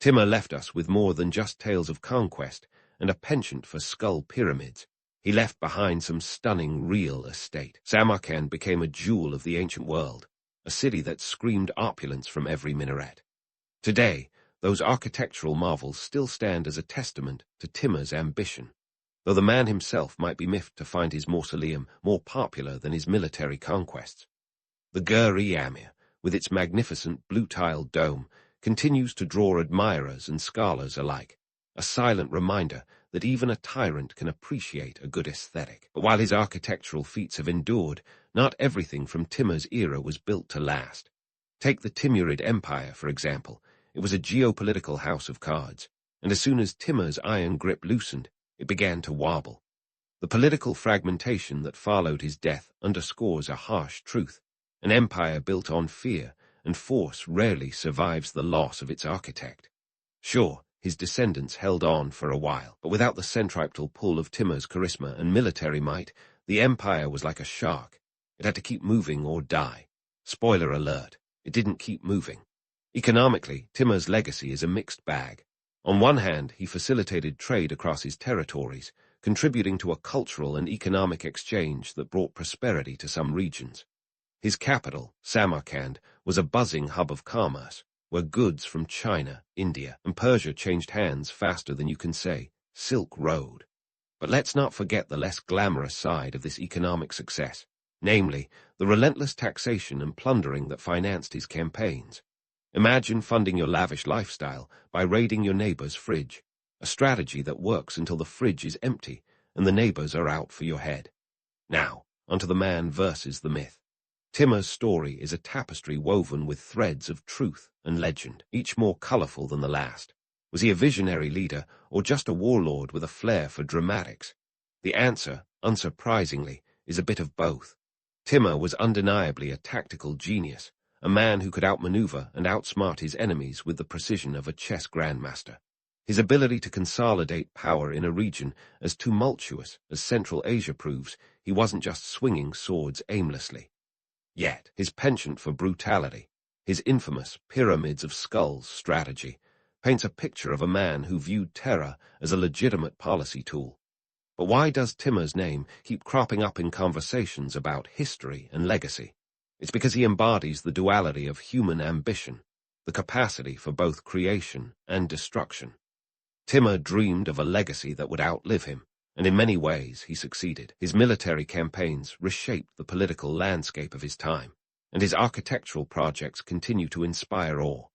Timur left us with more than just tales of conquest and a penchant for skull pyramids. He left behind some stunning real estate. Samarkand became a jewel of the ancient world, a city that screamed opulence from every minaret. Today, those architectural marvels still stand as a testament to Timur's ambition, though the man himself might be miffed to find his mausoleum more popular than his military conquests. The Guri Amir, with its magnificent blue-tiled dome, continues to draw admirers and scholars alike, a silent reminder that even a tyrant can appreciate a good aesthetic. But while his architectural feats have endured, not everything from Timur's era was built to last. Take the Timurid Empire, for example. It was a geopolitical house of cards, and as soon as Timur's iron grip loosened, it began to wobble. The political fragmentation that followed his death underscores a harsh truth. An empire built on fear and force rarely survives the loss of its architect. Sure, his descendants held on for a while, but without the centripetal pull of Timur's charisma and military might, the empire was like a shark. It had to keep moving or die. Spoiler alert, it didn't keep moving. Economically, Timur's legacy is a mixed bag. On one hand, he facilitated trade across his territories, contributing to a cultural and economic exchange that brought prosperity to some regions. His capital, Samarkand, was a buzzing hub of commerce, where goods from China, India, and Persia changed hands faster than you can say Silk Road. But let's not forget the less glamorous side of this economic success, namely, the relentless taxation and plundering that financed his campaigns. Imagine funding your lavish lifestyle by raiding your neighbor's fridge, a strategy that works until the fridge is empty and the neighbors are out for your head. Now, onto the man versus the myth. Timur's story is a tapestry woven with threads of truth and legend, each more colorful than the last. Was he a visionary leader or just a warlord with a flair for dramatics? The answer, unsurprisingly, is a bit of both. Timur was undeniably a tactical genius, a man who could outmaneuver and outsmart his enemies with the precision of a chess grandmaster. His ability to consolidate power in a region as tumultuous as Central Asia proves he wasn't just swinging swords aimlessly. Yet, his penchant for brutality, his infamous pyramids of skulls strategy, paints a picture of a man who viewed terror as a legitimate policy tool. But why does Timur's name keep cropping up in conversations about history and legacy? It's because he embodies the duality of human ambition, the capacity for both creation and destruction. Timur dreamed of a legacy that would outlive him, and in many ways he succeeded. His military campaigns reshaped the political landscape of his time, and his architectural projects continue to inspire awe.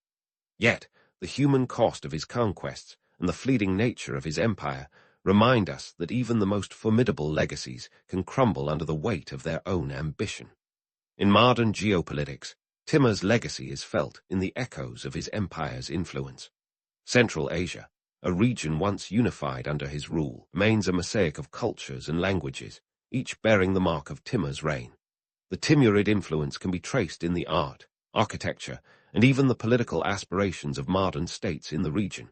Yet, the human cost of his conquests and the fleeting nature of his empire remind us that even the most formidable legacies can crumble under the weight of their own ambition. In modern geopolitics, Timur's legacy is felt in the echoes of his empire's influence. Central Asia, a region once unified under his rule, remains a mosaic of cultures and languages, each bearing the mark of Timur's reign. The Timurid influence can be traced in the art, architecture, and even the political aspirations of modern states in the region.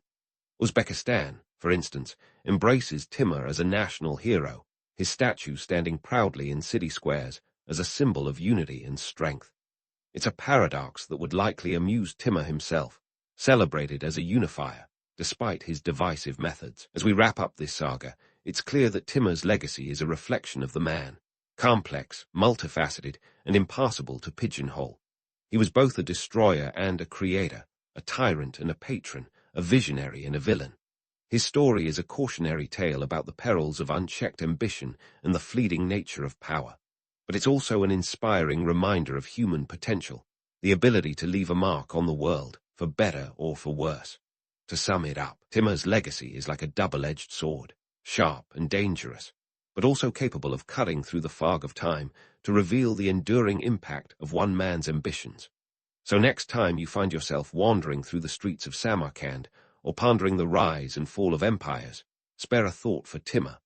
Uzbekistan, for instance, embraces Timur as a national hero, his statue standing proudly in city squares as a symbol of unity and strength. It's a paradox that would likely amuse Timur himself, celebrated as a unifier, despite his divisive methods. As we wrap up this saga, it's clear that Timur's legacy is a reflection of the man, complex, multifaceted, and impossible to pigeonhole. He was both a destroyer and a creator, a tyrant and a patron, a visionary and a villain. His story is a cautionary tale about the perils of unchecked ambition and the fleeting nature of power. But it's also an inspiring reminder of human potential, the ability to leave a mark on the world, for better or for worse. To sum it up, Timur's legacy is like a double-edged sword, sharp and dangerous, but also capable of cutting through the fog of time to reveal the enduring impact of one man's ambitions. So next time you find yourself wandering through the streets of Samarkand or pondering the rise and fall of empires, spare a thought for Timur,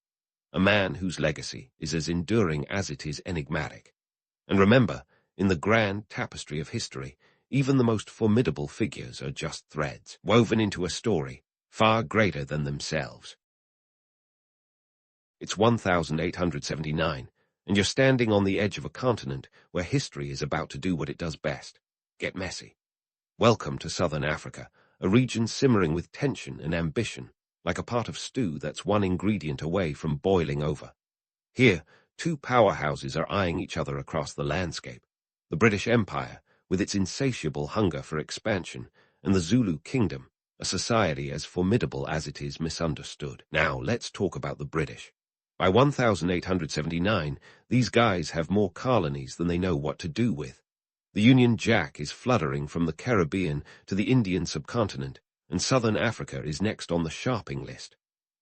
a man whose legacy is as enduring as it is enigmatic. And remember, in the grand tapestry of history, even the most formidable figures are just threads, woven into a story far greater than themselves. It's 1879, and you're standing on the edge of a continent where history is about to do what it does best: get messy. Welcome to Southern Africa, a region simmering with tension and ambition, like a pot of stew that's one ingredient away from boiling over. Here, two powerhouses are eyeing each other across the landscape: the British Empire, with its insatiable hunger for expansion, and the Zulu Kingdom, a society as formidable as it is misunderstood. Now, let's talk about the British. By 1879, these guys have more colonies than they know what to do with. The Union Jack is fluttering from the Caribbean to the Indian subcontinent, and Southern Africa is next on the shopping list.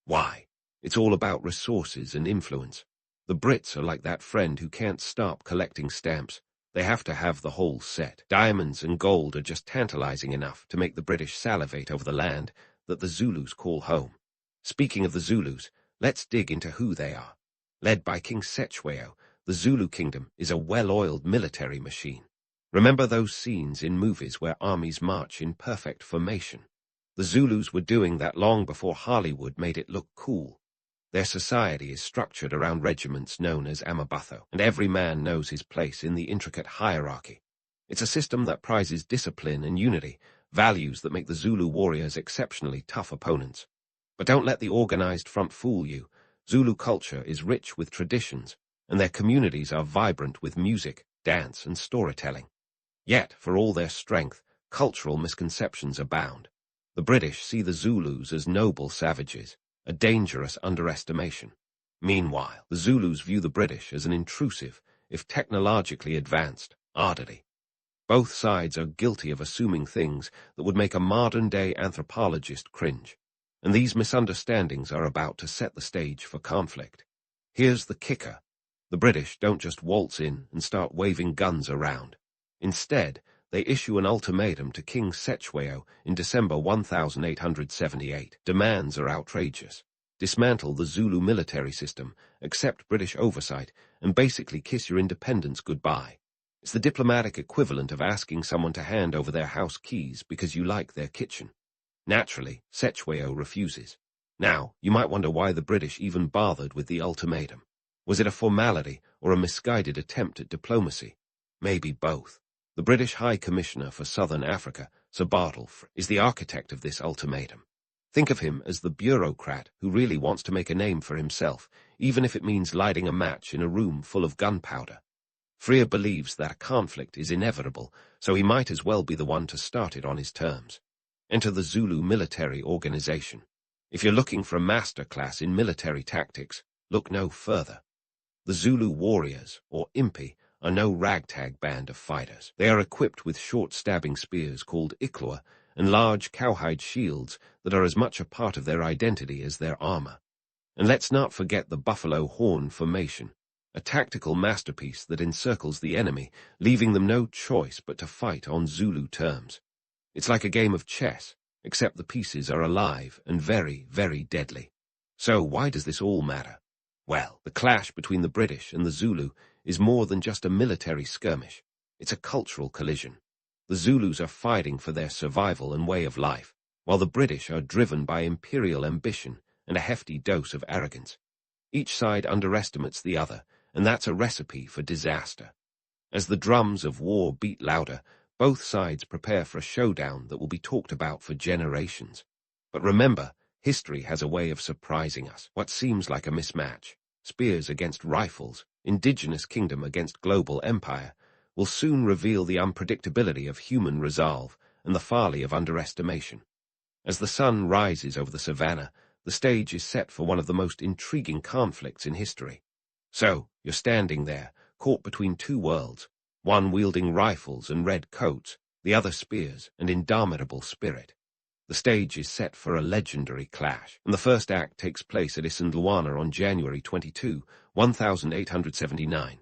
Why? It's all about resources and influence. The Brits are like that friend who can't stop collecting stamps. They have to have the whole set. Diamonds and gold are just tantalizing enough to make the British salivate over the land that the Zulus call home. Speaking of the Zulus, let's dig into who they are. Led by King Cetshwayo, the Zulu Kingdom is a well-oiled military machine. Remember those scenes in movies where armies march in perfect formation? The Zulus were doing that long before Hollywood made it look cool. Their society is structured around regiments known as amabatho, and every man knows his place in the intricate hierarchy. It's a system that prizes discipline and unity, values that make the Zulu warriors exceptionally tough opponents. But don't let the organized front fool you. Zulu culture is rich with traditions, and their communities are vibrant with music, dance, and storytelling. Yet, for all their strength, cultural misconceptions abound. The British see the Zulus as noble savages, a dangerous underestimation. Meanwhile, the Zulus view the British as an intrusive, if technologically advanced, oddity. Both sides are guilty of assuming things that would make a modern-day anthropologist cringe, and these misunderstandings are about to set the stage for conflict. Here's the kicker. The British don't just waltz in and start waving guns around. Instead, they issue an ultimatum to King Cetshwayo in December 1878. Demands are outrageous. Dismantle the Zulu military system, accept British oversight, and basically kiss your independence goodbye. It's the diplomatic equivalent of asking someone to hand over their house keys because you like their kitchen. Naturally, Cetshwayo refuses. Now, you might wonder why the British even bothered with the ultimatum. Was it a formality or a misguided attempt at diplomacy? Maybe both. The British High Commissioner for Southern Africa, Sir Bartleford, is the architect of this ultimatum. Think of him as the bureaucrat who really wants to make a name for himself, even if it means lighting a match in a room full of gunpowder. Freer believes that a conflict is inevitable, so he might as well be the one to start it on his terms. Enter the Zulu military organization. If you're looking for a masterclass in military tactics, look no further. The Zulu warriors, or impi, are no ragtag band of fighters. They are equipped with short stabbing spears called iklua and large cowhide shields that are as much a part of their identity as their armor. And let's not forget the buffalo horn formation, a tactical masterpiece that encircles the enemy, leaving them no choice but to fight on Zulu terms. It's like a game of chess, except the pieces are alive and very, very deadly. So why does this all matter? Well, the clash between the British and the Zulu is more than just a military skirmish. It's a cultural collision. The Zulus are fighting for their survival and way of life, while the British are driven by imperial ambition and a hefty dose of arrogance. Each side underestimates the other, and that's a recipe for disaster. As the drums of war beat louder, both sides prepare for a showdown that will be talked about for generations. But remember, history has a way of surprising us. What seems like a mismatch, spears against rifles, indigenous kingdom against global empire, will soon reveal the unpredictability of human resolve and the folly of underestimation. As the sun rises over the savannah, the stage is set for one of the most intriguing conflicts in history. So, you're standing there, caught between two worlds, one wielding rifles and red coats, the other spears and indomitable spirit. The stage is set for a legendary clash, and the first act takes place at Isandlwana on January 22, 1879.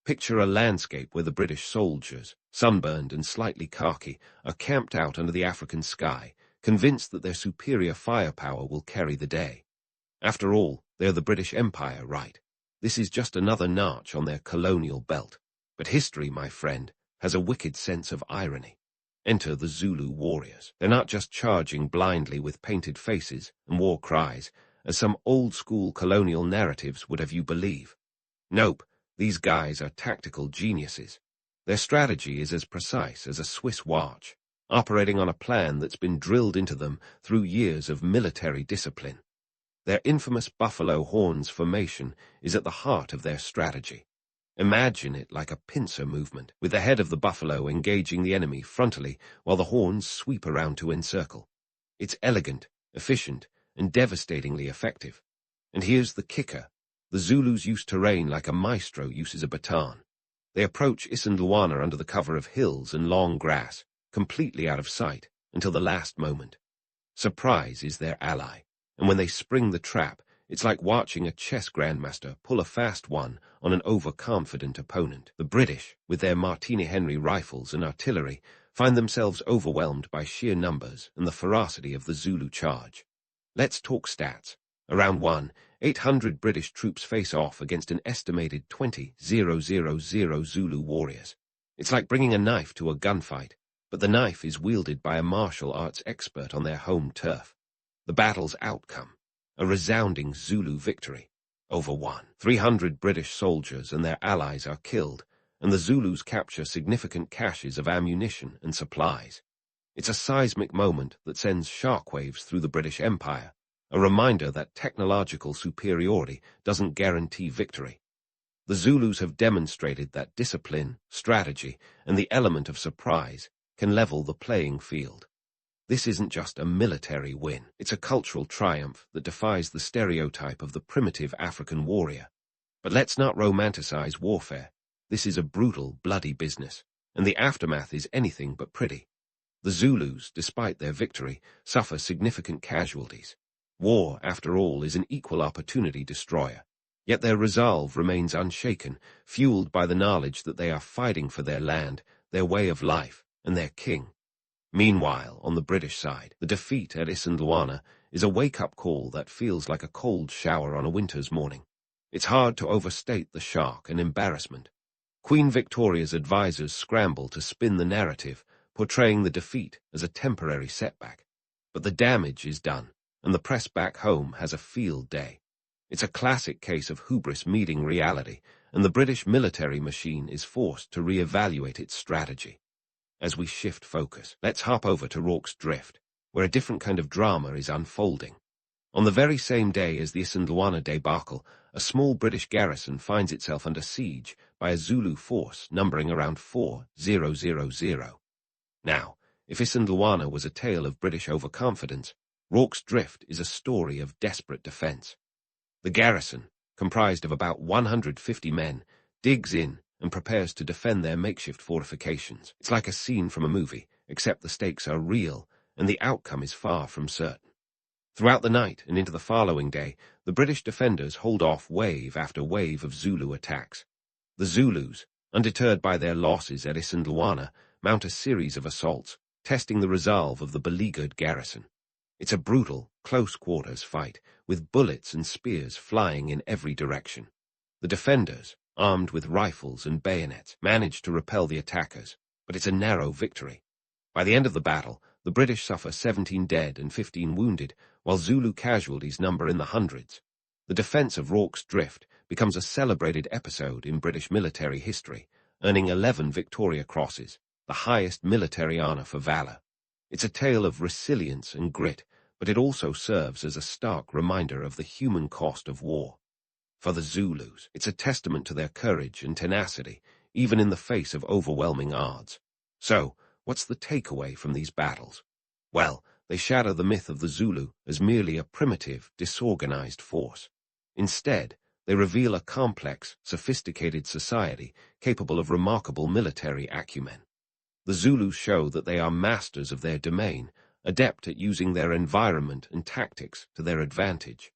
Picture a landscape where the British soldiers, sunburned and slightly khaki, are camped out under the African sky, convinced that their superior firepower will carry the day. After all, they're the British Empire, right? This is just another notch on their colonial belt. But history, my friend, has a wicked sense of irony. Enter the Zulu warriors. They're not just charging blindly with painted faces and war cries, as some old-school colonial narratives would have you believe. Nope, these guys are tactical geniuses. Their strategy is as precise as a Swiss watch, operating on a plan that's been drilled into them through years of military discipline. Their infamous buffalo horns formation is at the heart of their strategy. Imagine it like a pincer movement, with the head of the buffalo engaging the enemy frontally while the horns sweep around to encircle. It's elegant, efficient, and devastatingly effective. And here's the kicker. The Zulus use terrain like a maestro uses a baton. They approach Isandlwana under the cover of hills and long grass, completely out of sight, until the last moment. Surprise is their ally, and when they spring the trap, it's like watching a chess grandmaster pull a fast one on an overconfident opponent. The British, with their Martini Henry rifles and artillery, find themselves overwhelmed by sheer numbers and the ferocity of the Zulu charge. Let's talk stats. Around 800 British troops face off against an estimated 20,000 Zulu warriors. It's like bringing a knife to a gunfight, but the knife is wielded by a martial arts expert on their home turf. The battle's outcome: a resounding Zulu victory. Over 300 British soldiers and their allies are killed, and the Zulus capture significant caches of ammunition and supplies. It's a seismic moment that sends shockwaves through the British Empire, a reminder that technological superiority doesn't guarantee victory. The Zulus have demonstrated that discipline, strategy, and the element of surprise can level the playing field. This isn't just a military win. It's a cultural triumph that defies the stereotype of the primitive African warrior. But let's not romanticize warfare. This is a brutal, bloody business, and the aftermath is anything but pretty. The Zulus, despite their victory, suffer significant casualties. War, after all, is an equal opportunity destroyer. Yet their resolve remains unshaken, fueled by the knowledge that they are fighting for their land, their way of life, and their king. Meanwhile, on the British side, the defeat at Isandlwana is a wake-up call that feels like a cold shower on a winter's morning. It's hard to overstate the shock and embarrassment. Queen Victoria's advisors scramble to spin the narrative, portraying the defeat as a temporary setback. But the damage is done, and the press back home has a field day. It's a classic case of hubris meeting reality, and the British military machine is forced to re-evaluate its strategy. As we shift focus, let's hop over to Rorke's Drift, where a different kind of drama is unfolding. On the very same day as the Isandlwana debacle, a small British garrison finds itself under siege by a Zulu force numbering around 4,000. Now, if Isandlwana was a tale of British overconfidence, Rorke's Drift is a story of desperate defense. The garrison, comprised of about 150 men, digs in and prepares to defend their makeshift fortifications. It's like a scene from a movie, except the stakes are real and the outcome is far from certain. Throughout the night and into the following day, the British defenders hold off wave after wave of Zulu attacks. The Zulus, undeterred by their losses at Isandlwana, mount a series of assaults, testing the resolve of the beleaguered garrison. It's a brutal, close-quarters fight, with bullets and spears flying in every direction. The defenders, armed with rifles and bayonets, manage to repel the attackers, but it's a narrow victory. By the end of the battle, the British suffer 17 dead and 15 wounded, while Zulu casualties number in the hundreds. The defense of Rorke's Drift becomes a celebrated episode in British military history, earning 11 Victoria Crosses, the highest military honor for valor. It's a tale of resilience and grit, but it also serves as a stark reminder of the human cost of war. For the Zulus, it's a testament to their courage and tenacity, even in the face of overwhelming odds. So, what's the takeaway from these battles? Well, they shatter the myth of the Zulu as merely a primitive, disorganized force. Instead, they reveal a complex, sophisticated society capable of remarkable military acumen. The Zulus show that they are masters of their domain, adept at using their environment and tactics to their advantage.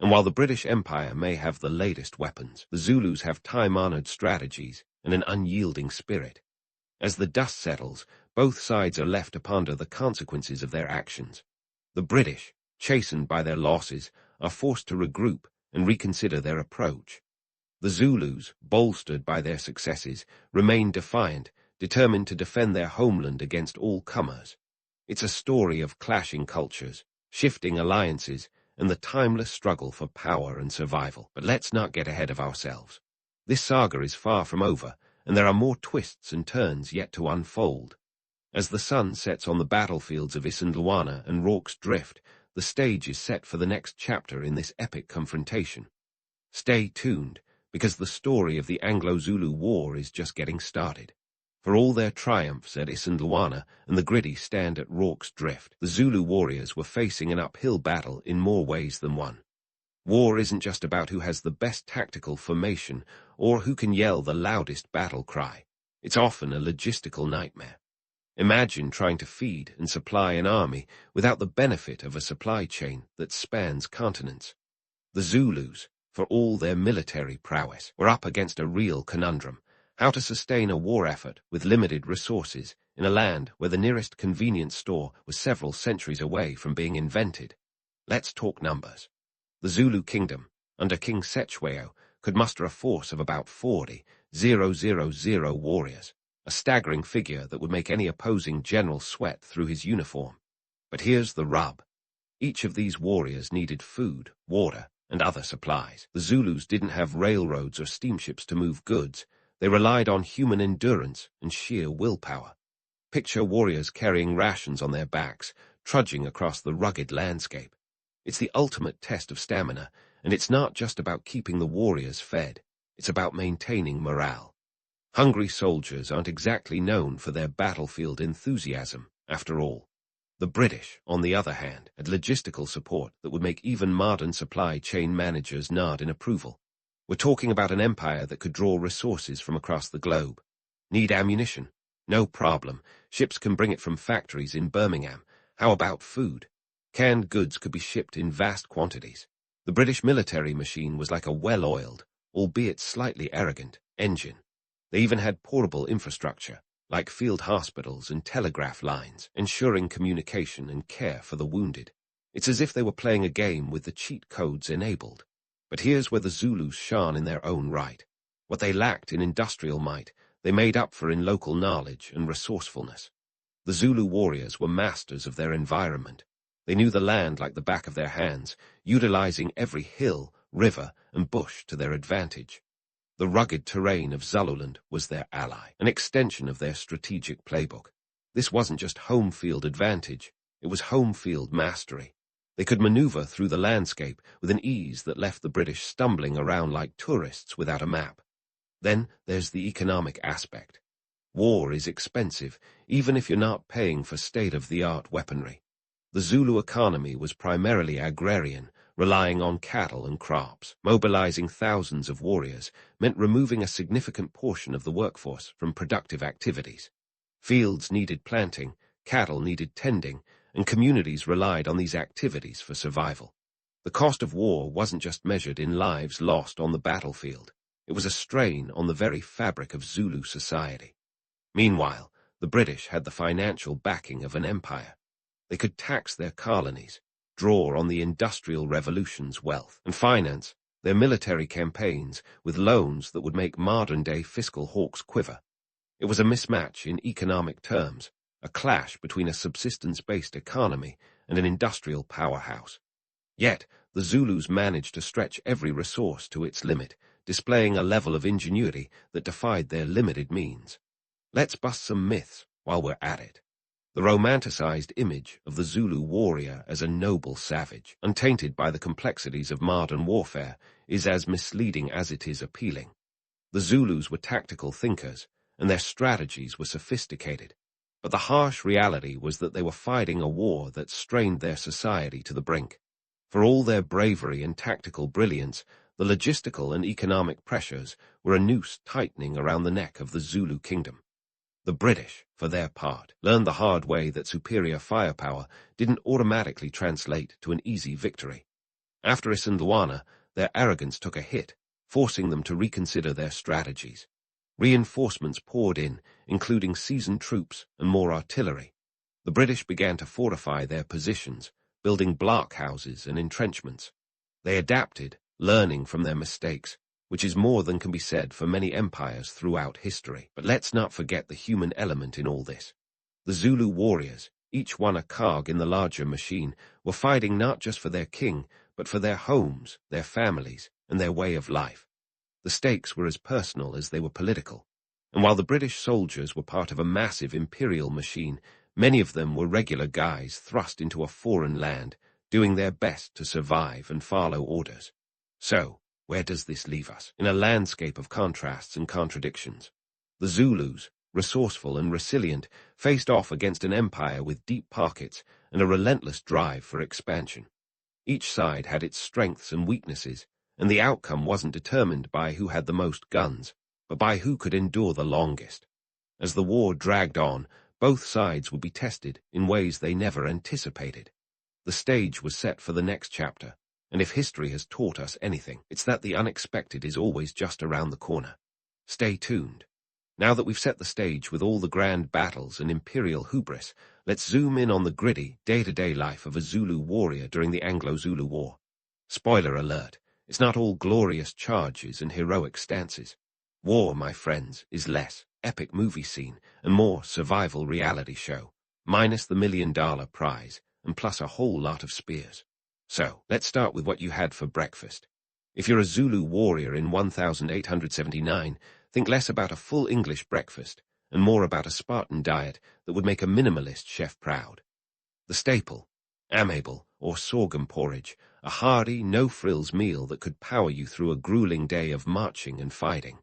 And while the British Empire may have the latest weapons, the Zulus have time-honored strategies and an unyielding spirit. As the dust settles, both sides are left to ponder the consequences of their actions. The British, chastened by their losses, are forced to regroup and reconsider their approach. The Zulus, bolstered by their successes, remain defiant, determined to defend their homeland against all comers. It's a story of clashing cultures, shifting alliances, and the timeless struggle for power and survival. But let's not get ahead of ourselves. This saga is far from over, and there are more twists and turns yet to unfold. As the sun sets on the battlefields of Insomnia and Rorke's Drift, the stage is set for the next chapter in this epic confrontation. Stay tuned, because the story of the Anglo-Zulu War is just getting started. For all their triumphs at Insomnia and the gritty stand at Rorke's Drift, the Zulu warriors were facing an uphill battle in more ways than one. War isn't just about who has the best tactical formation or who can yell the loudest battle cry. It's often a logistical nightmare. Imagine trying to feed and supply an army without the benefit of a supply chain that spans continents. The Zulus, for all their military prowess, were up against a real conundrum: how to sustain a war effort with limited resources in a land where the nearest convenience store was several centuries away from being invented. Let's talk numbers. The Zulu kingdom, under King Cetshwayo, could muster a force of about 40,000 warriors, a staggering figure that would make any opposing general sweat through his uniform. But here's the rub. Each of these warriors needed food, water, and other supplies. The Zulus didn't have railroads or steamships to move goods. They relied on human endurance and sheer willpower. Picture warriors carrying rations on their backs, trudging across the rugged landscape. It's the ultimate test of stamina, and it's not just about keeping the warriors fed. It's about maintaining morale. Hungry soldiers aren't exactly known for their battlefield enthusiasm, after all. The British, on the other hand, had logistical support that would make even modern supply chain managers nod in approval. We're talking about an empire that could draw resources from across the globe. Need ammunition? No problem. Ships can bring it from factories in Birmingham. How about food? Canned goods could be shipped in vast quantities. The British military machine was like a well-oiled, albeit slightly arrogant, engine. They even had portable infrastructure, like field hospitals and telegraph lines, ensuring communication and care for the wounded. It's as if they were playing a game with the cheat codes enabled. But here's where the Zulus shone in their own right. What they lacked in industrial might, they made up for in local knowledge and resourcefulness. The Zulu warriors were masters of their environment. They knew the land like the back of their hands, utilizing every hill, river, and bush to their advantage. The rugged terrain of Zululand was their ally, an extension of their strategic playbook. This wasn't just home field advantage, it was home field mastery. They could maneuver through the landscape with an ease that left the British stumbling around like tourists without a map. Then there's the economic aspect. War is expensive, even if you're not paying for state-of-the-art weaponry. The Zulu economy was primarily agrarian, relying on cattle and crops. Mobilizing thousands of warriors meant removing a significant portion of the workforce from productive activities. Fields needed planting, cattle needed tending, and communities relied on these activities for survival. The cost of war wasn't just measured in lives lost on the battlefield. It was a strain on the very fabric of Zulu society. Meanwhile, the British had the financial backing of an empire. They could tax their colonies, draw on the Industrial Revolution's wealth, and finance their military campaigns with loans that would make modern-day fiscal hawks quiver. It was a mismatch in economic terms, a clash between a subsistence-based economy and an industrial powerhouse. Yet, the Zulus managed to stretch every resource to its limit, displaying a level of ingenuity that defied their limited means. Let's bust some myths while we're at it. The romanticized image of the Zulu warrior as a noble savage, untainted by the complexities of modern warfare, is as misleading as it is appealing. The Zulus were tactical thinkers, and their strategies were sophisticated. But the harsh reality was that they were fighting a war that strained their society to the brink. For all their bravery and tactical brilliance, the logistical and economic pressures were a noose tightening around the neck of the Zulu kingdom. The British, for their part, learned the hard way that superior firepower didn't automatically translate to an easy victory. After Isandlwana, their arrogance took a hit, forcing them to reconsider their strategies. Reinforcements poured in, including seasoned troops and more artillery. The British began to fortify their positions, building blockhouses and entrenchments. They adapted, learning from their mistakes, which is more than can be said for many empires throughout history. But let's not forget the human element in all this. The Zulu warriors, each one a cog in the larger machine, were fighting not just for their king, but for their homes, their families, and their way of life. The stakes were as personal as they were political. And while the British soldiers were part of a massive imperial machine, many of them were regular guys thrust into a foreign land, doing their best to survive and follow orders. So, where does this leave us? In a landscape of contrasts and contradictions. The Zulus, resourceful and resilient, faced off against an empire with deep pockets and a relentless drive for expansion. Each side had its strengths and weaknesses, and the outcome wasn't determined by who had the most guns, but by who could endure the longest. As the war dragged on, both sides would be tested in ways they never anticipated. The stage was set for the next chapter, and if history has taught us anything, it's that the unexpected is always just around the corner. Stay tuned. Now that we've set the stage with all the grand battles and imperial hubris, let's zoom in on the gritty, day-to-day life of a Zulu warrior during the Anglo-Zulu War. Spoiler alert, it's not all glorious charges and heroic stances. War, my friends, is less epic movie scene and more survival reality show, minus the $1 million prize, and plus a whole lot of spears. So, let's start with what you had for breakfast. If you're a Zulu warrior in 1879, think less about a full English breakfast and more about a Spartan diet that would make a minimalist chef proud. The staple, amable or sorghum porridge, a hearty, no-frills meal that could power you through a grueling day of marching and fighting.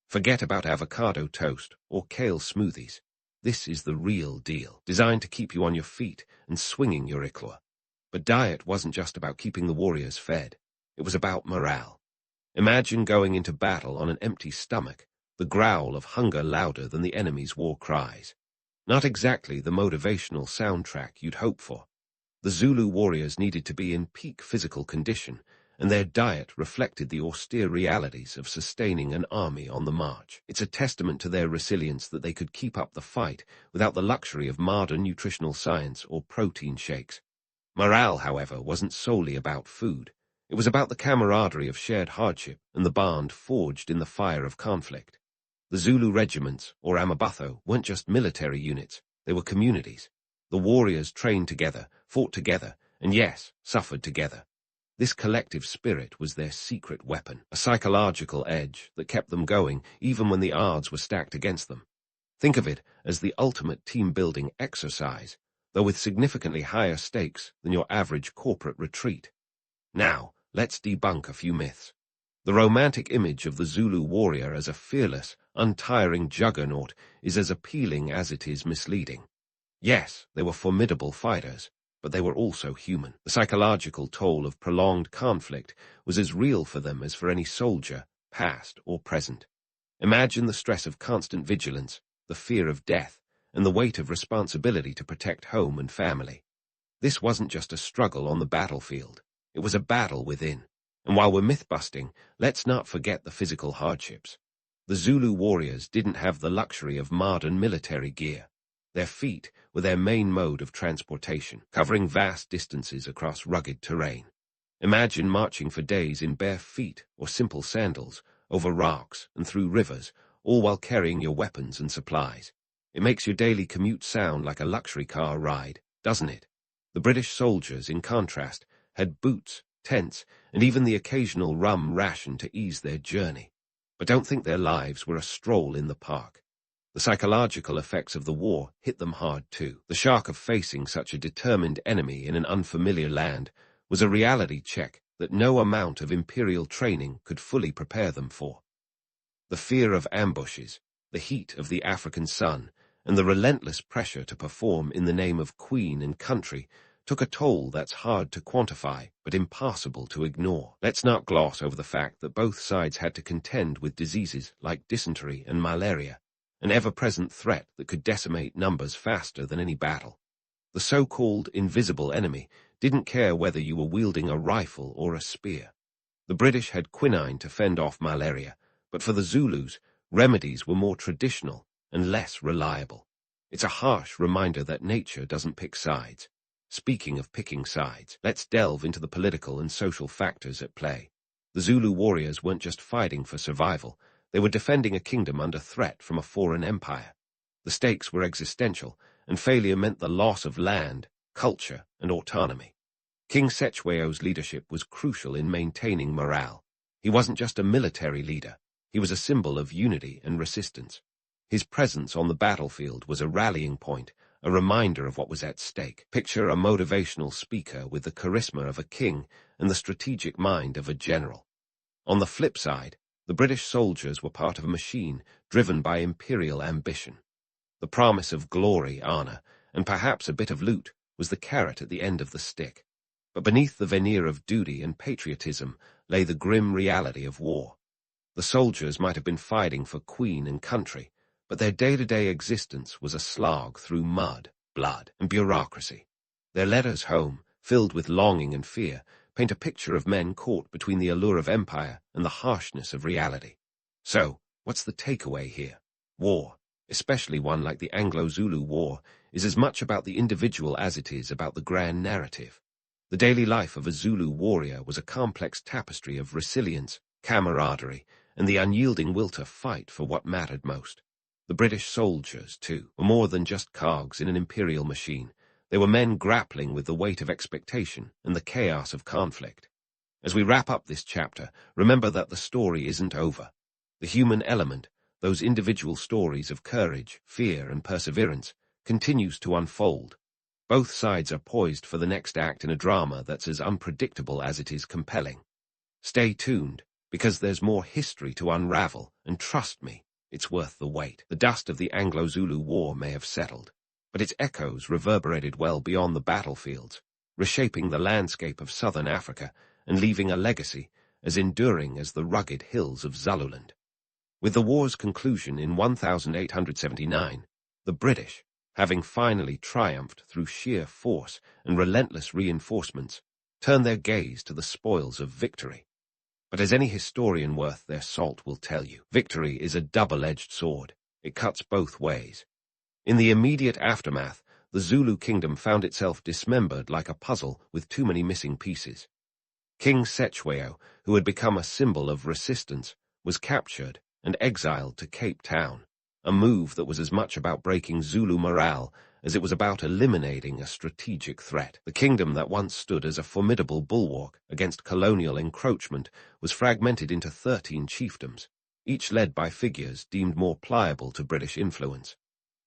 Forget about avocado toast or kale smoothies. This is the real deal, designed to keep you on your feet and swinging your ichor. But diet wasn't just about keeping the warriors fed. It was about morale. Imagine going into battle on an empty stomach, the growl of hunger louder than the enemy's war cries. Not exactly the motivational soundtrack you'd hope for. The Zulu warriors needed to be in peak physical condition, and their diet reflected the austere realities of sustaining an army on the march. It's a testament to their resilience that they could keep up the fight without the luxury of modern nutritional science or protein shakes. Morale, however, wasn't solely about food. It was about the camaraderie of shared hardship and the bond forged in the fire of conflict. The Zulu regiments, or Amabatho, weren't just military units, they were communities. The warriors trained together, fought together, and yes, suffered together. This collective spirit was their secret weapon, a psychological edge that kept them going even when the odds were stacked against them. Think of it as the ultimate team-building exercise, though with significantly higher stakes than your average corporate retreat. Now, let's debunk a few myths. The romantic image of the Zulu warrior as a fearless, untiring juggernaut is as appealing as it is misleading. Yes, they were formidable fighters, but they were also human. The psychological toll of prolonged conflict was as real for them as for any soldier, past or present. Imagine the stress of constant vigilance, the fear of death, and the weight of responsibility to protect home and family. This wasn't just a struggle on the battlefield. It was a battle within. And while we're myth-busting, let's not forget the physical hardships. The Zulu warriors didn't have the luxury of modern military gear. Their feet were their main mode of transportation, covering vast distances across rugged terrain. Imagine marching for days in bare feet or simple sandals, over rocks and through rivers, all while carrying your weapons and supplies. It makes your daily commute sound like a luxury car ride, doesn't it? The British soldiers, in contrast, had boots, tents, and even the occasional rum ration to ease their journey. But don't think their lives were a stroll in the park. The psychological effects of the war hit them hard too. The shock of facing such a determined enemy in an unfamiliar land was a reality check that no amount of imperial training could fully prepare them for. The fear of ambushes, the heat of the African sun, and the relentless pressure to perform in the name of queen and country took a toll that's hard to quantify but impossible to ignore. Let's not gloss over the fact that both sides had to contend with diseases like dysentery and malaria, an ever-present threat that could decimate numbers faster than any battle. The so-called invisible enemy didn't care whether you were wielding a rifle or a spear. The British had quinine to fend off malaria, but for the Zulus, remedies were more traditional and less reliable. It's a harsh reminder that nature doesn't pick sides. Speaking of picking sides, let's delve into the political and social factors at play. The Zulu warriors weren't just fighting for survival, they were defending a kingdom under threat from a foreign empire. The stakes were existential, and failure meant the loss of land, culture, and autonomy. King Cetshwayo's leadership was crucial in maintaining morale. He wasn't just a military leader, he was a symbol of unity and resistance. His presence on the battlefield was a rallying point, a reminder of what was at stake. Picture a motivational speaker with the charisma of a king and the strategic mind of a general. On the flip side, the British soldiers were part of a machine driven by imperial ambition. The promise of glory, honor, and perhaps a bit of loot was the carrot at the end of the stick. But beneath the veneer of duty and patriotism lay the grim reality of war. The soldiers might have been fighting for queen and country, but their day-to-day existence was a slog through mud, blood, and bureaucracy. Their letters home, filled with longing and fear, paint a picture of men caught between the allure of empire and the harshness of reality. So, what's the takeaway here? War, especially one like the Anglo-Zulu War, is as much about the individual as it is about the grand narrative. The daily life of a Zulu warrior was a complex tapestry of resilience, camaraderie, and the unyielding will to fight for what mattered most. The British soldiers, too, were more than just cogs in an imperial machine. They were men grappling with the weight of expectation and the chaos of conflict. As we wrap up this chapter, remember that the story isn't over. The human element, those individual stories of courage, fear, and perseverance, continues to unfold. Both sides are poised for the next act in a drama that's as unpredictable as it is compelling. Stay tuned, because there's more history to unravel, and trust me, it's worth the wait. The dust of the Anglo-Zulu War may have settled, but its echoes reverberated well beyond the battlefields, reshaping the landscape of southern Africa and leaving a legacy as enduring as the rugged hills of Zululand. With the war's conclusion in 1879, the British, having finally triumphed through sheer force and relentless reinforcements, turned their gaze to the spoils of victory. But as any historian worth their salt will tell you, victory is a double-edged sword. It cuts both ways. In the immediate aftermath, the Zulu kingdom found itself dismembered like a puzzle with too many missing pieces. King Cetshwayo, who had become a symbol of resistance, was captured and exiled to Cape Town, a move that was as much about breaking Zulu morale as it was about eliminating a strategic threat. The kingdom that once stood as a formidable bulwark against colonial encroachment was fragmented into 13 chiefdoms, each led by figures deemed more pliable to British influence.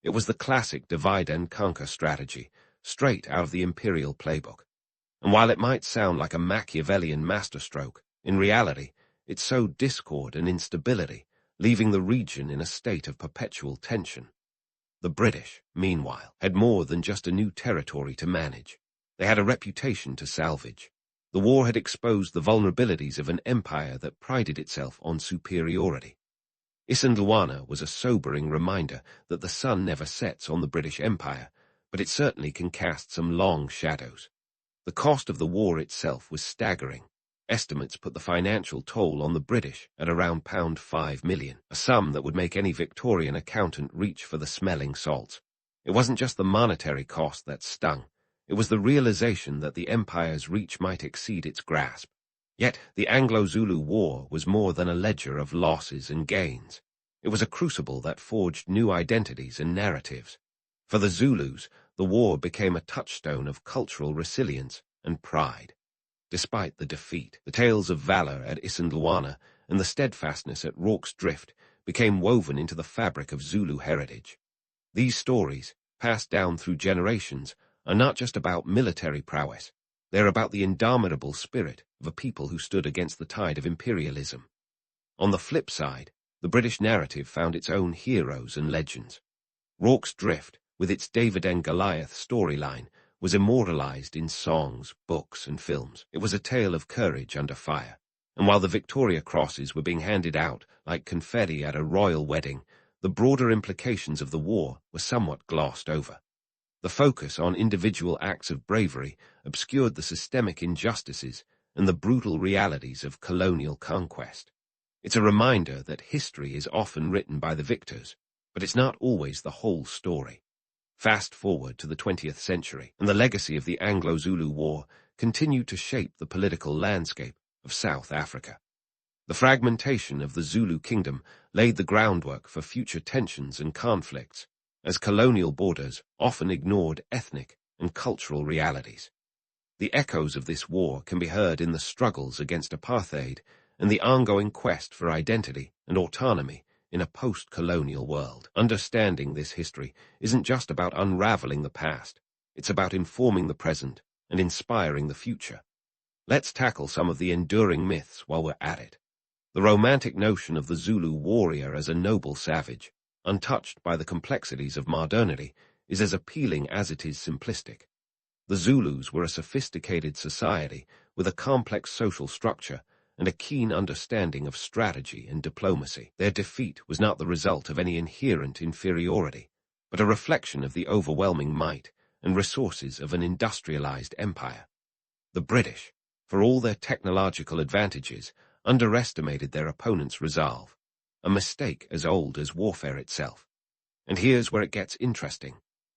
It was the classic divide-and-conquer strategy, straight out of the imperial playbook. And while it might sound like a Machiavellian masterstroke, in reality, it sowed discord and instability, leaving the region in a state of perpetual tension. The British, meanwhile, had more than just a new territory to manage. They had a reputation to salvage. The war had exposed the vulnerabilities of an empire that prided itself on superiority. Isandlwana was a sobering reminder that the sun never sets on the British Empire, but it certainly can cast some long shadows. The cost of the war itself was staggering. Estimates put the financial toll on the British at around £5 million, a sum that would make any Victorian accountant reach for the smelling salts. It wasn't just the monetary cost that stung. It was the realization that the empire's reach might exceed its grasp. Yet the Anglo-Zulu War was more than a ledger of losses and gains. It was a crucible that forged new identities and narratives. For the Zulus, the war became a touchstone of cultural resilience and pride. Despite the defeat, the tales of valor at Isandlwana and the steadfastness at Rorke's Drift became woven into the fabric of Zulu heritage. These stories, passed down through generations, are not just about military prowess. They're about the indomitable spirit of a people who stood against the tide of imperialism. On the flip side, the British narrative found its own heroes and legends. Rorke's Drift, with its David and Goliath storyline, was immortalized in songs, books, and films. It was a tale of courage under fire. And while the Victoria Crosses were being handed out like confetti at a royal wedding, the broader implications of the war were somewhat glossed over. The focus on individual acts of bravery obscured the systemic injustices and the brutal realities of colonial conquest. It's a reminder that history is often written by the victors, but it's not always the whole story. Fast forward to the 20th century, and the legacy of the Anglo-Zulu War continued to shape the political landscape of South Africa. The fragmentation of the Zulu kingdom laid the groundwork for future tensions and conflicts, as colonial borders often ignored ethnic and cultural realities. The echoes of this war can be heard in the struggles against apartheid and the ongoing quest for identity and autonomy in a post-colonial world. Understanding this history isn't just about unraveling the past, it's about informing the present and inspiring the future. Let's tackle some of the enduring myths while we're at it. The romantic notion of the Zulu warrior as a noble savage, untouched by the complexities of modernity, is as appealing as it is simplistic. The Zulus were a sophisticated society with a complex social structure and a keen understanding of strategy and diplomacy. Their defeat was not the result of any inherent inferiority, but a reflection of the overwhelming might and resources of an industrialized empire. The British, for all their technological advantages, underestimated their opponent's resolve, a mistake as old as warfare itself. And here's where it gets interesting.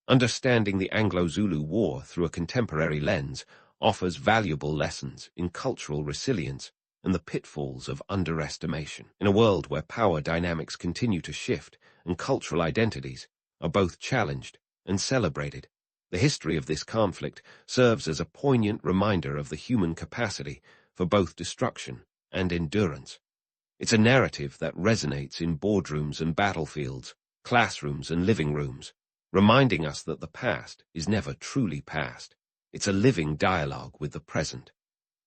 Understanding the Anglo-Zulu War through a contemporary lens offers valuable lessons in cultural resilience and the pitfalls of underestimation. In a world where power dynamics continue to shift and cultural identities are both challenged and celebrated, the history of this conflict serves as a poignant reminder of the human capacity for both destruction and endurance. It's a narrative that resonates in boardrooms and battlefields, classrooms and living rooms, reminding us that the past is never truly past. It's a living dialogue with the present.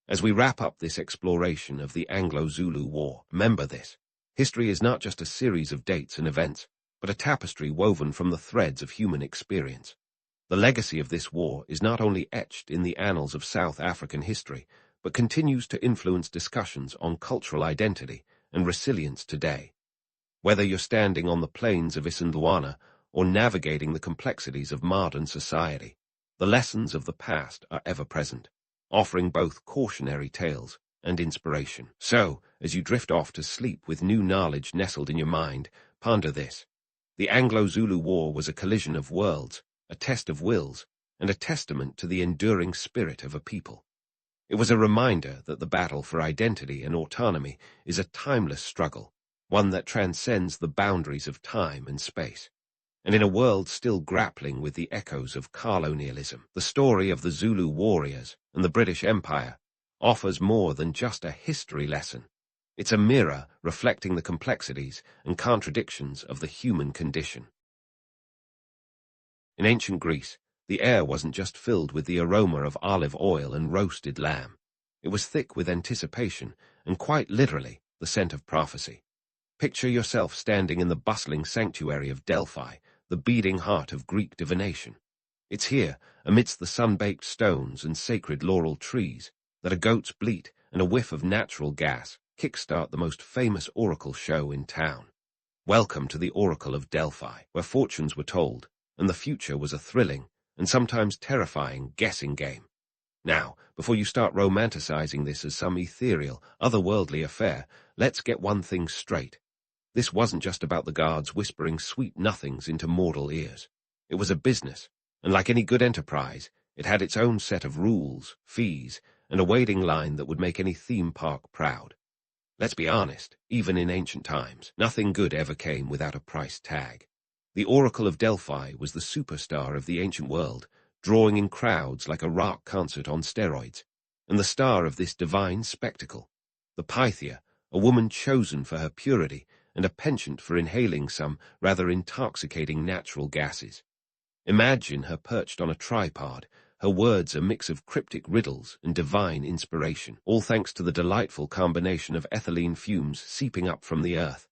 As we wrap up this exploration of the Anglo-Zulu War, remember this: history is not just a series of dates and events, but a tapestry woven from the threads of human experience. The legacy of this war is not only etched in the annals of South African history, but continues to influence discussions on cultural identity and resilience today. Whether you're standing on the plains of Insomnia or navigating the complexities of modern society, the lessons of the past are ever present, offering both cautionary tales and inspiration. So, as you drift off to sleep with new knowledge nestled in your mind, ponder this: the Anglo-Zulu War was a collision of worlds, a test of wills, and a testament to the enduring spirit of a people. It was a reminder that the battle for identity and autonomy is a timeless struggle, one that transcends the boundaries of time and space. And in a world still grappling with the echoes of colonialism, the story of the Zulu warriors and the British Empire offers more than just a history lesson. It's a mirror reflecting the complexities and contradictions of the human condition. In ancient Greece, the air wasn't just filled with the aroma of olive oil and roasted lamb. It was thick with anticipation and, quite literally, the scent of prophecy. Picture yourself standing in the bustling sanctuary of Delphi, the beating heart of Greek divination. It's here, amidst the sun-baked stones and sacred laurel trees, that a goat's bleat and a whiff of natural gas kickstart the most famous oracle show in town. Welcome to the Oracle of Delphi, where fortunes were told, and the future was a thrilling and sometimes terrifying guessing game. Now, before you start romanticizing this as some ethereal, otherworldly affair, let's get one thing straight. This wasn't just about the gods whispering sweet nothings into mortal ears. It was a business, and like any good enterprise, it had its own set of rules, fees, and a waiting line that would make any theme park proud. Let's be honest, even in ancient times, nothing good ever came without a price tag. The Oracle of Delphi was the superstar of the ancient world, drawing in crowds like a rock concert on steroids, and the star of this divine spectacle, the Pythia, a woman chosen for her purity and a penchant for inhaling some rather intoxicating natural gases. Imagine her perched on a tripod, her words a mix of cryptic riddles and divine inspiration, all thanks to the delightful combination of ethylene fumes seeping up from the earth.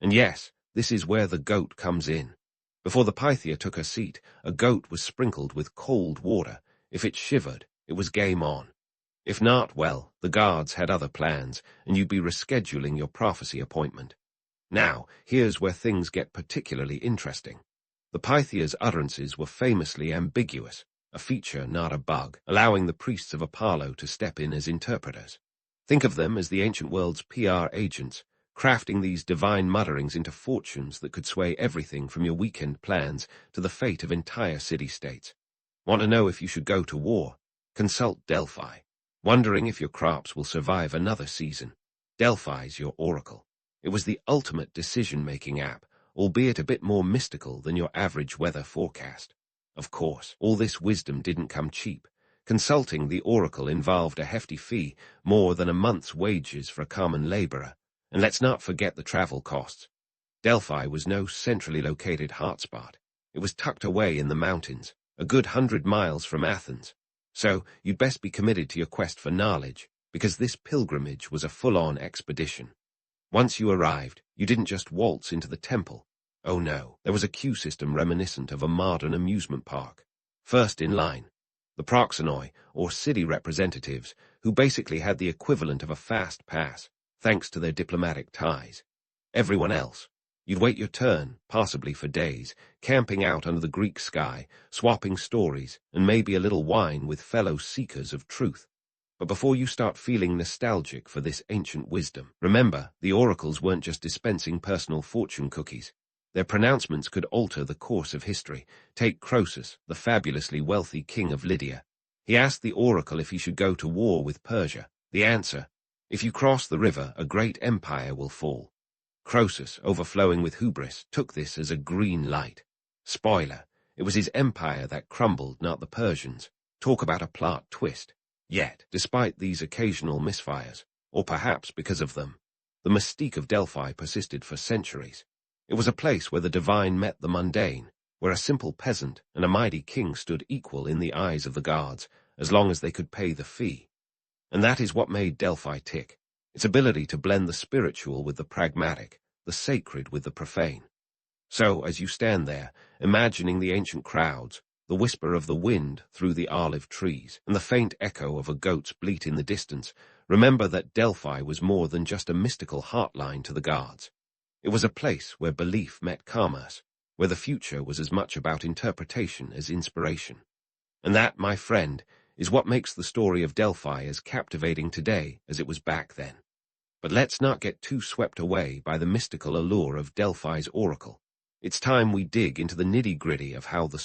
And yes, this is where the goat comes in. Before the Pythia took her seat, a goat was sprinkled with cold water. If it shivered, it was game on. If not, well, the gods had other plans, and you'd be rescheduling your prophecy appointment. Now, here's where things get particularly interesting. The Pythia's utterances were famously ambiguous, a feature, not a bug, allowing the priests of Apollo to step in as interpreters. Think of them as the ancient world's PR agents, crafting these divine mutterings into fortunes that could sway everything from your weekend plans to the fate of entire city-states. Want to know if you should go to war? Consult Delphi. Wondering if your crops will survive another season? Delphi's your oracle. It was the ultimate decision-making app, albeit a bit more mystical than your average weather forecast. Of course, all this wisdom didn't come cheap. Consulting the oracle involved a hefty fee, more than a month's wages for a common laborer. And let's not forget the travel costs. Delphi was no centrally located hotspot. It was tucked away in the mountains, a good 100 miles from Athens. So you'd best be committed to your quest for knowledge, because this pilgrimage was a full-on expedition. Once you arrived, you didn't just waltz into the temple. Oh no, there was a queue system reminiscent of a modern amusement park. First in line, the proxenoi, or city representatives, who basically had the equivalent of a fast pass, thanks to their diplomatic ties. Everyone else, you'd wait your turn, possibly for days, camping out under the Greek sky, swapping stories, and maybe a little wine with fellow seekers of truth. But before you start feeling nostalgic for this ancient wisdom, remember, the oracles weren't just dispensing personal fortune cookies. Their pronouncements could alter the course of history. Take Croesus, the fabulously wealthy king of Lydia. He asked the oracle if he should go to war with Persia. The answer: if you cross the river, a great empire will fall. Croesus, overflowing with hubris, took this as a green light. Spoiler, it was his empire that crumbled, not the Persians. Talk about a plot twist. Yet, despite these occasional misfires, or perhaps because of them, the mystique of Delphi persisted for centuries. It was a place where the divine met the mundane, where a simple peasant and a mighty king stood equal in the eyes of the gods, as long as they could pay the fee. And that is what made Delphi tick, its ability to blend the spiritual with the pragmatic, the sacred with the profane. So, as you stand there, imagining the ancient crowds, the whisper of the wind through the olive trees, and the faint echo of a goat's bleat in the distance, remember that Delphi was more than just a mystical heartline to the gods. It was a place where belief met commerce, where the future was as much about interpretation as inspiration. And that, my friend, is what makes the story of Delphi as captivating today as it was back then. But let's not get too swept away by the mystical allure of Delphi's oracle. It's time we dig into the nitty-gritty of how the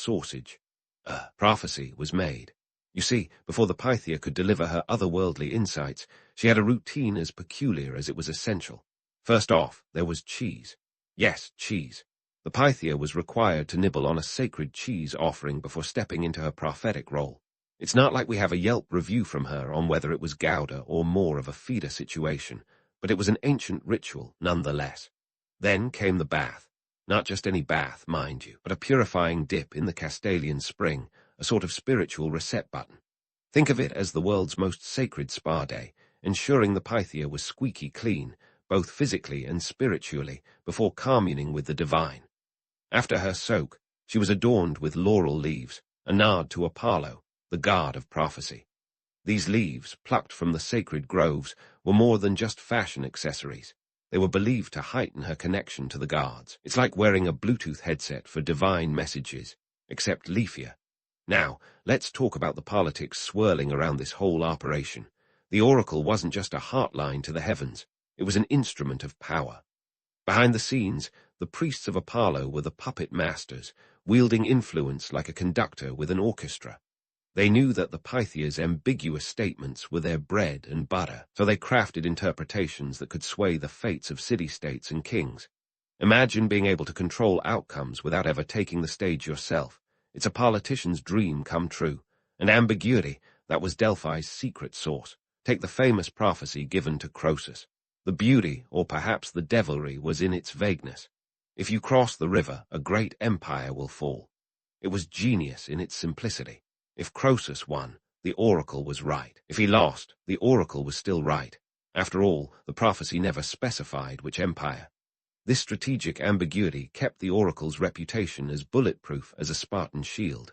prophecy was made. You see, before the Pythia could deliver her otherworldly insights, she had a routine as peculiar as it was essential. First off, there was cheese. Yes, cheese. The Pythia was required to nibble on a sacred cheese offering before stepping into her prophetic role. It's not like we have a Yelp review from her on whether it was Gouda or more of a feeder situation, but it was an ancient ritual nonetheless. Then came the bath. Not just any bath, mind you, but a purifying dip in the Castalian spring, a sort of spiritual reset button. Think of it as the world's most sacred spa day, ensuring the Pythia was squeaky clean, both physically and spiritually, before communing with the divine. After her soak, she was adorned with laurel leaves, a nod to Apollo, the god of prophecy. These leaves, plucked from the sacred groves, were more than just fashion accessories. They were believed to heighten her connection to the gods. It's like wearing a Bluetooth headset for divine messages, except leafier. Now, let's talk about the politics swirling around this whole operation. The oracle wasn't just a heartline to the heavens. It was an instrument of power. Behind the scenes, the priests of Apollo were the puppet masters, wielding influence like a conductor with an orchestra. They knew that the Pythia's ambiguous statements were their bread and butter, so they crafted interpretations that could sway the fates of city-states and kings. Imagine being able to control outcomes without ever taking the stage yourself. It's a politician's dream come true. And ambiguity, that was Delphi's secret sauce. Take the famous prophecy given to Croesus. The beauty, or perhaps the devilry, was in its vagueness. If you cross the river, a great empire will fall. It was genius in its simplicity. If Croesus won, the oracle was right. If he lost, the oracle was still right. After all, the prophecy never specified which empire. This strategic ambiguity kept the oracle's reputation as bulletproof as a Spartan shield.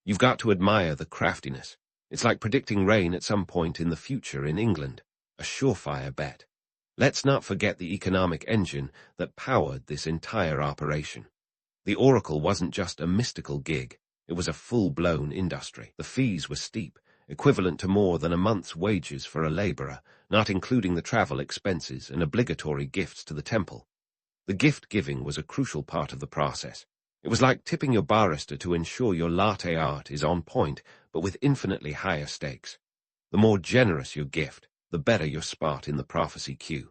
You've got to admire the craftiness. It's like predicting rain at some point in the future in England. A surefire bet. Let's not forget the economic engine that powered this entire operation. The oracle wasn't just a mystical gig, it was a full-blown industry. The fees were steep, equivalent to more than a month's wages for a laborer, not including the travel expenses and obligatory gifts to the temple. The gift-giving was a crucial part of the process. It was like tipping your barista to ensure your latte art is on point, but with infinitely higher stakes. The more generous your gift, the better your spot in the prophecy queue.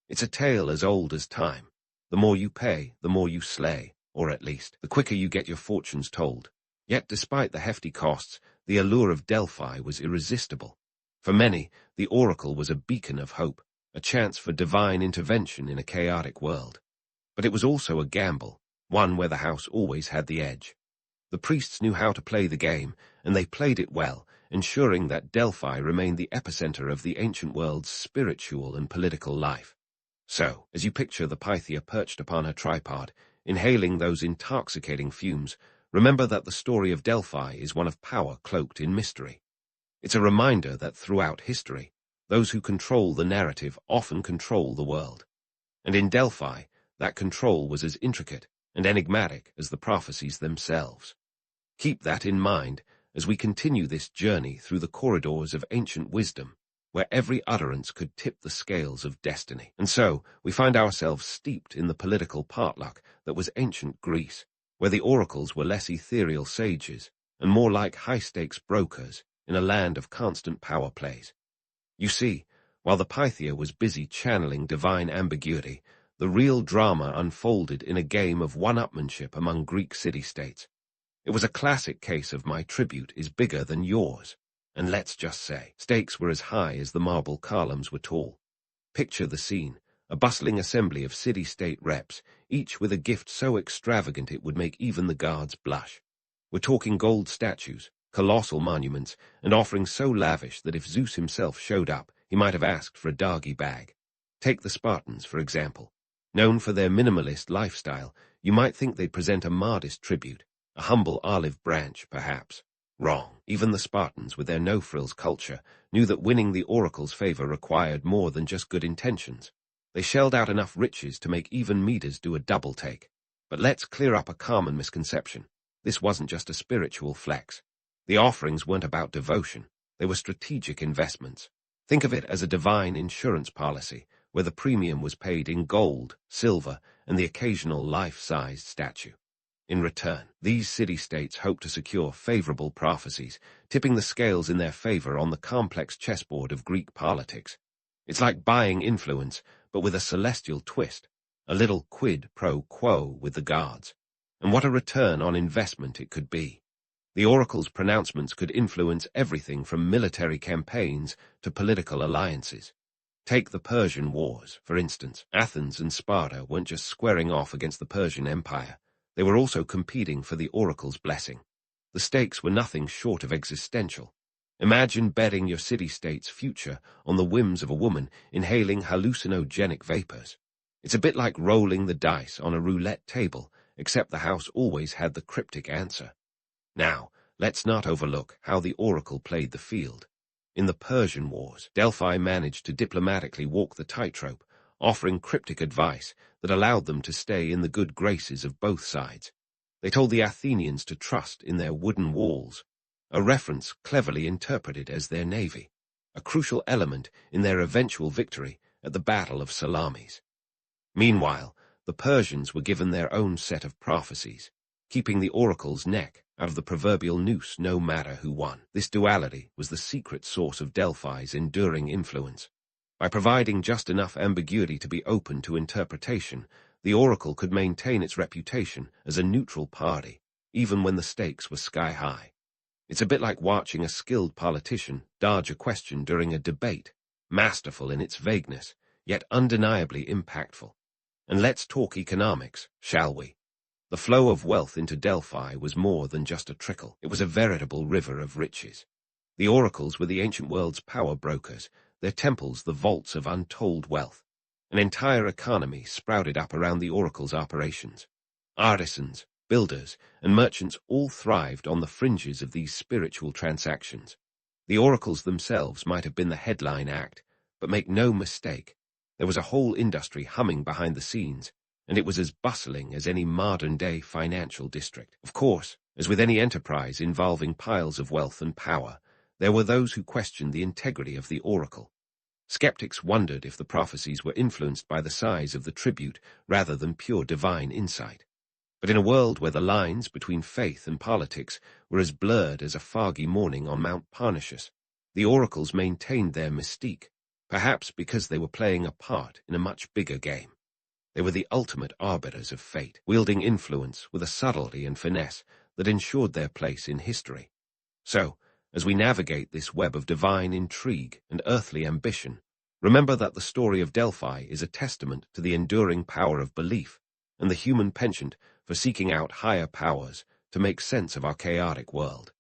It's a tale as old as time. The more you pay, the more you slay, or at least, the quicker you get your fortunes told. Yet despite the hefty costs, the allure of Delphi was irresistible. For many, the oracle was a beacon of hope, a chance for divine intervention in a chaotic world. But it was also a gamble, one where the house always had the edge. The priests knew how to play the game, and they played it well, ensuring that Delphi remained the epicenter of the ancient world's spiritual and political life. So, as you picture the Pythia perched upon her tripod, inhaling those intoxicating fumes, remember that the story of Delphi is one of power cloaked in mystery. It's a reminder that throughout history, those who control the narrative often control the world. And in Delphi, that control was as intricate and enigmatic as the prophecies themselves. Keep that in mind as we continue this journey through the corridors of ancient wisdom, where every utterance could tip the scales of destiny. And so, we find ourselves steeped in the political potluck that was ancient Greece, where the oracles were less ethereal sages and more like high-stakes brokers in a land of constant power plays. You see, while the Pythia was busy channeling divine ambiguity, the real drama unfolded in a game of one-upmanship among Greek city-states. It was a classic case of my tribute is bigger than yours, and let's just say, stakes were as high as the marble columns were tall. Picture the scene, a bustling assembly of city-state reps, each with a gift so extravagant it would make even the guards blush. We're talking gold statues, colossal monuments, and offerings so lavish that if Zeus himself showed up, he might have asked for a doggy bag. Take the Spartans, for example. Known for their minimalist lifestyle, you might think they'd present a modest tribute, a humble olive branch, perhaps. Wrong. Even the Spartans, with their no-frills culture, knew that winning the oracle's favor required more than just good intentions. They shelled out enough riches to make even Midas do a double-take. But let's clear up a common misconception. This wasn't just a spiritual flex. The offerings weren't about devotion. They were strategic investments. Think of it as a divine insurance policy, where the premium was paid in gold, silver, and the occasional life-sized statue. In return, these city-states hoped to secure favorable prophecies, tipping the scales in their favor on the complex chessboard of Greek politics. It's like buying influence, but with a celestial twist, a little quid pro quo with the gods. And what a return on investment it could be. The oracle's pronouncements could influence everything from military campaigns to political alliances. Take the Persian Wars, for instance. Athens and Sparta weren't just squaring off against the Persian Empire. They were also competing for the oracle's blessing. The stakes were nothing short of existential. Imagine betting your city-state's future on the whims of a woman inhaling hallucinogenic vapors. It's a bit like rolling the dice on a roulette table, except the house always had the cryptic answer. Now, let's not overlook how the oracle played the field. In the Persian Wars, Delphi managed to diplomatically walk the tightrope, offering cryptic advice that allowed them to stay in the good graces of both sides. They told the Athenians to trust in their wooden walls, a reference cleverly interpreted as their navy, a crucial element in their eventual victory at the Battle of Salamis. Meanwhile, the Persians were given their own set of prophecies, keeping the oracle's neck out of the proverbial noose no matter who won. This duality was the secret source of Delphi's enduring influence. By providing just enough ambiguity to be open to interpretation, the oracle could maintain its reputation as a neutral party, even when the stakes were sky-high. It's a bit like watching a skilled politician dodge a question during a debate, masterful in its vagueness, yet undeniably impactful. And let's talk economics, shall we? The flow of wealth into Delphi was more than just a trickle. It was a veritable river of riches. The oracles were the ancient world's power brokers, their temples the vaults of untold wealth. An entire economy sprouted up around the oracle's operations. Artisans, builders, and merchants all thrived on the fringes of these spiritual transactions. The oracles themselves might have been the headline act, but make no mistake, There was a whole industry humming behind the scenes, and it was as bustling as any modern-day financial district. Of course, as with any enterprise involving piles of wealth and power, there were those who questioned the integrity of the oracle. Skeptics wondered if the prophecies were influenced by the size of the tribute rather than pure divine insight. But in a world where the lines between faith and politics were as blurred as a foggy morning on Mount Parnassus, the oracles maintained their mystique, perhaps because they were playing a part in a much bigger game. They were the ultimate arbiters of fate, wielding influence with a subtlety and finesse that ensured their place in history. So, as we navigate this web of divine intrigue and earthly ambition, remember that the story of Delphi is a testament to the enduring power of belief and the human penchant for seeking out higher powers to make sense of our chaotic world.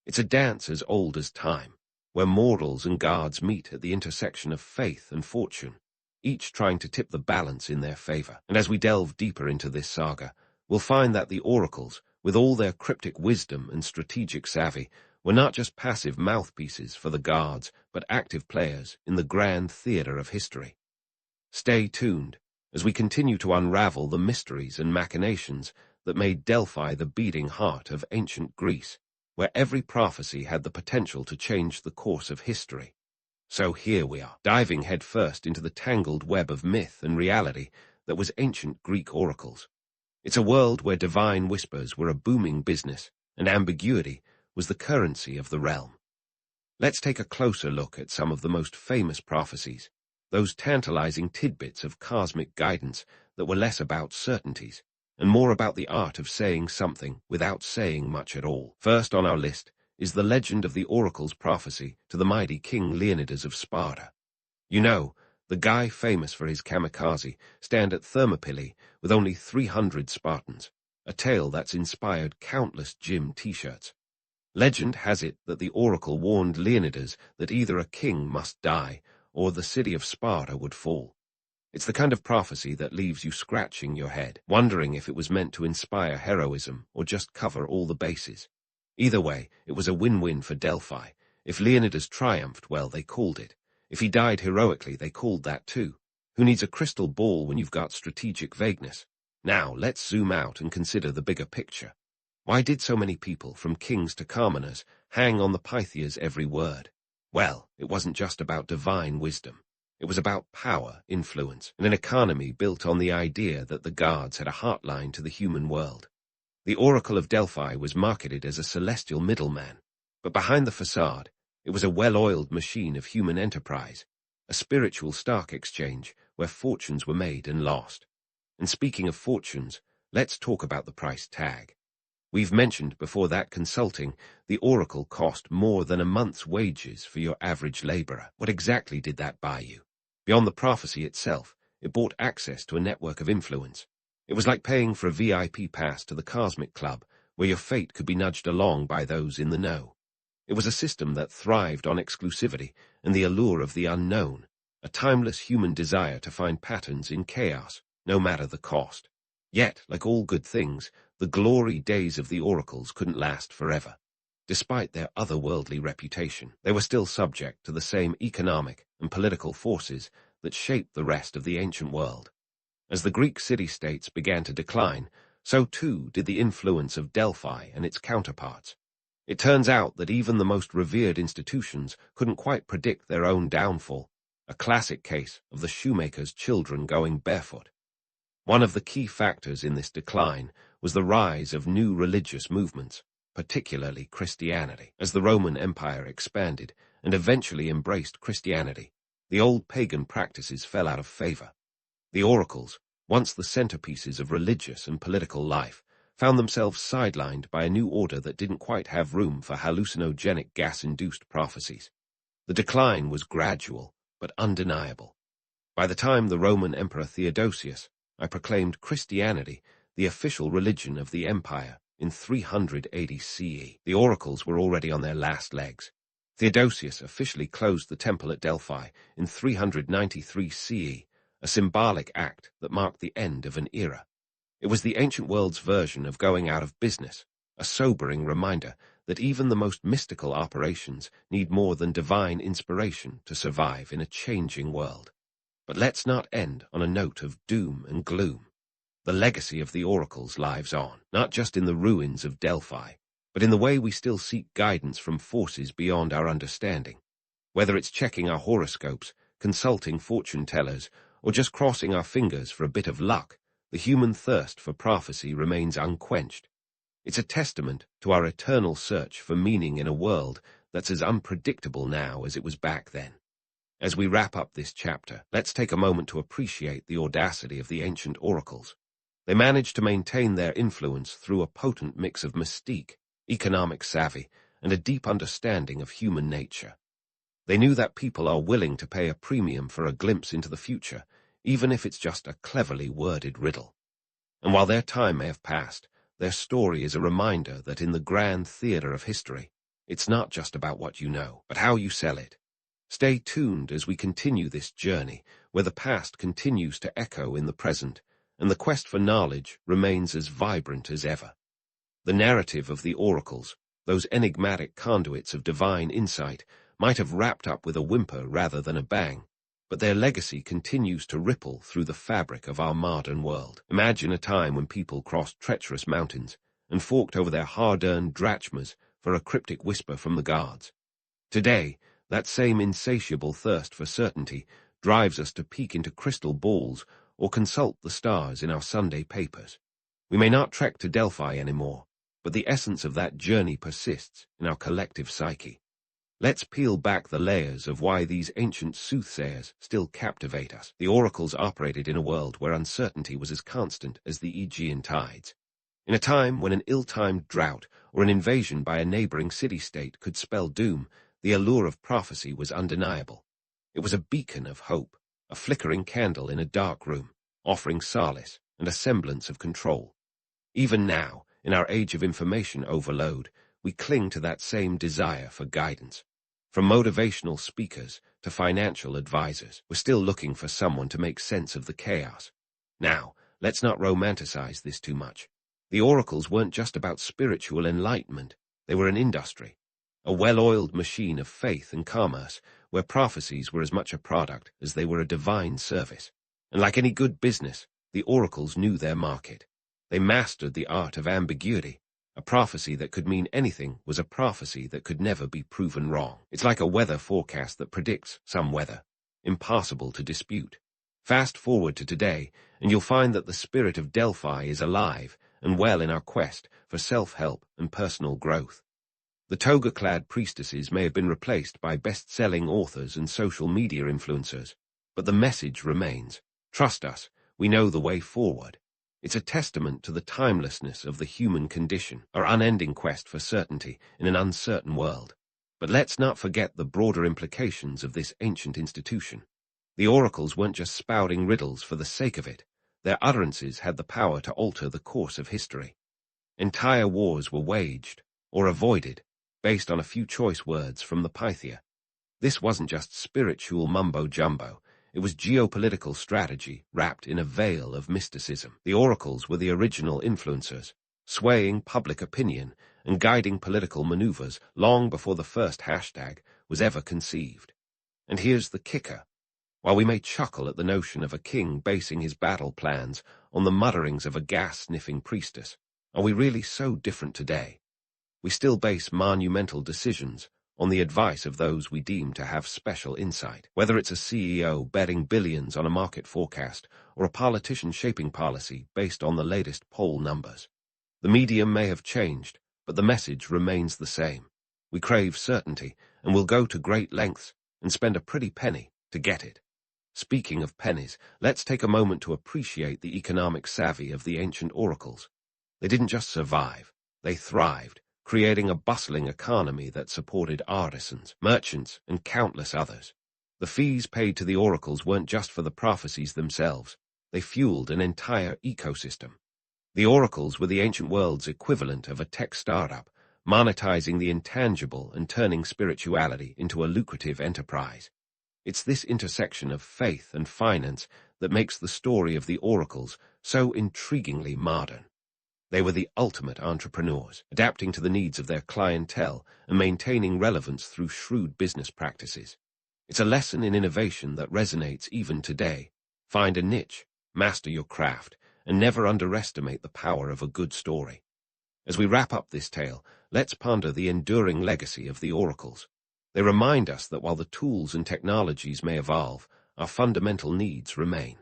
It's a dance as old as time, where mortals and gods meet at the intersection of faith and fortune, each trying to tip the balance in their favor. And as we delve deeper into this saga, we'll find that the oracles, with all their cryptic wisdom and strategic savvy, were not just passive mouthpieces for the gods, but active players in the grand theater of history. Stay tuned as we continue to unravel the mysteries and machinations that made Delphi the beating heart of ancient Greece, where every prophecy had the potential to change the course of history. So here we are, diving headfirst into the tangled web of myth and reality that was ancient Greek oracles. It's a world where divine whispers were a booming business, and ambiguity was the currency of the realm. Let's take a closer look at some of the most famous prophecies, those tantalizing tidbits of cosmic guidance that were less about certainties and more about the art of saying something without saying much at all. First on our list is the legend of the oracle's prophecy to the mighty King Leonidas of Sparta. You know, the guy famous for his kamikaze stand at Thermopylae with only 300 Spartans, a tale that's inspired countless gym t-shirts. Legend has it that the oracle warned Leonidas that either a king must die or the city of Sparta would fall. It's the kind of prophecy that leaves you scratching your head, wondering if it was meant to inspire heroism or just cover all the bases. Either way, it was a win-win for Delphi. If Leonidas triumphed, well, they called it. If he died heroically, they called that too. Who needs a crystal ball when you've got strategic vagueness? Now, let's zoom out and consider the bigger picture. Why did so many people, from kings to commoners, hang on the Pythia's every word? Well, it wasn't just about divine wisdom. It was about power, influence, and an economy built on the idea that the gods had a hotline to the human world. The Oracle of Delphi was marketed as a celestial middleman, but behind the facade, it was a well-oiled machine of human enterprise, a spiritual stock exchange where fortunes were made and lost. And speaking of fortunes, let's talk about the price tag. We've mentioned before that consulting, the oracle cost more than a month's wages for your average laborer. What exactly did that buy you? Beyond the prophecy itself, it bought access to a network of influence. It was like paying for a VIP pass to the Cosmic Club, where your fate could be nudged along by those in the know. It was a system that thrived on exclusivity and the allure of the unknown, a timeless human desire to find patterns in chaos, no matter the cost. Yet, like all good things, the glory days of the oracles couldn't last forever. Despite their otherworldly reputation, they were still subject to the same economic and political forces that shaped the rest of the ancient world. As the Greek city-states began to decline, so too did the influence of Delphi and its counterparts. It turns out that even the most revered institutions couldn't quite predict their own downfall, a classic case of the shoemaker's children going barefoot. One of the key factors in this decline was the rise of new religious movements, particularly Christianity. As the Roman Empire expanded and eventually embraced Christianity, the old pagan practices fell out of favor. The oracles, once the centerpieces of religious and political life, found themselves sidelined by a new order that didn't quite have room for hallucinogenic gas-induced prophecies. The decline was gradual, but undeniable. By the time the Roman Emperor Theodosius proclaimed Christianity the official religion of the empire in 380 CE, the oracles were already on their last legs. Theodosius officially closed the temple at Delphi in 393 CE, a symbolic act that marked the end of an era. It was the ancient world's version of going out of business, a sobering reminder that even the most mystical operations need more than divine inspiration to survive in a changing world. But let's not end on a note of doom and gloom. The legacy of the oracles lives on, not just in the ruins of Delphi, but in the way we still seek guidance from forces beyond our understanding. Whether it's checking our horoscopes, consulting fortune tellers, or just crossing our fingers for a bit of luck, the human thirst for prophecy remains unquenched. It's a testament to our eternal search for meaning in a world that's as unpredictable now as it was back then. As we wrap up this chapter, let's take a moment to appreciate the audacity of the ancient oracles. They managed to maintain their influence through a potent mix of mystique, economic savvy, and a deep understanding of human nature. They knew that people are willing to pay a premium for a glimpse into the future, even if it's just a cleverly worded riddle. And while their time may have passed, their story is a reminder that in the grand theater of history, it's not just about what you know, but how you sell it. Stay tuned as we continue this journey, where the past continues to echo in the present, and the quest for knowledge remains as vibrant as ever. The narrative of the oracles, those enigmatic conduits of divine insight, might have wrapped up with a whimper rather than a bang, but their legacy continues to ripple through the fabric of our modern world. Imagine a time when people crossed treacherous mountains and forked over their hard-earned drachmas for a cryptic whisper from the gods. Today, that same insatiable thirst for certainty drives us to peek into crystal balls or consult the stars in our Sunday papers. We may not trek to Delphi anymore, but the essence of that journey persists in our collective psyche. Let's peel back the layers of why these ancient soothsayers still captivate us. The oracles operated in a world where uncertainty was as constant as the Aegean tides. In a time when an ill-timed drought or an invasion by a neighboring city-state could spell doom, the allure of prophecy was undeniable. It was a beacon of hope, a flickering candle in a dark room, offering solace and a semblance of control. Even now, in our age of information overload, we cling to that same desire for guidance. From motivational speakers to financial advisors, we're still looking for someone to make sense of the chaos. Now, let's not romanticize this too much. The oracles weren't just about spiritual enlightenment, they were an industry, a well-oiled machine of faith and commerce, where prophecies were as much a product as they were a divine service. And like any good business, the oracles knew their market. They mastered the art of ambiguity. A prophecy that could mean anything was a prophecy that could never be proven wrong. It's like a weather forecast that predicts some weather, impossible to dispute. Fast forward to today, and you'll find that the spirit of Delphi is alive and well in our quest for self-help and personal growth. The toga-clad priestesses may have been replaced by best-selling authors and social media influencers, but the message remains. Trust us, we know the way forward. It's a testament to the timelessness of the human condition, our unending quest for certainty in an uncertain world. But let's not forget the broader implications of this ancient institution. The oracles weren't just spouting riddles for the sake of it. Their utterances had the power to alter the course of history. Entire wars were waged, or avoided, based on a few choice words from the Pythia. This wasn't just spiritual mumbo-jumbo. It was geopolitical strategy wrapped in a veil of mysticism. The oracles were the original influencers, swaying public opinion and guiding political maneuvers long before the first hashtag was ever conceived. And here's the kicker. While we may chuckle at the notion of a king basing his battle plans on the mutterings of a gas-sniffing priestess, are we really so different today? We still base monumental decisions on the advice of those we deem to have special insight. Whether it's a CEO betting billions on a market forecast or a politician shaping policy based on the latest poll numbers. The medium may have changed, but the message remains the same. We crave certainty, and will go to great lengths and spend a pretty penny to get it. Speaking of pennies, let's take a moment to appreciate the economic savvy of the ancient oracles. They didn't just survive, they thrived, creating a bustling economy that supported artisans, merchants, and countless others. The fees paid to the oracles weren't just for the prophecies themselves, they fueled an entire ecosystem. The oracles were the ancient world's equivalent of a tech startup, monetizing the intangible and turning spirituality into a lucrative enterprise. It's this intersection of faith and finance that makes the story of the oracles so intriguingly modern. They were the ultimate entrepreneurs, adapting to the needs of their clientele and maintaining relevance through shrewd business practices. It's a lesson in innovation that resonates even today. Find a niche, master your craft, and never underestimate the power of a good story. As we wrap up this tale, let's ponder the enduring legacy of the oracles. They remind us that while the tools and technologies may evolve, our fundamental needs remain.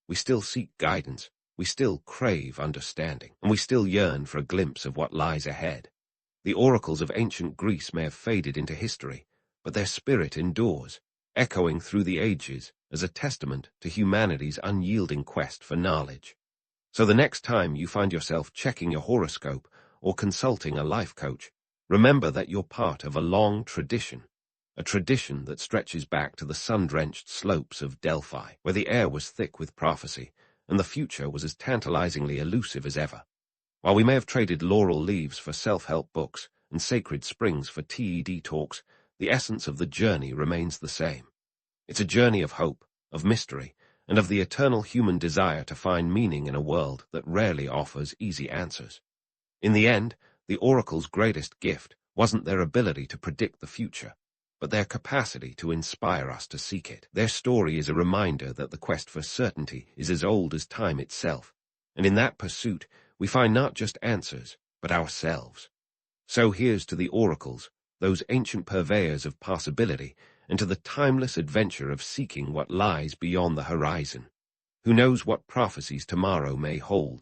We still seek guidance, we still crave understanding, and we still yearn for a glimpse of what lies ahead. The oracles of ancient Greece may have faded into history, but their spirit endures, echoing through the ages as a testament to humanity's unyielding quest for knowledge. So the next time you find yourself checking your horoscope or consulting a life coach, remember that you're part of a long tradition, a tradition that stretches back to the sun-drenched slopes of Delphi, where the air was thick with prophecy, and the future was as tantalizingly elusive as ever. While we may have traded laurel leaves for self-help books and sacred springs for TED talks, the essence of the journey remains the same. It's a journey of hope, of mystery, and of the eternal human desire to find meaning in a world that rarely offers easy answers. In the end, the oracle's greatest gift wasn't their ability to predict the future, but their capacity to inspire us to seek it. Their story is a reminder that the quest for certainty is as old as time itself, and in that pursuit we find not just answers, but ourselves. So here's to the oracles, those ancient purveyors of possibility, and to the timeless adventure of seeking what lies beyond the horizon. Who knows what prophecies tomorrow may hold?